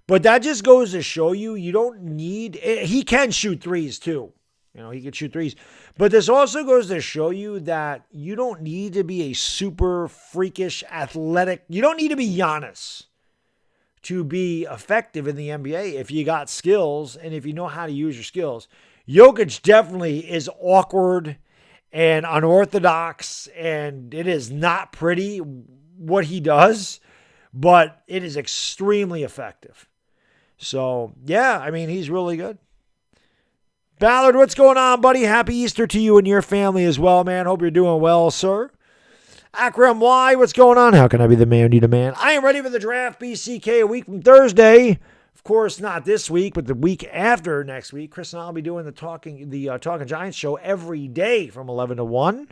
[SPEAKER 1] But that just goes to show you, you don't need, he can shoot threes too. You know, he can shoot threes. But this also goes to show you that you don't need to be a super freakish athletic, you don't need to be Giannis to be effective in the NBA if you got skills and if you know how to use your skills. Jokic definitely is awkward and unorthodox, and it is not pretty what he does, but it is extremely effective. So, yeah, I mean, he's really good. Ballard, what's going on, buddy? Happy Easter to you and your family as well, man. Hope you're doing well, sir. Akram Y, what's going on? How can I be the man you demand? I am ready for the draft, BCK, a week from Thursday. Of course, not this week, but the week after next week. Chris and I will be doing the Talking Giants show every day from 11 to 1.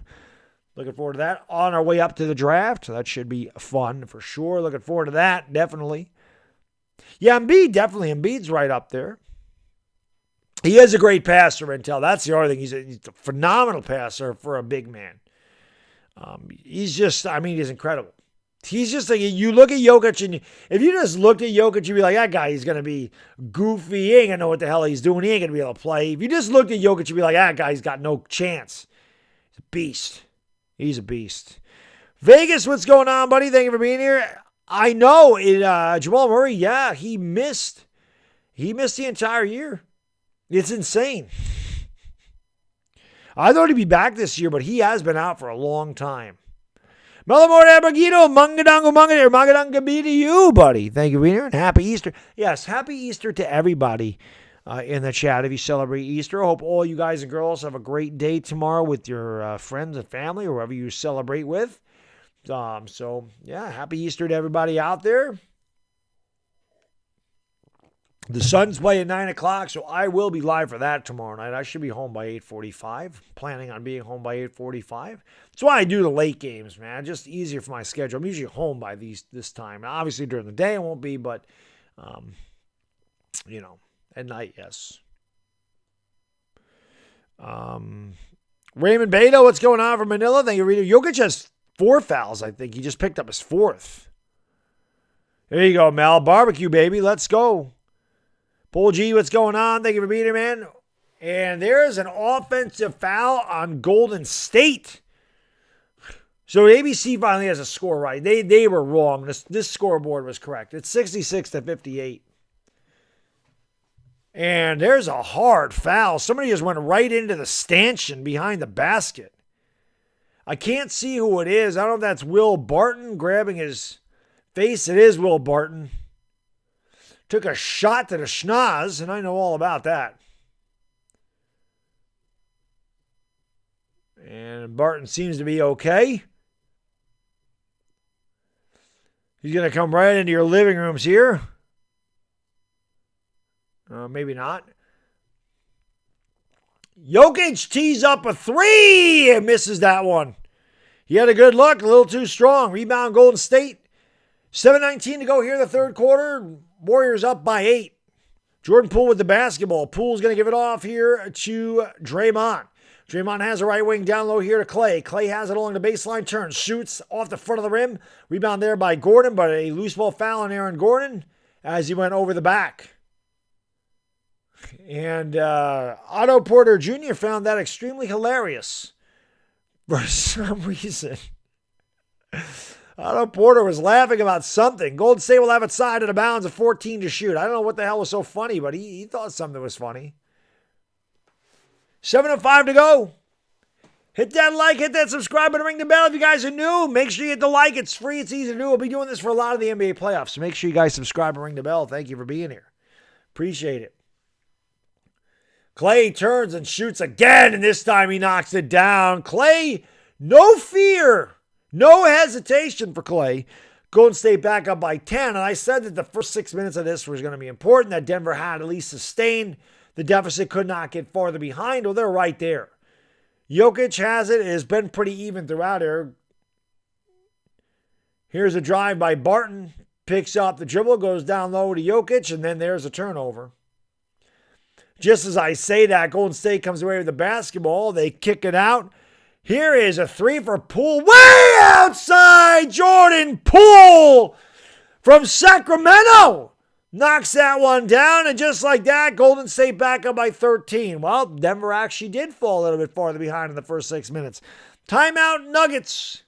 [SPEAKER 1] Looking forward to that. On our way up to the draft. That should be fun for sure. Looking forward to that, definitely. Yeah, Embiid, definitely. Embiid's right up there. He is a great passer, Intel. That's the other thing. He's a phenomenal passer for a big man. He's incredible. He's just like, you look at Jokic, and if you just looked at Jokic, you'd be like, that guy, he's going to be goofy. He ain't going to know what the hell he's doing. He ain't going to be able to play. If you just looked at Jokic, you'd be like, that guy's got no chance. He's a beast. He's a beast. Vegas, what's going on, buddy? Thank you for being here. I know Jamal Murray, yeah, he missed the entire year. It's insane. I thought he'd be back this year, but he has been out for a long time. Melamore Abragito, Mangadanga be to you, buddy. Thank you for being here, and happy Easter. Yes, happy Easter to everybody in the chat if you celebrate Easter. I hope all you guys and girls have a great day tomorrow with your friends and family, or whoever you celebrate with. Happy Easter to everybody out there. The Suns play at 9 o'clock, so I will be live for that tomorrow night. I should be home by 8:45. Planning on being home by 8:45. That's why I do the late games, man. Just easier for my schedule. I'm usually home by this time. Now, obviously, during the day I won't be, but, at night, yes. Raymond Beto, what's going on from Manila? Thank you, Rita. Jokic has 4 fouls, I think. He just picked up his 4th. There you go, Mel. Barbecue, baby. Let's go. Paul G, what's going on? Thank you for being here, man. And there's an offensive foul on Golden State. So ABC finally has a score right. They were wrong. This scoreboard was correct. It's 66-58. And there's a hard foul. Somebody just went right into the stanchion behind the basket. I can't see who it is. I don't know if that's Will Barton grabbing his face. It is Will Barton. Took a shot to the schnoz, and I know all about that. And Barton seems to be okay. He's going to come right into your living rooms here. Maybe not. Jokic tees up a 3 and misses that one. He had a good look, a little too strong. Rebound Golden State. 7:19 to go here in the third quarter. Warriors up by 8. Jordan Poole with the basketball. Poole's going to give it off here to Draymond. Draymond has a right wing down low here to Clay. Clay has it along the baseline, turns, shoots off the front of the rim. Rebound there by Gordon, but a loose ball foul on Aaron Gordon as he went over the back. And Otto Porter Jr. found that extremely hilarious for some reason. Otto Porter was laughing about something. Golden State will have it side of the bounds of 14 to shoot. I don't know what the hell was so funny, but he thought something was funny. 7:05 to go. Hit that like, hit that subscribe, and ring the bell if you guys are new. Make sure you hit the like. It's free. It's easy to do. We'll be doing this for a lot of the NBA playoffs, so make sure you guys subscribe and ring the bell. Thank you for being here. Appreciate it. Clay turns and shoots again, and this time he knocks it down. Clay, no fear. No hesitation for Clay. Golden State back up by 10. And I said that the first 6 minutes of this was going to be important, that Denver had at least sustained the deficit, could not get farther behind. Well, they're right there. Jokic has it. It has been pretty even throughout here. Here's a drive by Barton. Picks up the dribble, goes down low to Jokic, and then there's a turnover. Just as I say that, Golden State comes away with the basketball. They kick it out. Here is a 3 for Poole. Way outside, Jordan Poole from Sacramento. Knocks that one down, and just like that, Golden State back up by 13. Well, Denver actually did fall a little bit farther behind in the first 6 minutes. Timeout Nuggets.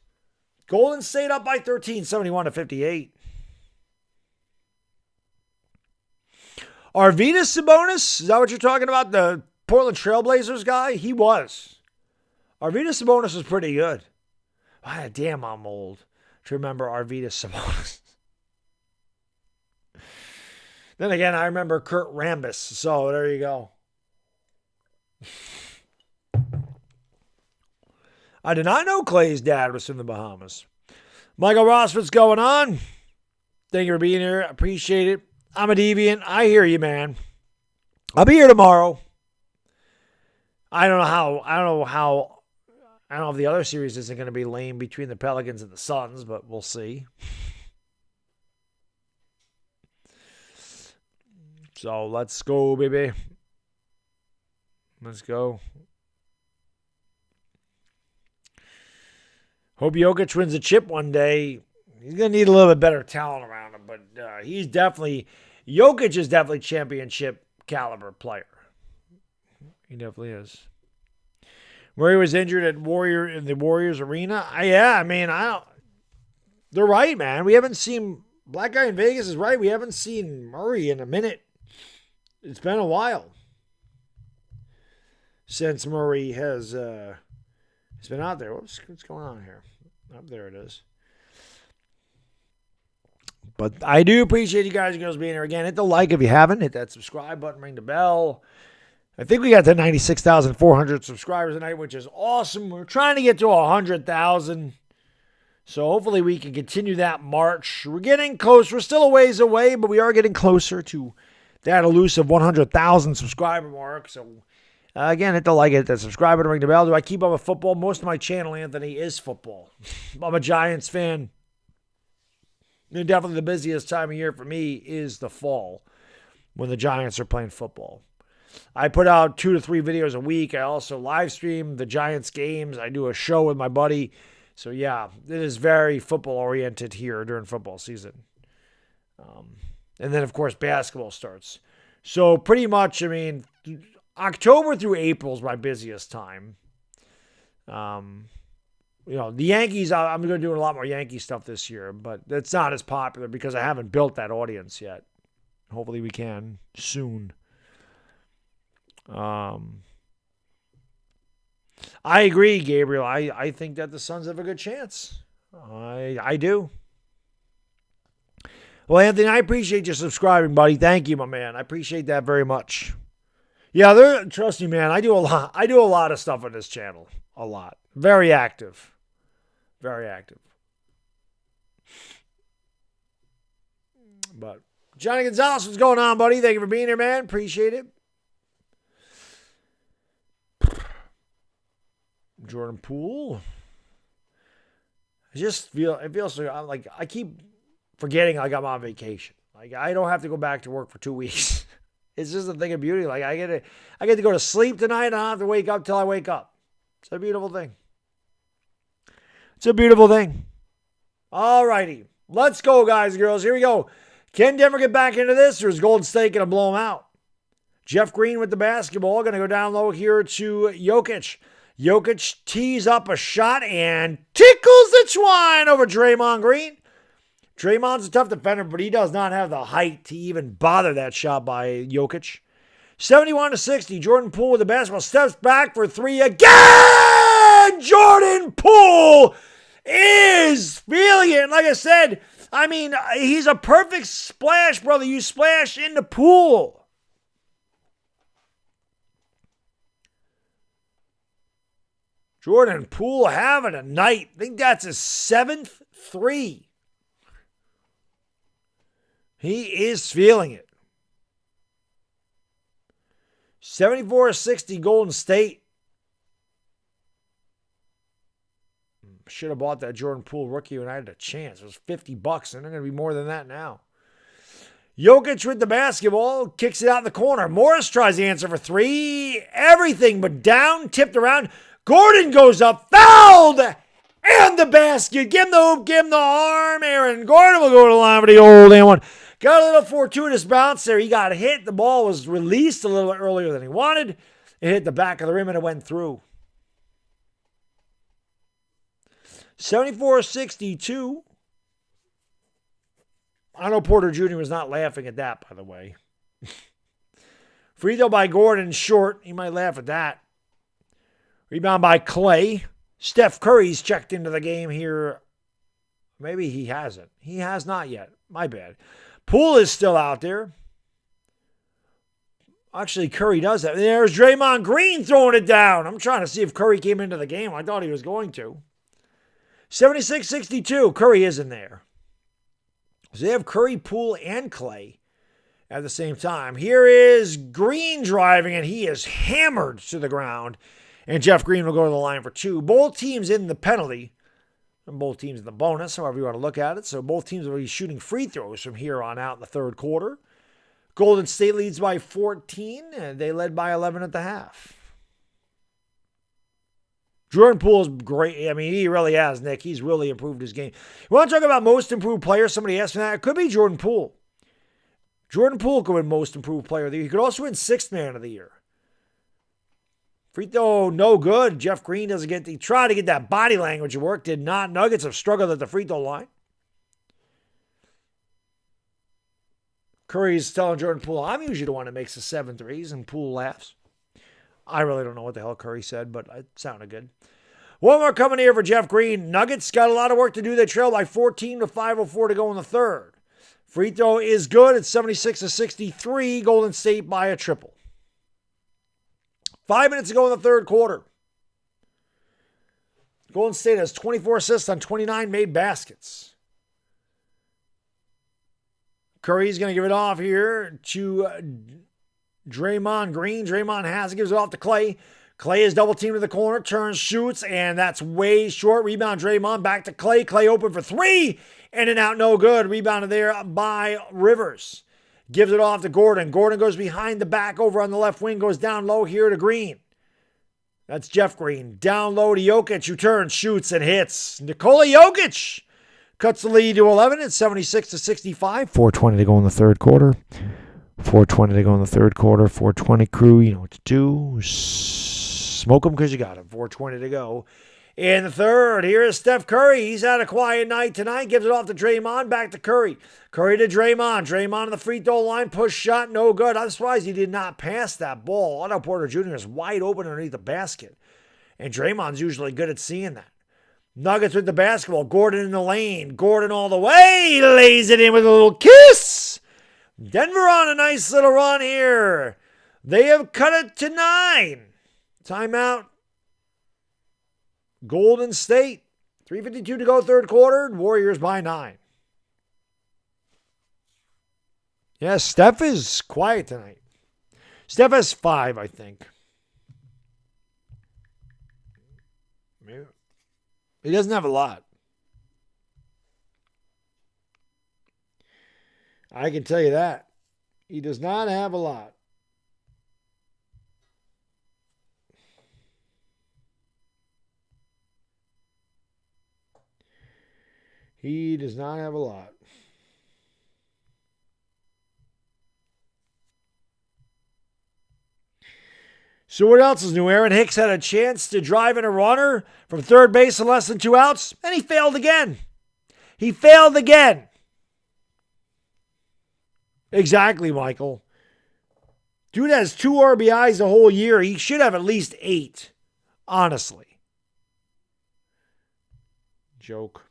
[SPEAKER 1] Golden State up by 13, 71-58. Arvydas Sabonis, is that what you're talking about? The Portland Trailblazers guy? He was. Arvydas Sabonis was pretty good. Ah, damn, I'm old to remember Arvydas Sabonis. Then again, I remember Kurt Rambis, so there you go. I did not know Clay's dad was from the Bahamas. Michael Ross, what's going on? Thank you for being here. Appreciate it. I'm a deviant. I hear you, man. I'll be here tomorrow. I don't know how I don't know if the other series isn't going to be lame between the Pelicans and the Suns, but we'll see. So let's go, baby. Let's go. Hope Jokic wins a chip one day. He's going to need a little bit better talent around him, but Jokic is definitely championship caliber player. He definitely is. Murray was injured in the Warriors arena. They're right, man. We haven't seen, Black Guy in Vegas is right. We haven't seen Murray in a minute. It's been a while since Murray has been out there. What's going on here? Oh, there it is. But I do appreciate you guys and girls being here again. Hit the like if you haven't. Hit that subscribe button. Ring the bell. I think we got to 96,400 subscribers tonight, which is awesome. We're trying to get to 100,000. So hopefully we can continue that march. We're getting close. We're still a ways away, but we are getting closer to that elusive 100,000 subscriber mark. So again, hit the like, hit that subscribe button, ring the bell. Do I keep up with football? Most of my channel, Anthony, is football. I'm a Giants fan. And definitely the busiest time of year for me is the fall when the Giants are playing football. I put out 2 to 3 videos a week. I also live stream the Giants games. I do a show with my buddy. So yeah, it is very football oriented here during football season. And then of course basketball starts. So pretty much, October through April is my busiest time. The Yankees, I'm going to do a lot more Yankee stuff this year, but it's not as popular because I haven't built that audience yet. Hopefully we can soon. I agree, Gabriel. I think that the Suns have a good chance. I do. Well, Anthony, I appreciate you subscribing, buddy. Thank you, my man. I appreciate that very much. Yeah, trust me, man. I do a lot. I do a lot of stuff on this channel. A lot. Very active. Very active. But Johnny Gonzalez, what's going on, buddy? Thank you for being here, man. Appreciate it. Jordan Poole. It feels so, I keep forgetting I'm on vacation. I don't have to go back to work for 2 weeks. It's just a thing of beauty. I get to go to sleep tonight and I don't have to wake up till I wake up. It's a beautiful thing. It's a beautiful thing. All righty. Let's go, guys and girls. Here we go. Can Denver get back into this, or is Golden State going to blow them out? Jeff Green with the basketball. Going to go down low here to Jokic. Jokic tees up a shot and tickles the twine over Draymond Green. Draymond's a tough defender, but he does not have the height to even bother that shot by Jokic. 71-60. Jordan Poole with the basketball. Steps back for 3 again. Jordan Poole is feeling it. And like I said, he's a perfect splash, brother. You splash in the pool. Jordan Poole having a night. I think that's his 7th 3. He is feeling it. 74-60 Golden State. Should have bought that Jordan Poole rookie when I had a chance. It was $50, and they're going to be more than that now. Jokic with the basketball, kicks it out in the corner. Morris tries to answer for 3. Everything but down, tipped around. Gordon goes up, fouled, and the basket. Give him the hoop, give him the arm. Aaron Gordon will go to the line for the old and one. Got a little fortuitous bounce there. He got hit. The ball was released a little earlier than he wanted. It hit the back of the rim and it went through. 74-62. Otto Porter Jr. was not laughing at that, by the way. Free throw by Gordon, short. He might laugh at that. Rebound by Clay. Steph Curry's checked into the game here. Maybe he hasn't. He has not yet. My bad. Poole is still out there. Actually, Curry does that. There's Draymond Green throwing it down. I'm trying to see if Curry came into the game. I thought he was going to. 76-62. Curry is in there. So they have Curry, Poole, and Clay at the same time. Here is Green driving, and he is hammered to the ground. And Jeff Green will go to the line for 2. Both teams in the penalty. And both teams in the bonus, however you want to look at it. So both teams will be shooting free throws from here on out in the third quarter. Golden State leads by 14, and they led by 11 at the half. Jordan Poole is great. I mean, he really has, Nick. He's really improved his game. You want to talk about most improved player? Somebody asked me that. It could be Jordan Poole. Jordan Poole could win most improved player of the year. He could also win sixth man of the year. Free throw, no good. Jeff Green doesn't get, he tried to get that body language to work, did not. Nuggets have struggled at the free throw line. Curry's telling Jordan Poole, I'm usually the one that makes the 7 threes, and Poole laughs. I really don't know what the hell Curry said, but it sounded good. One more coming here for Jeff Green. Nuggets got a lot of work to do. They trail by 14 to 5:04 to go in the third. Free throw is good. It's 76-63. Golden State by a triple. 5 minutes to go in the third quarter. Golden State has 24 assists on 29 made baskets. Curry's going to give it off here to Draymond Green. Draymond has it, gives it off to Clay. Clay is double teamed to the corner, turns, shoots, and that's way short. Rebound Draymond back to Clay. Clay open for 3. In and out, no good. Rebounded there by Rivers. Gives it off to Gordon. Gordon goes behind the back over on the left wing, goes down low here to Green. That's Jeff Green. Down low to Jokic, who turns, shoots, and hits. Nikola Jokic cuts the lead to 11. It's 76-65. 4:20 to go in the third quarter. 4:20 to go in the third quarter. 4:20 crew, you know what to do. Smoke them because you got them. 4:20 to go. In the third, here is Steph Curry. He's had a quiet night tonight. Gives it off to Draymond. Back to Curry. Curry to Draymond. Draymond on the free throw line. Push shot. No good. I'm surprised he did not pass that ball. Otto Porter Jr. is wide open underneath the basket. And Draymond's usually good at seeing that. Nuggets with the basketball. Gordon in the lane. Gordon all the way. Lays it in with a little kiss. Denver on a nice little run here. They have cut it to 9. Timeout. Golden State. 3:52 to go third quarter. Warriors by 9. Yeah, Steph is quiet tonight. Steph has 5, I think. He doesn't have a lot. I can tell you that. He does not have a lot. He does not have a lot. So what else is new? Aaron Hicks had a chance to drive in a runner from third base in less than 2 outs, and he failed again. He failed again. Exactly, Michael. Dude has 2 RBIs the whole year. He should have at least 8, honestly. Joke.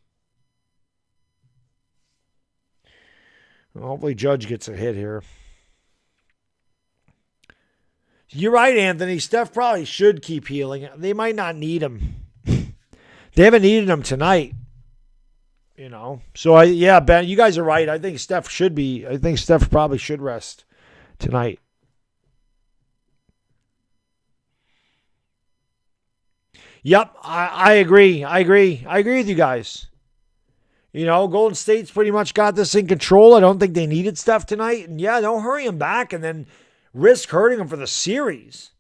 [SPEAKER 1] Well, hopefully Judge gets a hit here. You're right, Anthony. Steph probably should keep healing. They might not need him. They haven't needed him tonight. You know. So, yeah, Ben, you guys are right. I think Steph probably should rest tonight. Yep, I agree. I agree with you guys. You know, Golden State's pretty much got this in control. I don't think they needed Steph tonight. And, yeah, don't hurry him back and then risk hurting him for the series.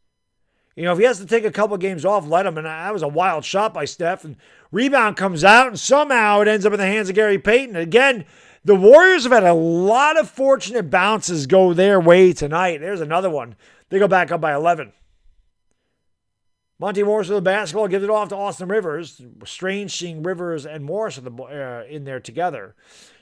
[SPEAKER 1] You know, if he has to take a couple games off, let him. And that was a wild shot by Steph. And rebound comes out, and somehow it ends up in the hands of Gary Payton. Again, the Warriors have had a lot of fortunate bounces go their way tonight. There's another one. They go back up by 11. Monty Morris with the basketball, gives it off to Austin Rivers. Strange seeing Rivers and Morris in there together.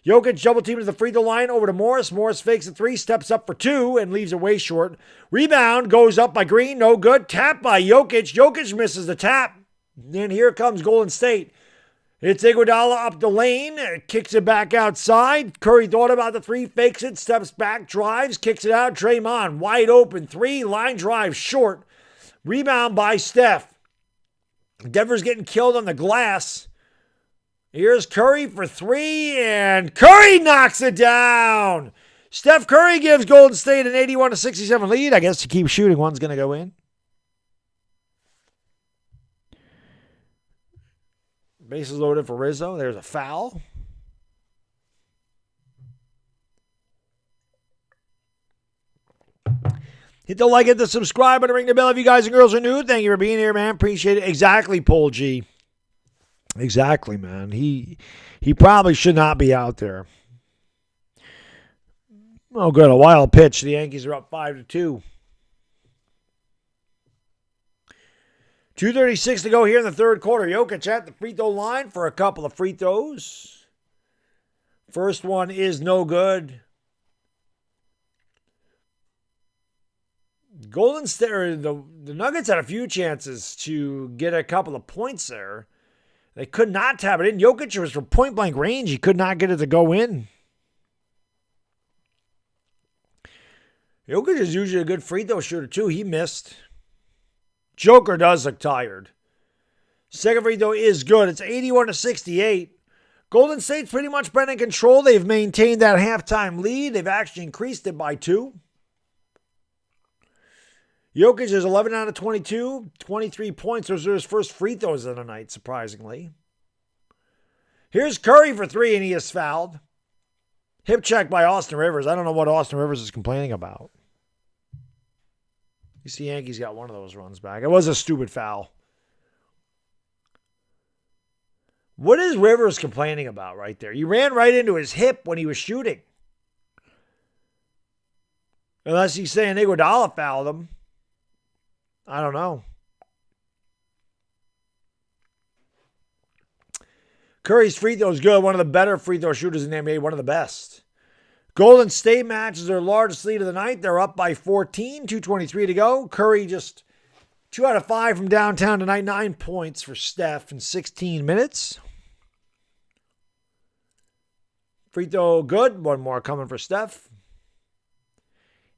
[SPEAKER 1] Jokic double team to the free throw line over to Morris. Morris fakes a 3, steps up for 2, and leaves it way short. Rebound goes up by Green, no good. Tap by Jokic. Jokic misses the tap. Then here comes Golden State. It's Iguodala up the lane, kicks it back outside. Curry thought about the 3, fakes it, steps back, drives, kicks it out. Draymond wide open 3, line drive short. Rebound by Steph. Denver's getting killed on the glass. Here's Curry for 3, and Curry knocks it down. Steph Curry gives Golden State an 81-67 lead. I guess to keep shooting, one's going to go in. Bases loaded for Rizzo. There's a foul. Hit the like, hit the subscribe button, ring the bell if you guys and girls are new. Thank you for being here, man. Appreciate it. Exactly, Paul G. Exactly, man. He probably should not be out there. Oh, good. A wild pitch. The Yankees are up 5-2. 2:36 to go here in the third quarter. Jokic at the free throw line for a couple of free throws. First one is no good. Golden State, the Nuggets had a few chances to get a couple of points there. They could not tap it in. Jokic was from point-blank range. He could not get it to go in. Jokic is usually a good free throw shooter, too. He missed. Joker does look tired. Second free throw is good. It's 81-68. Golden State's pretty much been in control. They've maintained that halftime lead. They've actually increased it by 2. Jokic is 11 out of 22, 23 points. Those are his first free throws of the night, surprisingly. Here's Curry for 3, and he is fouled. Hip check by Austin Rivers. I don't know what Austin Rivers is complaining about. You see, Yankees got one of those runs back. It was a stupid foul. What is Rivers complaining about right there? He ran right into his hip when he was shooting. Unless he's saying Iguodala fouled him. I don't know. Curry's free throw is good. One of the better free throw shooters in the NBA. One of the best. Golden State matches their largest lead of the night. They're up by 14. 2:23 to go. Curry just 2 out of 5 from downtown tonight. 9 points for Steph in 16 minutes. Free throw good. One more coming for Steph.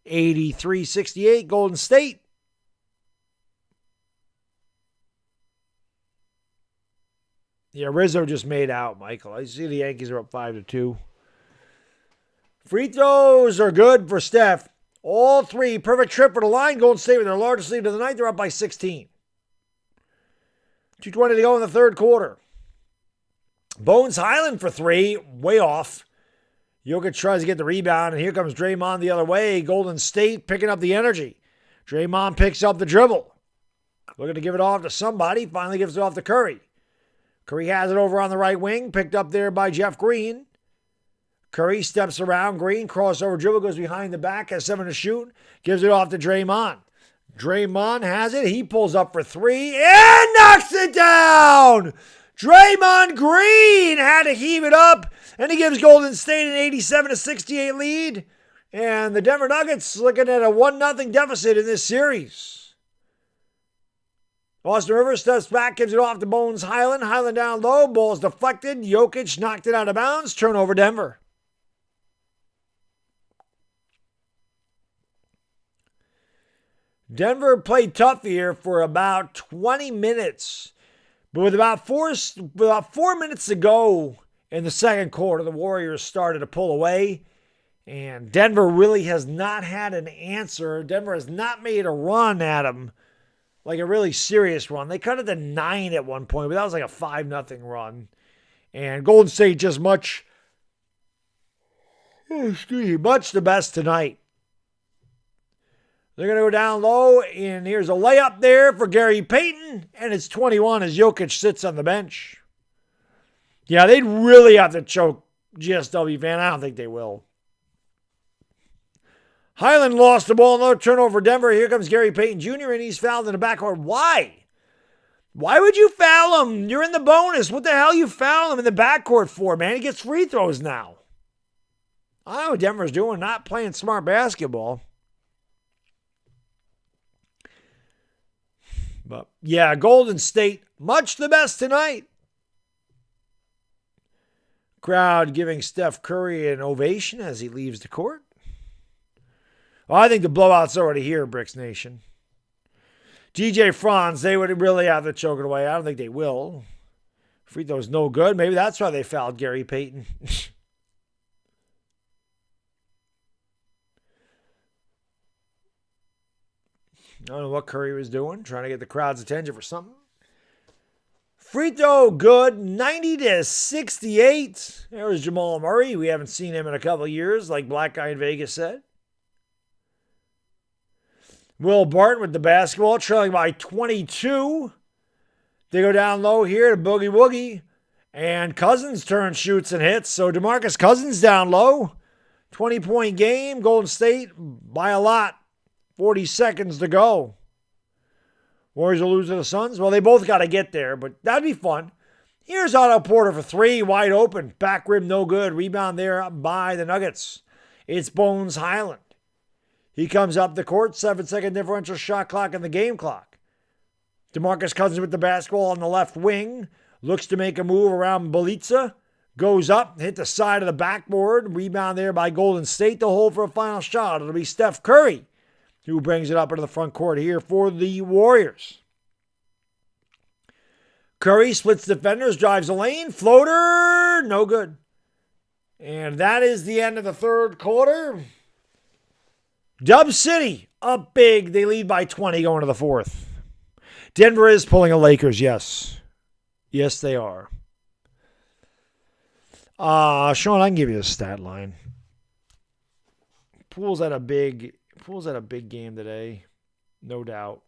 [SPEAKER 1] 83-68 Golden State. Yeah, Rizzo just made out, Michael. I see the Yankees are up 5-2. Free throws are good for Steph. All 3. Perfect trip for the line. Golden State with their largest lead of the night. They're up by 16. 2:20 to go in the third quarter. Bones Highland for 3. Way off. Jokic tries to get the rebound, and here comes Draymond the other way. Golden State picking up the energy. Draymond picks up the dribble. Looking to give it off to somebody. Finally gives it off to Curry. Curry has it over on the right wing. Picked up there by Jeff Green. Curry steps around. Green, crossover dribble, goes behind the back, has 7 to shoot. Gives it off to Draymond. Draymond has it. He pulls up for 3 and knocks it down. Draymond Green had to heave it up, and he gives Golden State an 87-68 lead. And the Denver Nuggets looking at a 1-0 deficit in this series. Austin Rivers steps back, gives it off to Bones Highland. Highland down low. Ball's deflected. Jokic knocked it out of bounds. Turnover Denver. Denver played tough here for about 20 minutes. But with about 4 minutes to go in the second quarter, the Warriors started to pull away. And Denver really has not had an answer. Denver has not made a run at them. Like a really serious run. They cut it to 9 at one point, but that was like a 5-0 run. And Golden State just much the best tonight. They're going to go down low, and here's a layup there for Gary Payton, and it's 21 as Jokic sits on the bench. Yeah, they'd really have to choke GSW Van. I don't think they will. Highland lost the ball. Another turnover for Denver. Here comes Gary Payton Jr., and he's fouled in the backcourt. Why? Why would you foul him? You're in the bonus. What the hell you foul him in the backcourt for, man? He gets free throws now. I don't know what Denver's doing, not playing smart basketball. But, yeah, Golden State, much the best tonight. Crowd giving Steph Curry an ovation as he leaves the court. Well, I think the blowout's already here, Bricks Nation. DJ Franz, they would really have to choke it away. I don't think they will. Free throw's no good. Maybe that's why they fouled Gary Payton. I don't know what Curry was doing, trying to get the crowd's attention for something. Free throw good, 90-68. There's Jamal Murray. We haven't seen him in a couple of years, like Black Guy in Vegas said. Will Barton with the basketball, trailing by 22. They go down low here to Boogie Woogie. And Cousins turns, shoots, and hits. So DeMarcus Cousins down low. 20-point game. Golden State by a lot. 40 seconds to go. Warriors will lose to the Suns. Well, they both got to get there, but that'd be fun. Here's Otto Porter for three. Wide open. Back rim no good. Rebound there by the Nuggets. It's Bones Highland. He comes up the court. 7-second differential shot clock in the game clock. DeMarcus Cousins with the basketball on the left wing. Looks to make a move around Bjelica. Goes up, hit the side of the backboard. Rebound there by Golden State to hold for a final shot. It'll be Steph Curry who brings it up into the front court here for the Warriors. Curry splits defenders, drives the lane. Floater, no good. And that is the end of the third quarter. Dub City up big. They lead by 20 going to the fourth. Denver is pulling a Lakers, yes. Yes, they are. Sean, I can give you a stat line. Pool's at a big game today, no doubt.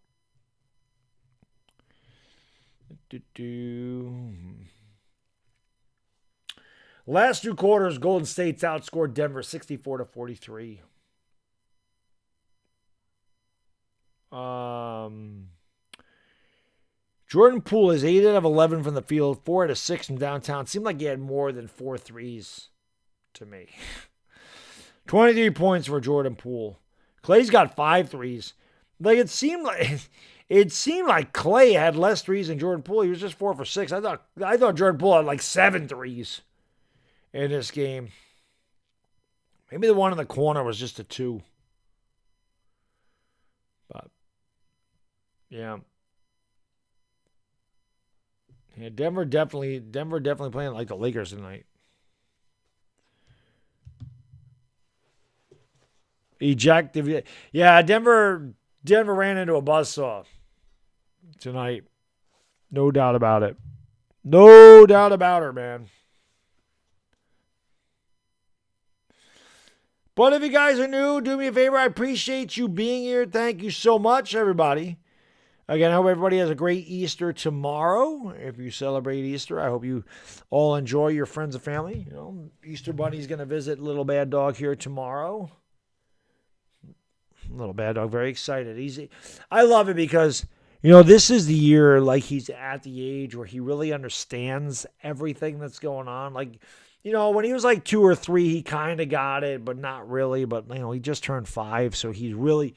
[SPEAKER 1] Last two quarters, Golden State's outscored Denver 64-43. Jordan Poole is 8 out of 11 from the field, 4 out of 6 from downtown. Seemed like he had more than 4 threes to me. 23 points for Jordan Poole. Clay's got 5 threes. Like it seemed like Clay had less threes than Jordan Poole. He was just 4 for 6. I thought Jordan Poole had like 7 threes in this game. Maybe the one in the corner was just a 2. But yeah. Yeah, Denver definitely playing like the Lakers tonight. Ejected. Yeah, Denver ran into a buzzsaw tonight. No doubt about it. No doubt about her, man. But if you guys are new, do me a favor. I appreciate you being here. Thank you so much, everybody. Again, I hope everybody has a great Easter tomorrow. If you celebrate Easter, I hope you all enjoy your friends and family. You know, Easter Bunny's going to visit Little Baddog here tomorrow. Little Baddog, very excited. I love it because, you know, this is the year, like, he's at the age where he really understands everything that's going on. Like, you know, when he was like 2 or 3, he kind of got it, but not really. But, you know, he just turned 5, so he's really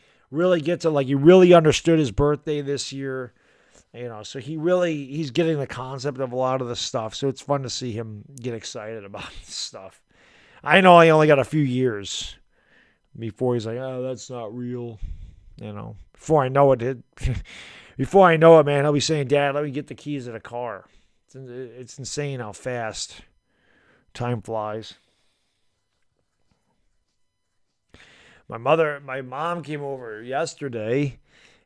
[SPEAKER 1] gets it. Like, he really understood his birthday this year, you know, so he's getting the concept of a lot of this stuff. So it's fun to see him get excited about this stuff. I know he only got a few years before he's like, oh, that's not real, you know. Before I know it, man, he'll be saying, Dad, let me get the keys to the car. It's insane how fast time flies. My mom came over yesterday,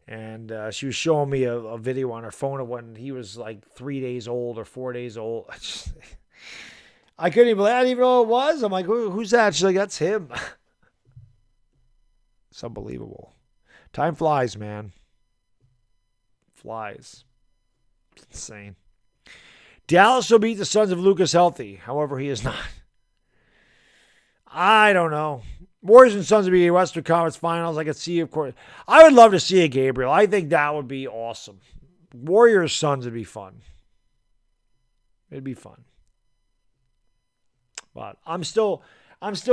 [SPEAKER 1] and she was showing me a video on her phone of when he was like 3 days old or 4 days old. I couldn't even believe I didn't even know who it was. I'm like, who's that? She's like, that's him. It's unbelievable. Time flies, man. Flies. It's insane. Dallas will beat the Suns if Luka's healthy. However, he is not. I don't know. Warriors and Suns will be Western Conference Finals. I could see, of course. I would love to see it, Gabriel. I think that would be awesome. Warriors Suns would be fun. It'd be fun. But I'm still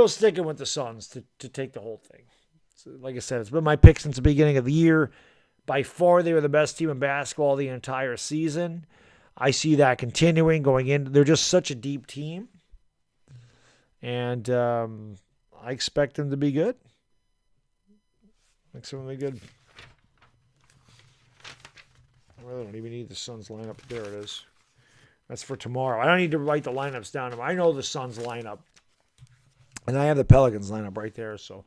[SPEAKER 1] sticking with the Suns to take the whole thing. So, like I said, it's been my pick since the beginning of the year. By far, they were the best team in basketball the entire season. I see that continuing going in. They're just such a deep team. And I expect them to be good. I expect them to be good. I really don't even need the Suns lineup. There it is. That's for tomorrow. I don't need to write the lineups down. I know the Suns lineup. And I have the Pelicans lineup right there. So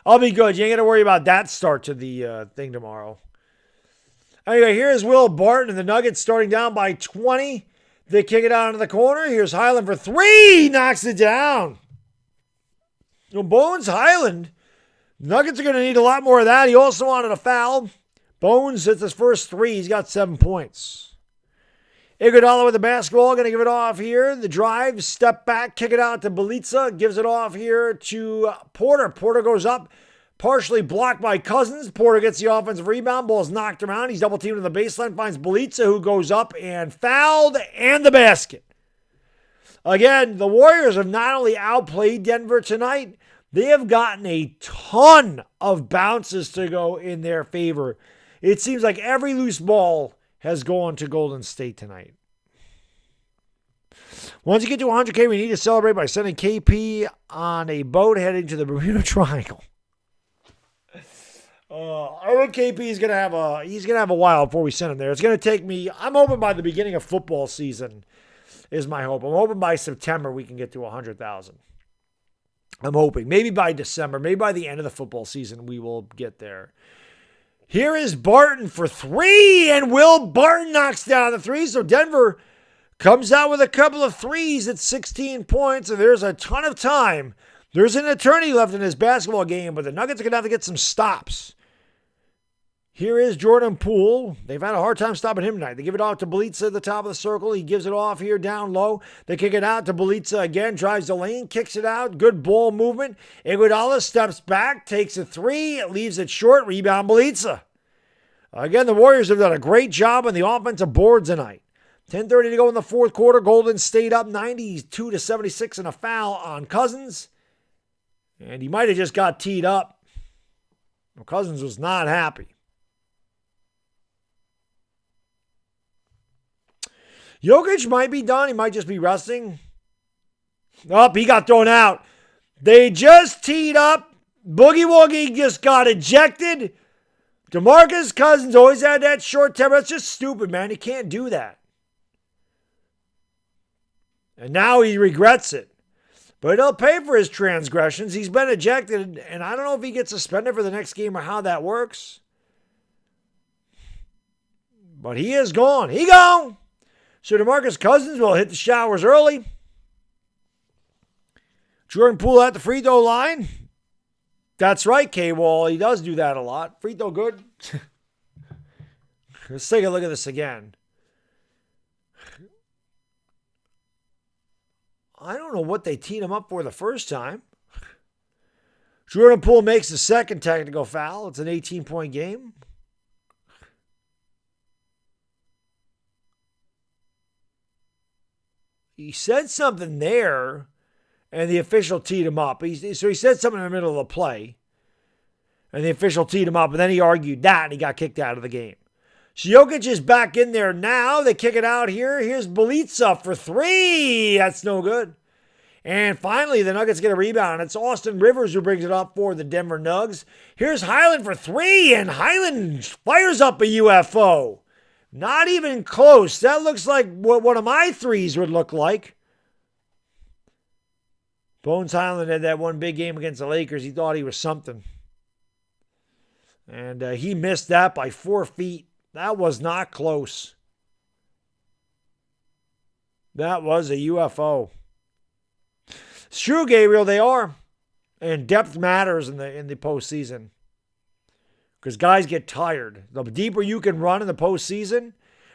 [SPEAKER 1] I'll be good. You ain't got to worry about that start to the thing tomorrow. Anyway, here's Will Barton and the Nuggets starting down by 20. They kick it out into the corner. Here's Highland for three. Knocks it down. Bones Highland. Nuggets are going to need a lot more of that. He also wanted a foul. Bones hits his first three. He's got 7 points. Iguodala with the basketball. Going to give it off here. The drive. Step back. Kick it out to Bjelica. Gives it off here to Porter. Porter goes up. Partially blocked by Cousins. Porter gets the offensive rebound. Ball's knocked around. He's double teamed on the baseline. Finds Bjelica, who goes up and fouled, and the basket. Again, the Warriors have not only outplayed Denver tonight, they have gotten a ton of bounces to go in their favor. It seems like every loose ball has gone to Golden State tonight. Once you get to 100K, we need to celebrate by sending KP on a boat heading to the Bermuda Triangle. I think KP is gonna have a while before we send him there. It's gonna take me. I'm hoping by the beginning of football season is my hope. I'm hoping by September we can get to 100,000. I'm hoping maybe by December, maybe by the end of the football season we will get there. Here is Barton for three, and Will Barton knocks down the three. So Denver comes out with a couple of threes at 16 points, and there's a ton of time. There's an eternity left in this basketball game, but the Nuggets are gonna have to get some stops. Here is Jordan Poole. They've had a hard time stopping him tonight. They give it off to Bjelica at the top of the circle. He gives it off here down low. They kick it out to Bjelica again. Drives the lane, kicks it out. Good ball movement. Iguodala steps back, takes a three, leaves it short. Rebound Bjelica. Again, the Warriors have done a great job on the offensive board tonight. 10:30 to go in the fourth quarter. Golden State up 92-76 and a foul on Cousins. And he might have just got teed up. Cousins was not happy. Jokic might be done. He might just be resting. He got thrown out. They just teed up. Boogie Woogie just got ejected. DeMarcus Cousins always had that short temper. That's just stupid, man. He can't do that. And now he regrets it. But he'll pay for his transgressions. He's been ejected, and I don't know if he gets suspended for the next game or how that works. But he is gone. He gone. So DeMarcus Cousins will hit the showers early. Jordan Poole at the free throw line. That's right, K-Wall. He does do that a lot. Free throw good. Let's take a look at this again. I don't know what they teed him up for the first time. Jordan Poole makes the second technical foul. It's an 18-point game. He said something there, and the official teed him up. So he said something in the middle of the play, and the official teed him up, and then he argued that, and he got kicked out of the game. So Jokic is back in there now. They kick it out here. Here's Bjelica for three. That's no good. And finally, the Nuggets get a rebound. It's Austin Rivers who brings it up for the Denver Nuggets. Here's Highland for three, and Highland fires up a UFO. Not even close. That looks like what one of my threes would look like. Bones Highland had that one big game against the Lakers. He thought he was something. And he missed that by 4 feet. That was not close. That was a UFO. It's true, Gabriel, they are. And depth matters in the postseason. Because guys get tired. The deeper you can run in the postseason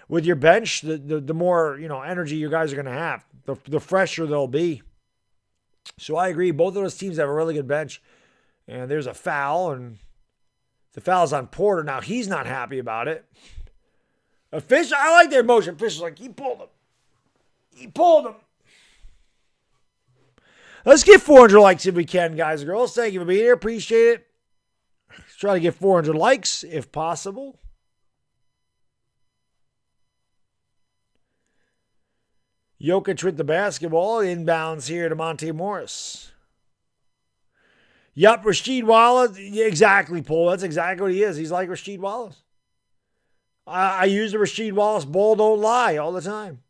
[SPEAKER 1] with your bench, the more energy your guys are going to have. The fresher they'll be. So I agree. Both of those teams have a really good bench. And there's a foul. And the foul's on Porter. Now, he's not happy about it. Official, I like their motion. Official's like, he pulled him. He pulled him. Let's get 400 likes if we can, guys and girls. Thank you for being here. Appreciate it. Let's try to get 400 likes if possible. Jokic with the basketball. Inbounds here to Monte Morris. Yup, Rasheed Wallace. Exactly, Paul. That's exactly what he is. He's like Rasheed Wallace. I use the Rasheed Wallace ball don't lie all the time.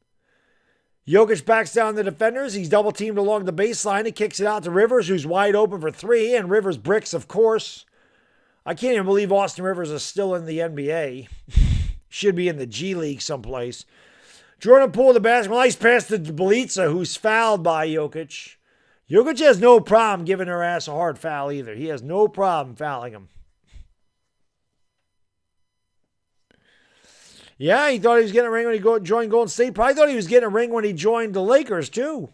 [SPEAKER 1] Jokic backs down the defenders. He's double teamed along the baseline. He kicks it out to Rivers, who's wide open for three. And Rivers bricks, of course. I can't even believe Austin Rivers is still in the NBA. Should be in the G League someplace. Jordan Poole, the basketball. Nice pass to Belitza, who's fouled by Jokic. Jokic has no problem giving her ass a hard foul either. He has no problem fouling him. Yeah, he thought he was getting a ring when he joined Golden State. Probably thought he was getting a ring when he joined the Lakers, too.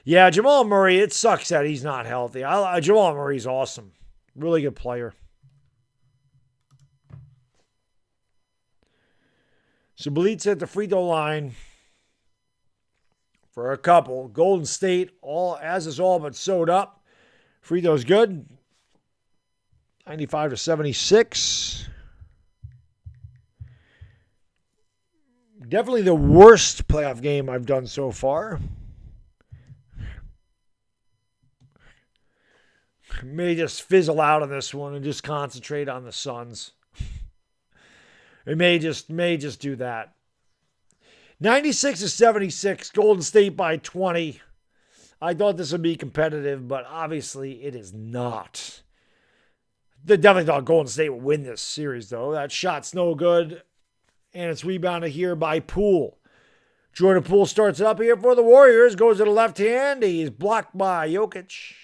[SPEAKER 1] Yeah, Jamal Murray, it sucks that he's not healthy. Jamal Murray's awesome. Really good player. So Belitza at the free throw line for a couple. Golden State, all but sewed up. Free throw's good. 95-76. Definitely the worst playoff game I've done so far. May just fizzle out on this one and just concentrate on the Suns. It may just do that. 96-76, Golden State by 20. I thought this would be competitive, but obviously it is not. They definitely thought Golden State would win this series, though. That shot's no good, and it's rebounded here by Poole. Jordan Poole starts it up here for the Warriors, goes to the left hand. He's blocked by Jokic.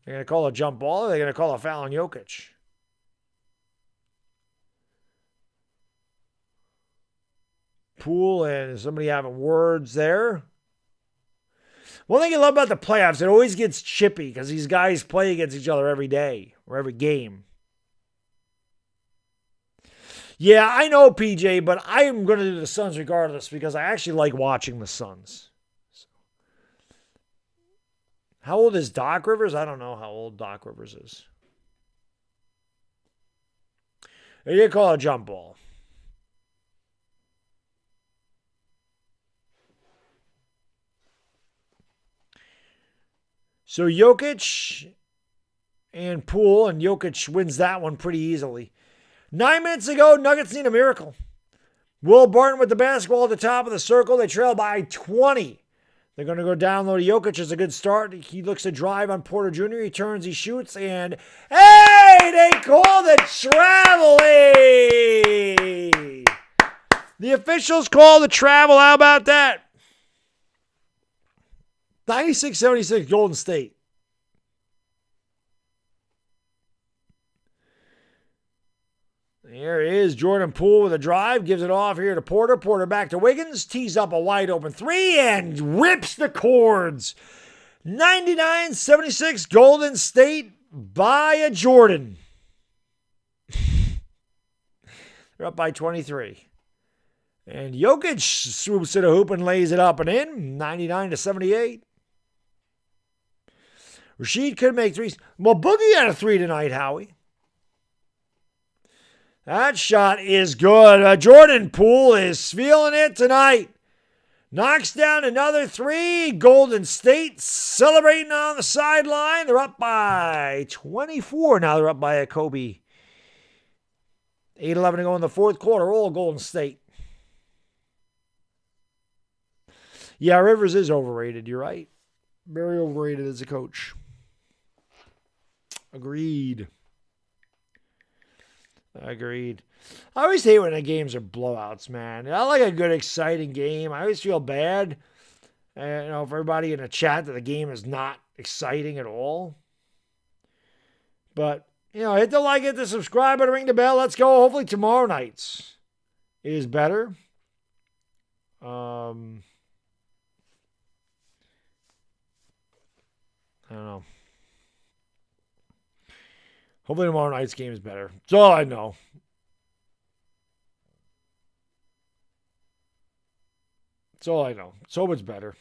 [SPEAKER 1] They're going to call a jump ball, or they're going to call a foul on Jokic. Poole and somebody having words there. One thing I love about the playoffs, it always gets chippy because these guys play against each other every day or every game. Yeah, I know, PJ, but I am going to do the Suns regardless because I actually like watching the Suns. How old is Doc Rivers? I don't know how old Doc Rivers is. They did call a jump ball. So Jokic and Poole, and Jokic wins that one pretty easily. 9 minutes ago, Nuggets need a miracle. Will Barton with the basketball at the top of the circle. They trail by 20. They're going to go down low to Jokic. It's a good start. He looks to drive on Porter Jr. He turns, he shoots, and hey, they call the travel. Hey! The officials call the travel. How about that? 96-76 Golden State. Here is Jordan Poole with a drive. Gives it off here to Porter. Porter back to Wiggins. Tees up a wide open three and rips the cords. 99-76 Golden State by a Jordan. They're up by 23. And Jokic swoops to the hoop and lays it up and in. 99-78. Rashid could make threes. Well, Boogie had a three tonight, Howie. That shot is good. Jordan Poole is feeling it tonight. Knocks down another three. Golden State celebrating on the sideline. They're up by 24. Now they're up by a Kobe. 8-11 to go in the fourth quarter. All Golden State. Yeah, Rivers is overrated. You're right. Very overrated as a coach. Agreed. I always hate when the games are blowouts, man. I like a good, exciting game. I always feel bad, for everybody in the chat that the game is not exciting at all. But, hit the like, hit the subscribe button, ring the bell. Let's go. Hopefully tomorrow night's is better. I don't know. Hopefully tomorrow night's game is better. That's all I know. Let's hope it's better.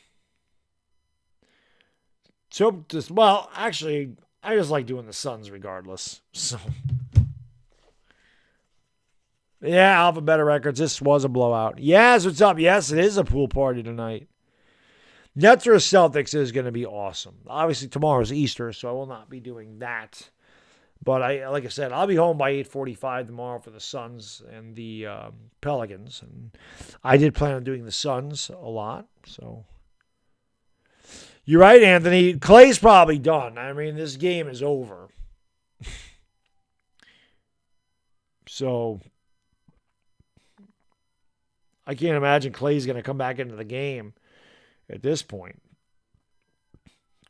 [SPEAKER 1] Actually, I just like doing the Suns regardless. So, yeah, Alphabet Records. This was a blowout. Yes, what's up? Yes, it is a pool party tonight. Nets or Celtics is going to be awesome. Obviously, tomorrow's Easter, so I will not be doing that. But like I said, I'll be home by 8:45 tomorrow for the Suns and the Pelicans. And I did plan on doing the Suns a lot. So, You're right, Anthony. Clay's probably done. I mean, this game is over. So I can't imagine Clay's going to come back into the game at this point.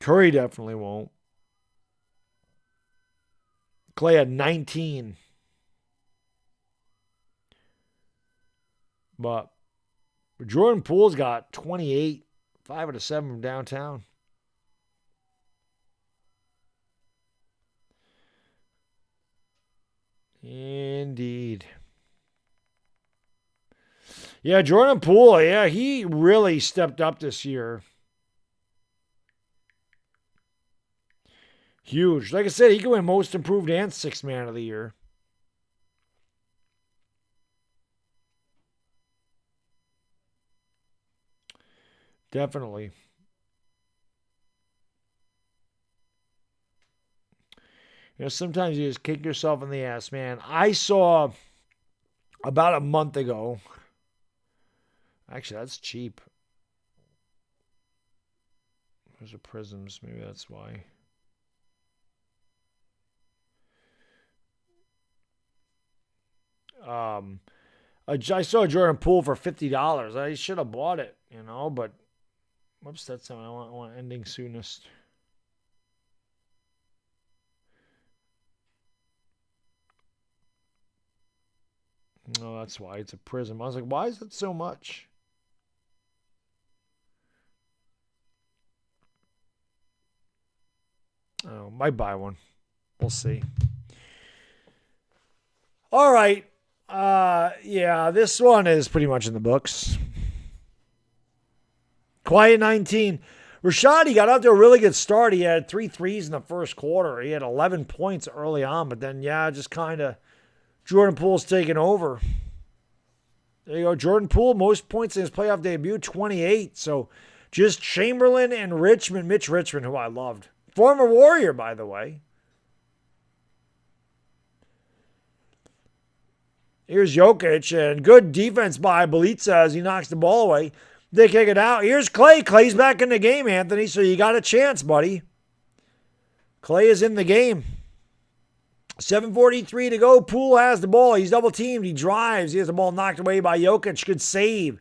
[SPEAKER 1] Curry definitely won't. Clay had 19. But Jordan Poole's got 28, 5 out of 7 from downtown. Indeed. Yeah, Jordan Poole, yeah, he really stepped up this year. Huge. Like I said, he could win Most Improved and Sixth Man of the Year. Definitely. You know, sometimes you just kick yourself in the ass, man. I saw about a month ago. Actually, that's cheap. Those are prisms. Maybe that's why. I saw Jordan Poole for $50. I should have bought it, you know, but whoops, that's something I want ending soonest. No, that's why it's a prism. I was like, why is it so much? Oh, might buy one. We'll see. All right. Yeah, this one is pretty much in the books. Quiet 19. Rashad, he got out to a really good start. He had 3 threes in the first quarter. He had 11 points early on, but then, yeah, just kind of Jordan Poole's taking over. There you go. Jordan Poole, most points in his playoff debut, 28. So just Chamberlain and Richmond, Mitch Richmond, who I loved. Former Warrior, by the way. Here's Jokic, and good defense by Bjelica as he knocks the ball away. They kick it out. Here's Clay. Clay's back in the game, Anthony, so you got a chance, buddy. Clay is in the game. 7:43 to go. Poole has the ball. He's double teamed. He drives. He has the ball knocked away by Jokic. Good save.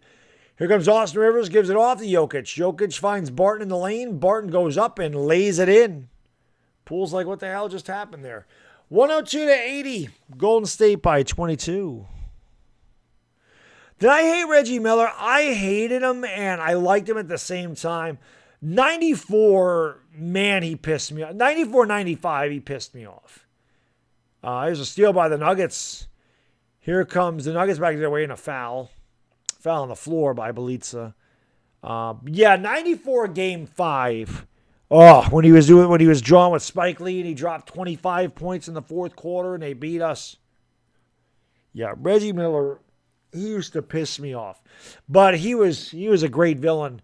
[SPEAKER 1] Here comes Austin Rivers. Gives it off to Jokic. Jokic finds Barton in the lane. Barton goes up and lays it in. Poole's like, what the hell just happened there? 102-80. Golden State by 22. Did I hate Reggie Miller? I hated him and I liked him at the same time. 94, man, he pissed me off. 94-95, he pissed me off. Here's a steal by the Nuggets. Here comes the Nuggets back their way in a foul. Foul on the floor by Bjelica. 94 game 5. Oh, when he was drawn with Spike Lee and he dropped 25 points in the fourth quarter and they beat us. Yeah, Reggie Miller, he used to piss me off. But he was a great villain.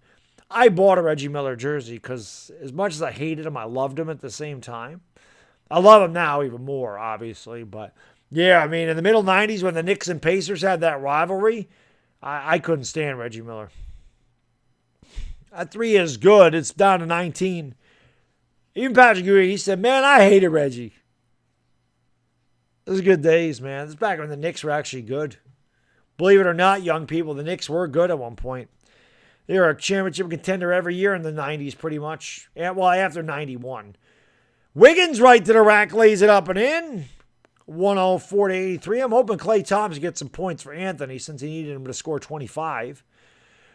[SPEAKER 1] I bought a Reggie Miller jersey because as much as I hated him, I loved him at the same time. I love him now even more, obviously. But, yeah, I mean, in the middle 90s when the Knicks and Pacers had that rivalry, I couldn't stand Reggie Miller. That 3 is good. It's down to 19. Even Patrick Ewing, he said, man, I hated Reggie. Those are good days, man. This is back when the Knicks were actually good. Believe it or not, young people, the Knicks were good at one point. They were a championship contender every year in the 90s, pretty much. Well, after 91. Wiggins right to the rack, lays it up and in. 104-83. I'm hoping Klay Thompson gets some points for Anthony since he needed him to score 25.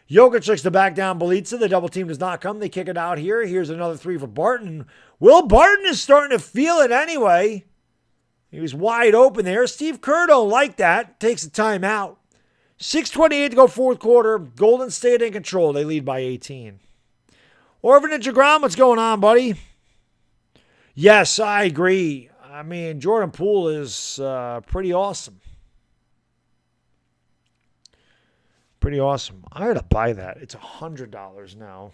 [SPEAKER 1] Jokic looks to back down Bjelica. The double team does not come. They kick it out here. Here's another 3 for Barton. Will Barton is starting to feel it anyway. He was wide open there. Steve Kerr don't like that. Takes the timeout. 6:28 to go fourth quarter. Golden State in control. They lead by 18. Orvin and Jagram, what's going on, buddy? Yes, I agree. I mean, Jordan Poole is pretty awesome. Pretty awesome. I gotta buy that. It's $100 now.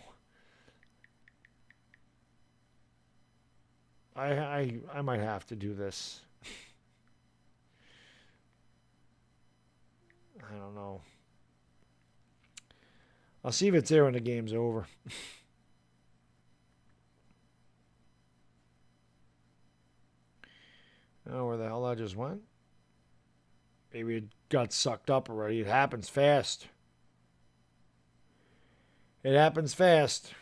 [SPEAKER 1] I might have to do this. I don't know. I'll see if it's there when the game's over. Oh, where the hell that just went? Maybe it got sucked up already. It happens fast. It happens fast.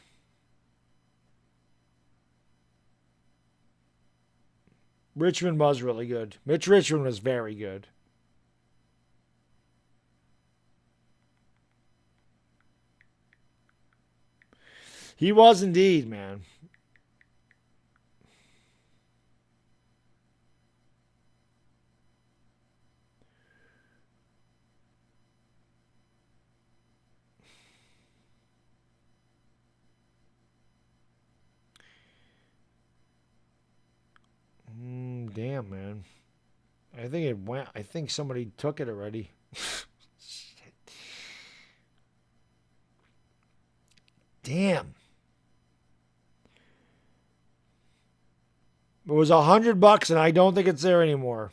[SPEAKER 1] Richmond was really good. Mitch Richmond was very good. He was indeed, man. Damn, man. I think it went. I think somebody took it already. Shit. Damn. It was $100, and I don't think it's there anymore.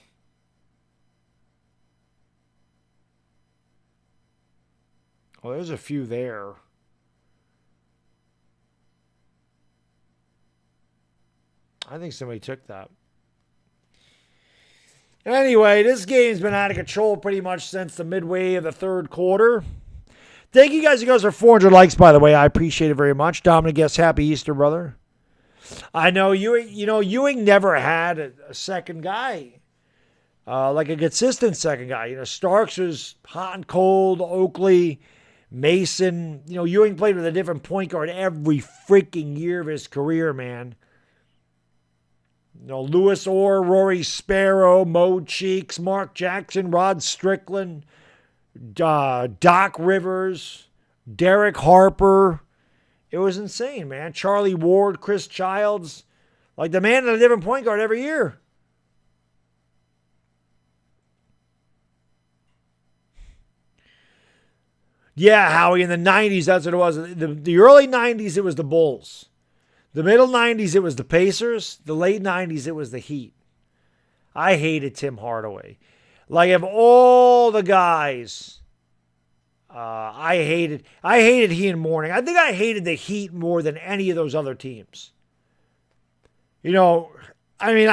[SPEAKER 1] Well, there's a few there. I think somebody took that. Anyway, this game's been out of control pretty much since the midway of the third quarter. Thank you guys and girls for 400 likes, by the way. I appreciate it very much. Dominic guess happy Easter, brother. I know Ewing never had a second guy, like a consistent second guy. Starks was hot and cold, Oakley, Mason. Ewing played with a different point guard every freaking year of his career, man. Lewis Orr, Rory Sparrow, Mo Cheeks, Mark Jackson, Rod Strickland, Doc Rivers, Derek Harper. It was insane, man. Charlie Ward, Chris Childs. Like the man at a different point guard every year. Yeah, Howie, in the 90s, that's what it was. The early 90s, it was the Bulls. The middle 90s, it was the Pacers. The late 90s, it was the Heat. I hated Tim Hardaway. Like, of all the guys, I hated he and Mourning. I think I hated the Heat more than any of those other teams. I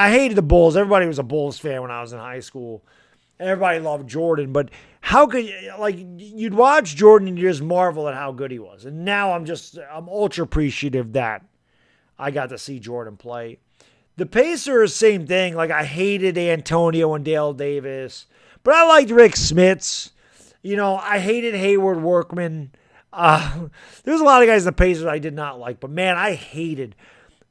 [SPEAKER 1] hated the Bulls. Everybody was a Bulls fan when I was in high school. Everybody loved Jordan, but how could you'd watch Jordan and you just marvel at how good he was. And now I'm ultra appreciative that I got to see Jordan play. The Pacers, same thing. Like, I hated Antonio and Dale Davis, but I liked Rick Smits. I hated Hayward Workman. There's a lot of guys in the Pacers I did not like, but man, I hated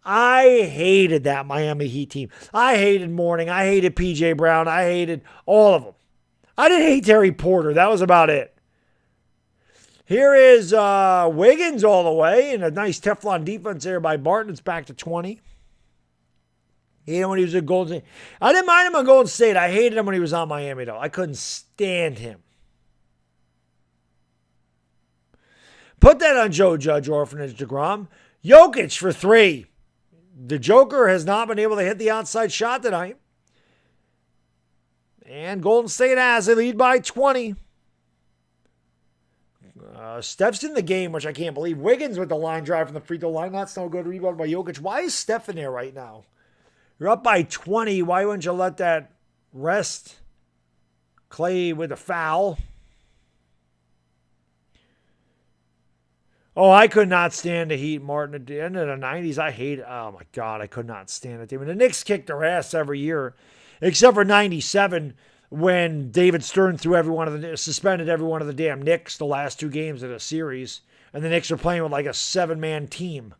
[SPEAKER 1] that Miami Heat team. I hated Mourning. I hated PJ Brown. I hated all of them. I didn't hate Terry Porter. That was about it. Here is Wiggins all the way, and a nice Teflon defense there by Barton. It's back to 20. When he was at Golden State. I didn't mind him on Golden State. I hated him when he was on Miami, though. I couldn't stand him. Put that on Joe Judge, Orphanage DeGrom. Jokic for 3. The Joker has not been able to hit the outside shot tonight. And Golden State has. They lead by 20. Steph's in the game, which I can't believe. Wiggins with the line drive from the free throw line. That's no good. Rebound by Jokic. Why is Steph in there right now? You're up by 20. Why wouldn't you let that rest? Clay with a foul. Oh, I could not stand the Heat, Martin. At the end of the 90s, oh my God, I could not stand it. I mean, the Knicks kicked their ass every year, except for 97 when David Stern suspended every one of the damn Knicks the last 2 games of the series, and the Knicks were playing with like a 7-man team.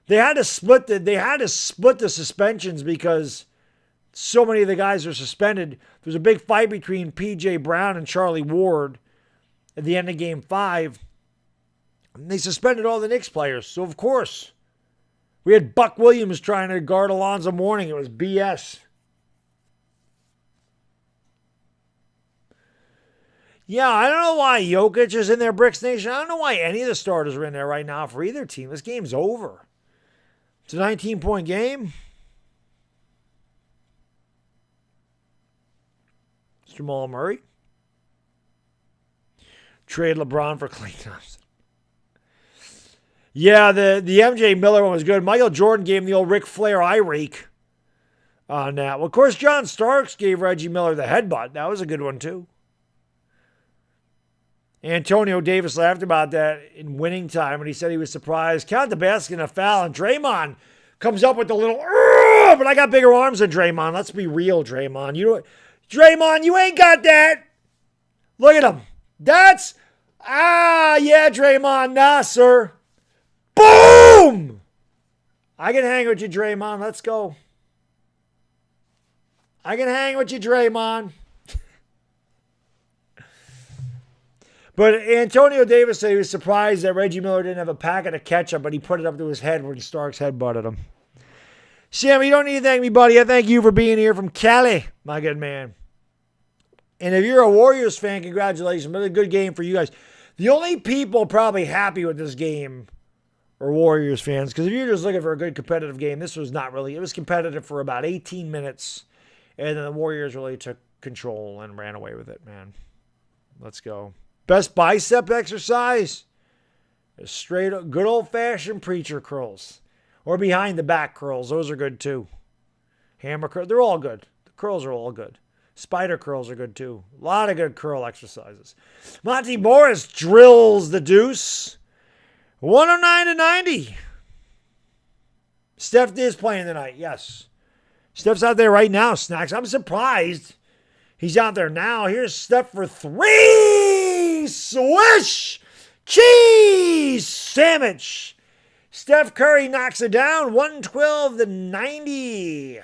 [SPEAKER 1] They had to split the suspensions because so many of the guys are suspended. There was a big fight between P.J. Brown and Charlie Ward at the end of Game 5. And they suspended all the Knicks players. So, of course, we had Buck Williams trying to guard Alonzo Mourning. It was BS. Yeah, I don't know why Jokic is in there, Bricks Nation. I don't know why any of the starters are in there right now for either team. This game's over. It's a 19-point game. Mr. Jamal Murray. Trade LeBron for Klay Thompson. Yeah, the MJ Miller one was good. Michael Jordan gave him the old Ric Flair eye rake on that. Well, of course, John Starks gave Reggie Miller the headbutt. That was a good one, too. Antonio Davis laughed about that in winning time, and he said he was surprised. Count the basket and a foul, and Draymond comes up with the little, but I got bigger arms than Draymond. Let's be real, Draymond. Draymond, you ain't got that. Look at him. That's, yeah, Draymond. Nah, sir. Boom! I can hang with you, Draymond. Let's go. I can hang with you, Draymond. But Antonio Davis said he was surprised that Reggie Miller didn't have a packet of ketchup, but he put it up to his head when Starks headbutted him. Sam, you don't need to thank me, buddy. I thank you for being here from Cali, my good man. And if you're a Warriors fan, congratulations. Another good game for you guys. The only people probably happy with this game are Warriors fans, because if you're just looking for a good competitive game, this was not really. It was competitive for about 18 minutes, and then the Warriors really took control and ran away with it, man. Let's go. Best bicep exercise is straight up good old-fashioned preacher curls or behind the back curls. Those are good too. Hammer curl, they're all good. The curls are all good. Spider curls are good too. A lot of good curl exercises. Monty Morris drills the deuce. 109-90. Steph is playing tonight, yes. Steph's out there right now, Snacks. I'm surprised he's out there now. Here's Steph for three. Swish! Cheese sandwich! Steph Curry knocks it down, 112-90.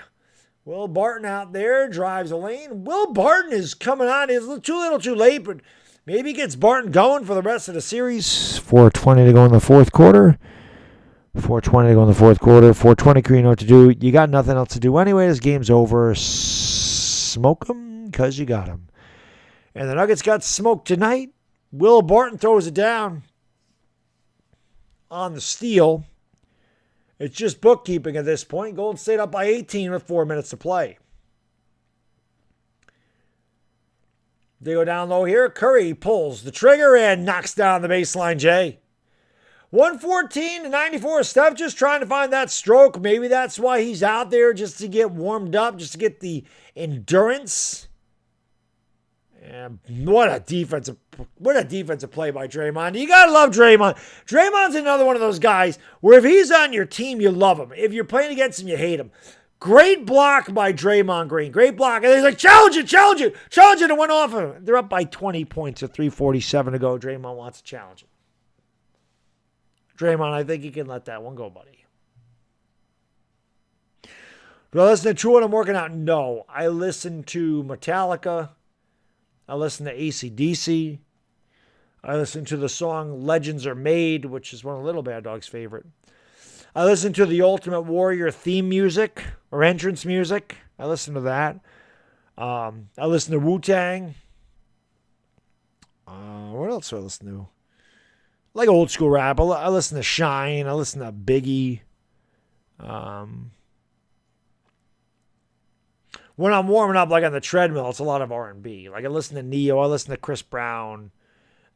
[SPEAKER 1] Will Barton out there drives a lane. Will Barton is coming on. He's a little too late, but maybe gets Barton going for the rest of the series. 4:20 to go in the fourth quarter. 4:20 to go in the fourth quarter. 4:20, you know what to do. You got nothing else to do anyway. This game's over. Smoke them because you got them. And the Nuggets got smoked tonight. Will Barton throws it down on the steal. It's just bookkeeping at this point. Golden State up by 18 with 4 minutes to play. They go down low here. Curry pulls the trigger and knocks down the baseline, Jay. 114-94. Steph just trying to find that stroke. Maybe that's why he's out there, just to get warmed up, just to get the endurance. And what a defensive play by Draymond. You got to love Draymond. Draymond's another one of those guys where if he's on your team, you love him. If you're playing against him, you hate him. Great block by Draymond Green. Great block. And he's like, challenge it, and it went off of him. They're up by 20 points with 3:47 to go. Draymond wants to challenge it. Draymond, I think you can let that one go, buddy. Do I listen to True When I'm Working Out? No. I listen to Metallica. I listen to AC/DC. I listen to the song Legends Are Made, which is one of Little Baddog's favorite. I listen to the Ultimate Warrior theme music or entrance music. I listen to that. I listen to Wu-Tang. What else do I listen to? Like old school rap. I listen to Shine. I listen to Biggie. When I'm warming up, like on the treadmill, it's a lot of R&B. Like I listen to Neo. I listen to Chris Brown.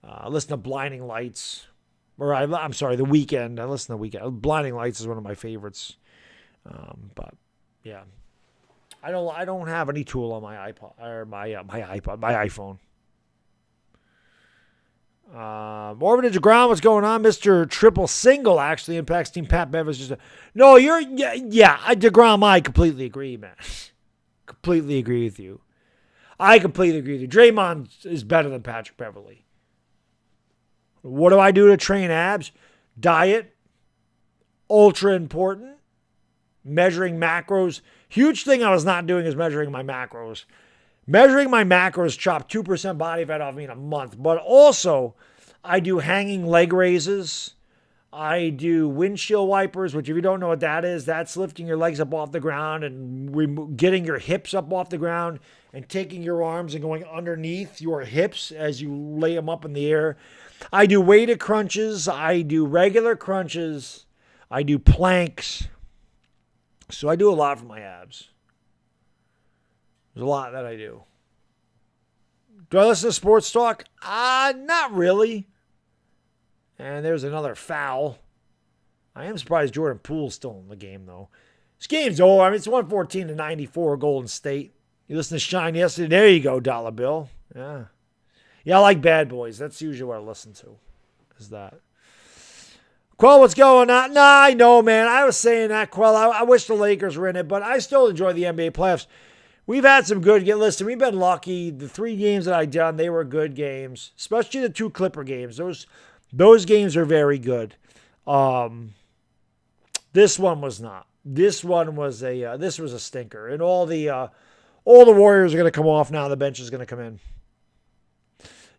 [SPEAKER 1] I listen to Blinding Lights. I'm sorry, The Weeknd. I listen to The Weeknd. Blinding Lights is one of my favorites. But yeah, I don't have any Tool on my iPod or my iPhone. Orbited to ground. What's going on, Mr. Triple Single? Actually impacts Team Pat Bev. No, DeGrom. I completely agree, man. Completely agree with you. I completely agree with you. Draymond is better than Patrick Beverley. What do I do to train abs? Diet. Ultra important. Measuring macros. Huge thing I was not doing is measuring my macros. Measuring my macros chopped 2% body fat off me in a month. But also, I do hanging leg raises. I do windshield wipers, which if you don't know what that is, that's lifting your legs up off the ground and getting your hips up off the ground and taking your arms and going underneath your hips as you lay them up in the air. I do weighted crunches. I do regular crunches. I do planks. So I do a lot for my abs. There's a lot that I do. Do I listen to sports talk? Not really. And there's another foul. I am surprised Jordan Poole's still in the game, though. This game's over. I mean, it's 114-94 Golden State. You listen to Shine yesterday. There you go, Dollar Bill. Yeah. Yeah, I like Bad Boys. That's usually what I listen to. Is that. Quell, what's going on? Nah, I know, man. I was saying that, Quell. I wish the Lakers were in it, but I still enjoy the NBA playoffs. We've had some good games. Listen, we've been lucky. The 3 games that I done, they were good games, especially the 2 Clipper games. Those games are very good. This one was not. This one was a stinker, and all the Warriors are going to come off now. The bench is going to come in.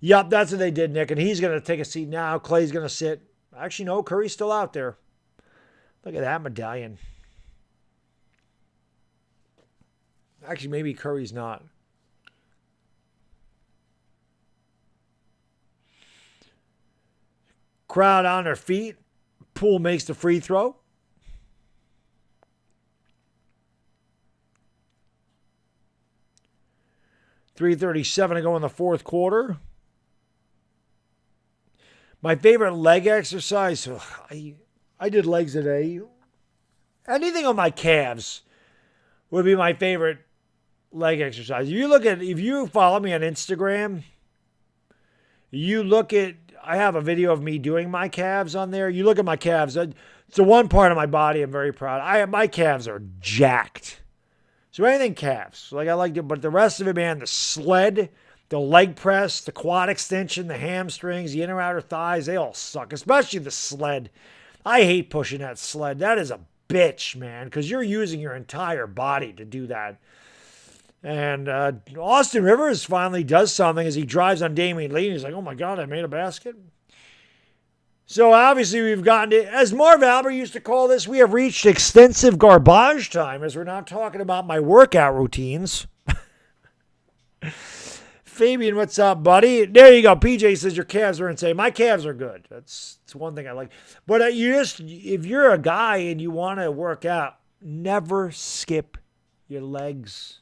[SPEAKER 1] Yep, that's what they did, Nick, and he's going to take a seat now. Clay's going to sit. Actually, no, Curry's still out there. Look at that medallion. Actually, maybe Curry's not. Crowd on their feet. Poole makes the free throw. .337 to go in the fourth quarter. My favorite leg exercise, I did legs today. Anything on my calves would be my favorite leg exercise. If you follow me on Instagram, I have a video of me doing my calves on there. You look at my calves. It's the one part of my body I'm very proud. My calves are jacked. So anything calves. But the rest of it, man, the sled, the leg press, the quad extension, the hamstrings, the inner outer thighs, they all suck, especially the sled. I hate pushing that sled. That is a bitch, man, because you're using your entire body to do that. And Austin Rivers finally does something as he drives on Damian Lee, and he's like, oh my God, I made a basket. So obviously we've gotten to, as Marv Albert used to call this, we have reached extensive garbage time as we're now talking about my workout routines. Fabian, what's up, buddy? There you go. PJ says your calves are insane. My calves are good. That's one thing I like. But if you're a guy and you want to work out, never skip your legs.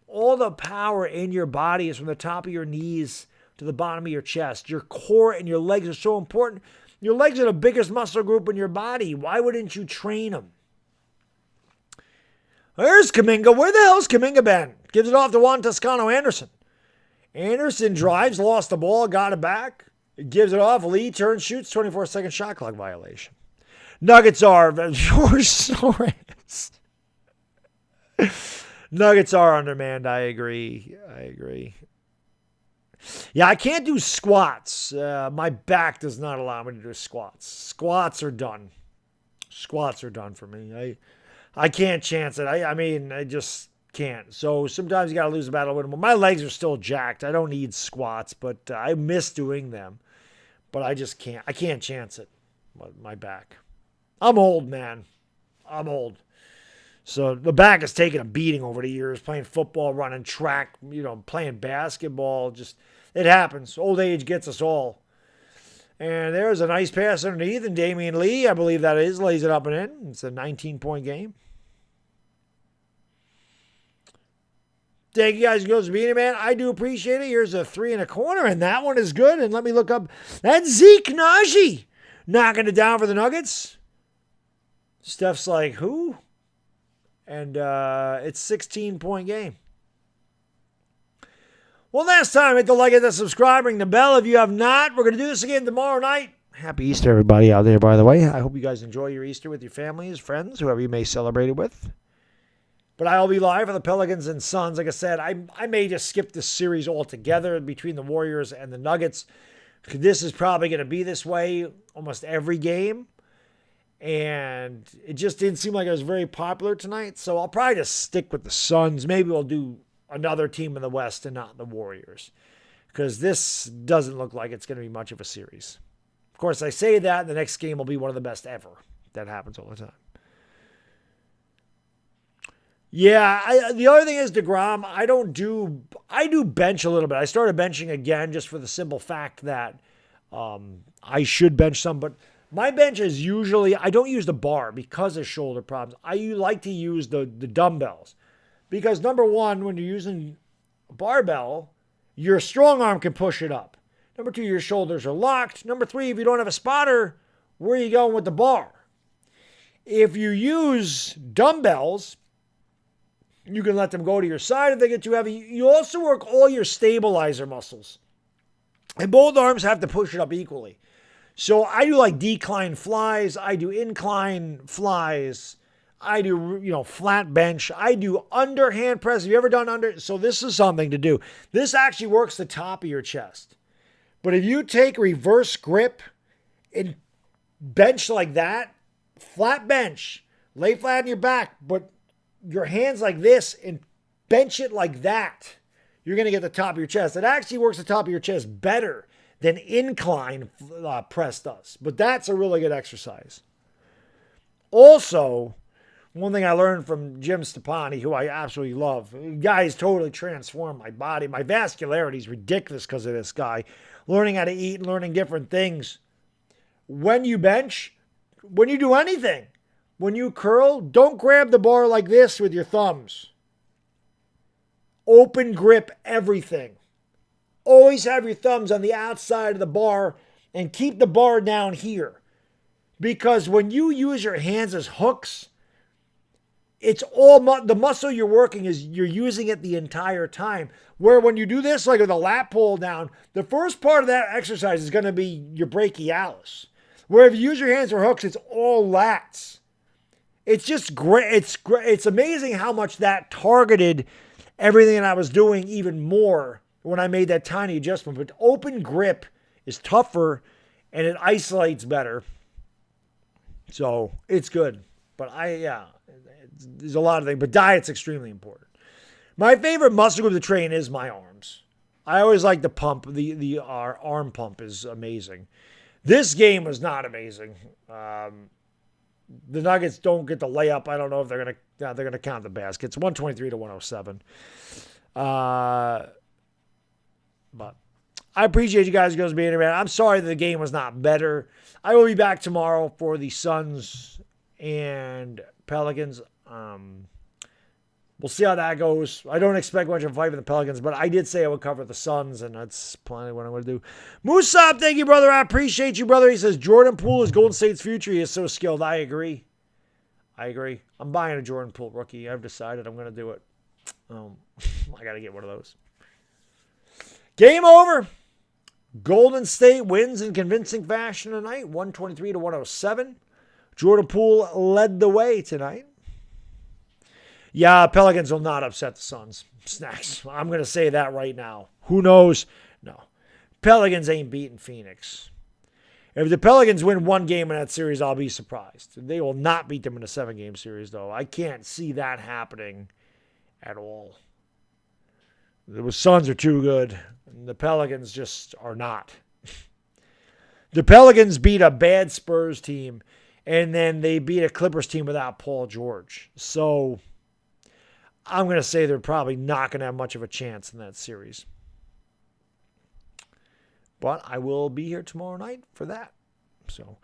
[SPEAKER 1] All the power in your body is from the top of your knees to the bottom of your chest. Your core and your legs are so important. Your legs are the biggest muscle group in your body. Why wouldn't you train them? There's Kuminga. Where the hell's Kuminga been? Gives it off to Juan Toscano Anderson. Anderson drives, lost the ball, got it back. Gives it off. Lee turns, shoots, 24-second shot clock violation. Nuggets are George Soros. Nuggets are undermanned. I agree. Yeah, I can't do squats. My back does not allow me to do squats. Squats are done. Squats are done for me. I can't chance it. I just can't. So sometimes you got to lose a battle with them. My legs are still jacked. I don't need squats, but I miss doing them. But I just can't. I can't chance it. My back. I'm old, man. I'm old. So the back has taken a beating over the years, playing football, running track, playing basketball. Just, it happens. Old age gets us all. And there's a nice pass underneath, and Damian Lee, I believe that is, lays it up and in. It's a 19-point game. Thank you guys, goes to being here, man. I do appreciate it. Here's a 3 1/4, and that one is good. And let me look up. That's Zeke Naji knocking it down for the Nuggets. Steph's like, who? And it's a 16-point game. One last time, hit the like, hit the subscribe, ring the bell. If you have not, we're going to do this again tomorrow night. Happy Easter, everybody out there, by the way. I hope you guys enjoy your Easter with your families, friends, whoever you may celebrate it with. But I'll be live for the Pelicans and Suns. Like I said, I may just skip this series altogether between the Warriors and the Nuggets. This is probably going to be this way almost every game. And it just didn't seem like it was very popular tonight. So I'll probably just stick with the Suns. Maybe we'll do another team in the West and not the Warriors. Because this doesn't look like it's going to be much of a series. Of course, I say that, the next game will be one of the best ever. That happens all the time. Yeah, the other thing is DeGrom, I do bench a little bit. I started benching again just for the simple fact that I should bench some, but my bench is usually, I don't use the bar because of shoulder problems. I like to use the dumbbells because number one, when you're using a barbell, your strong arm can push it up. Number two, your shoulders are locked. Number three, if you don't have a spotter, where are you going with the bar? If you use dumbbells, you can let them go to your side if they get too heavy. You also work all your stabilizer muscles. And both arms have to push it up equally. So I do like decline flies. I do incline flies. I do, flat bench. I do underhand press. Have you ever done under? So this is something to do. This actually works the top of your chest. But if you take reverse grip and bench like that, flat bench, lay flat on your back, but your hands like this and bench it like that, you're going to get the top of your chest. It actually works the top of your chest better than incline press does. But that's a really good exercise. Also, one thing I learned from Jim Stepani, who I absolutely love, the guy's totally transformed my body. My vascularity is ridiculous because of this guy. Learning how to eat and learning different things. When you bench, when you do anything, when you curl, don't grab the bar like this with your thumbs. Open grip everything. Always have your thumbs on the outside of the bar and keep the bar down here. Because when you use your hands as hooks, it's all the muscle you're working is you're using it the entire time. Where when you do this, like with a lat pull down, the first part of that exercise is going to be your brachialis. Where if you use your hands for hooks, it's all lats. It's just great. It's amazing how much that targeted everything that I was doing even more when I made that tiny adjustment. But open grip is tougher and it isolates better. So it's good. But there's a lot of things. But diet's extremely important. My favorite muscle group to train is my arms. I always like the pump. Our arm pump is amazing. This game was not amazing. The Nuggets don't get the layup. I don't know if they're gonna count the baskets. 123-107. But I appreciate you guys being here, man. I'm sorry that the game was not better. I will be back tomorrow for the Suns and Pelicans. We'll see how that goes. I don't expect much of a fight for the Pelicans, but I did say I would cover the Suns, and that's plenty what I'm going to do. Musab, thank you, brother. I appreciate you, brother. He says, Jordan Poole is Golden State's future. He is so skilled. I agree. I'm buying a Jordan Poole rookie. I've decided I'm going to do it. I got to get one of those. Game over. Golden State wins in convincing fashion tonight, 123-107. Jordan Poole led the way tonight. Yeah, Pelicans will not upset the Suns. Snacks. I'm going to say that right now. Who knows? No. Pelicans ain't beating Phoenix. If the Pelicans win one game in that series, I'll be surprised. They will not beat them in a 7-game series, though. I can't see that happening at all. The Suns are too good. The Pelicans just are not. The Pelicans beat a bad Spurs team, and then they beat a Clippers team without Paul George. So I'm going to say they're probably not going to have much of a chance in that series. But I will be here tomorrow night for that. So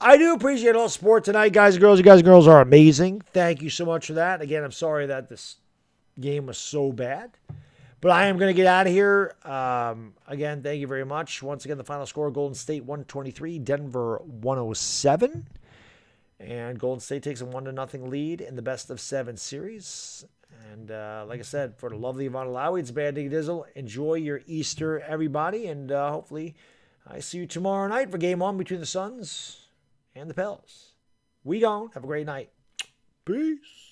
[SPEAKER 1] I do appreciate all the support tonight, guys and girls. You guys and girls are amazing. Thank you so much for that. Again, I'm sorry that this game was so bad. But I am going to get out of here. Again, thank you very much. Once again, the final score, Golden State 123, Denver 107. And Golden State takes a 1-0 lead in the best-of-7 series. And like I said, for the lovely Yvonne Alawi, it's Bad Diggy Dizzle. Enjoy your Easter, everybody. And hopefully I see you tomorrow night for Game 1 between the Suns and the Pels. We gone. Have a great night. Peace.